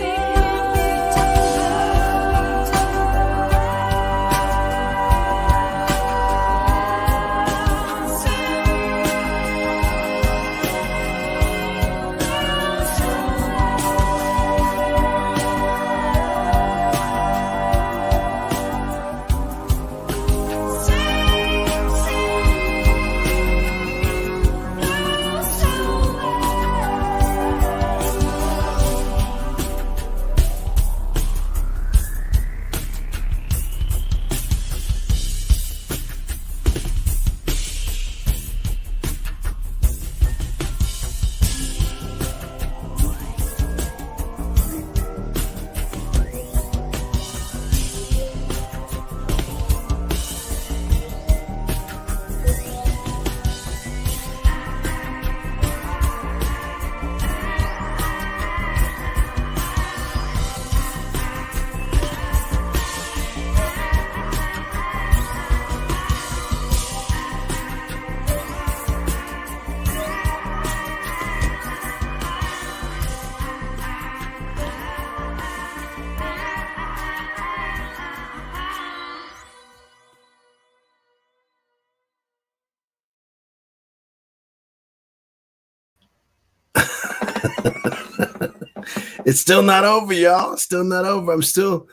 It's still not over, y'all. Still not over. I'm still.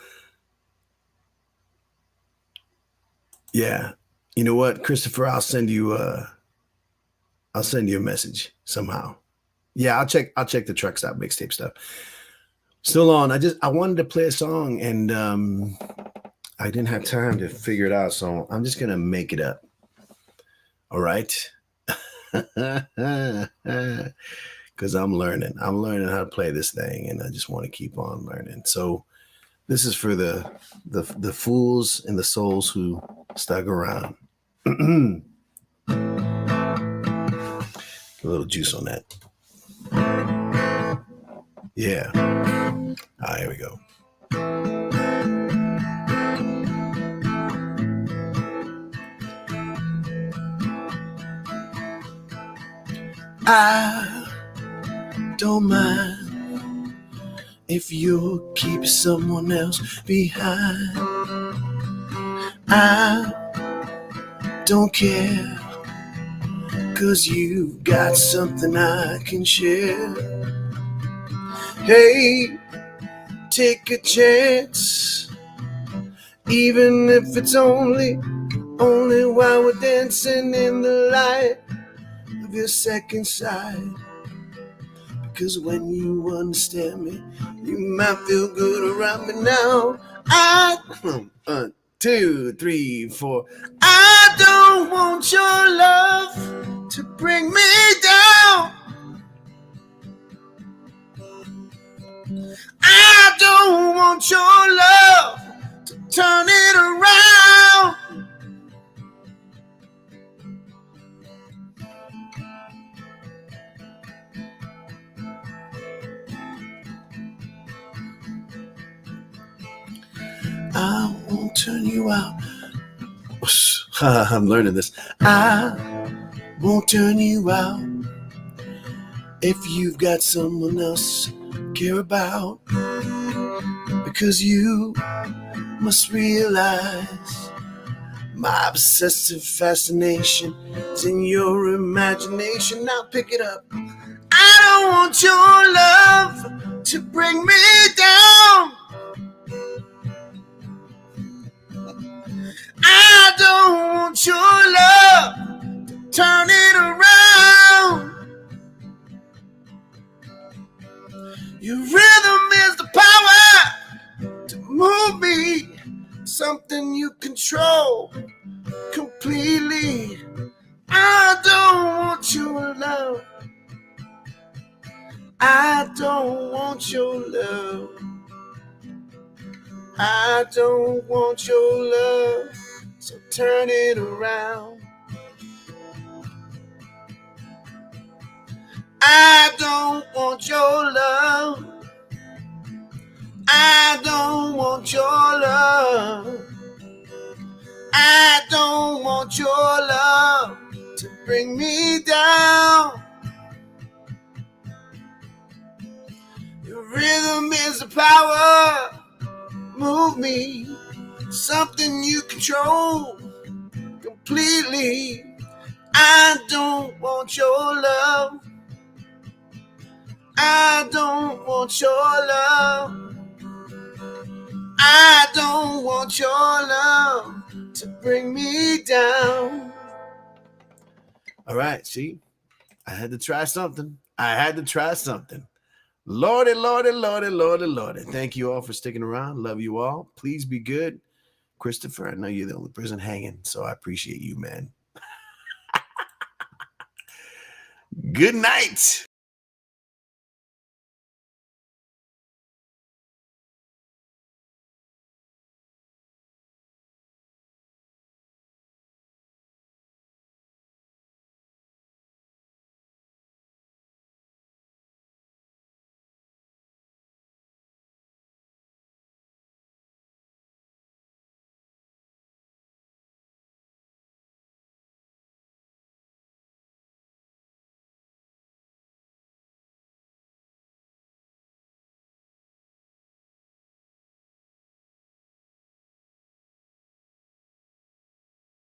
Yeah. You know what, Christopher? I'll send you a message somehow. Yeah, I'll check the Truck Stop Mixtape stuff. Still on. I wanted to play a song and I didn't have time to figure it out, so I'm just gonna make it up. All right. because I'm learning. I'm learning how to play this thing, and I just want to keep on learning. So this is for the fools and the souls who stuck around. A little juice on that. Yeah. Here we go. I don't mind if you're keeping someone else behind. I don't care, 'cause you've got something I can share. Hey, take a chance, even if it's only while we're dancing in the light of your second side. Because when you understand me, you might feel good around me now. 1, 2, 3, 4. I don't want your love to bring me down. I don't want your love to turn it around. I won't turn you out. I'm learning this. I won't turn you out if you've got someone else to care about. Because you must realize my obsessive fascination is in your imagination. Now pick it up. I don't want your love to bring me down. I don't want your love to turn it around. Your rhythm is the power to move me, something you control completely. I don't want your love. I don't want your love. I don't want your love, so turn it around. I don't want your love. I don't want your love. I don't want your love to bring me down. Your rhythm is the power. Move me, something you control completely. I don't want your love. I don't want your love. I don't want your love to bring me down. All right, see, I had to try something. Lordy, Lordy, Lordy, Lordy, Lordy. Thank you all for sticking around. Love you all. Please be good. Christopher, I know you're the only person hanging, so I appreciate you, man. Good night.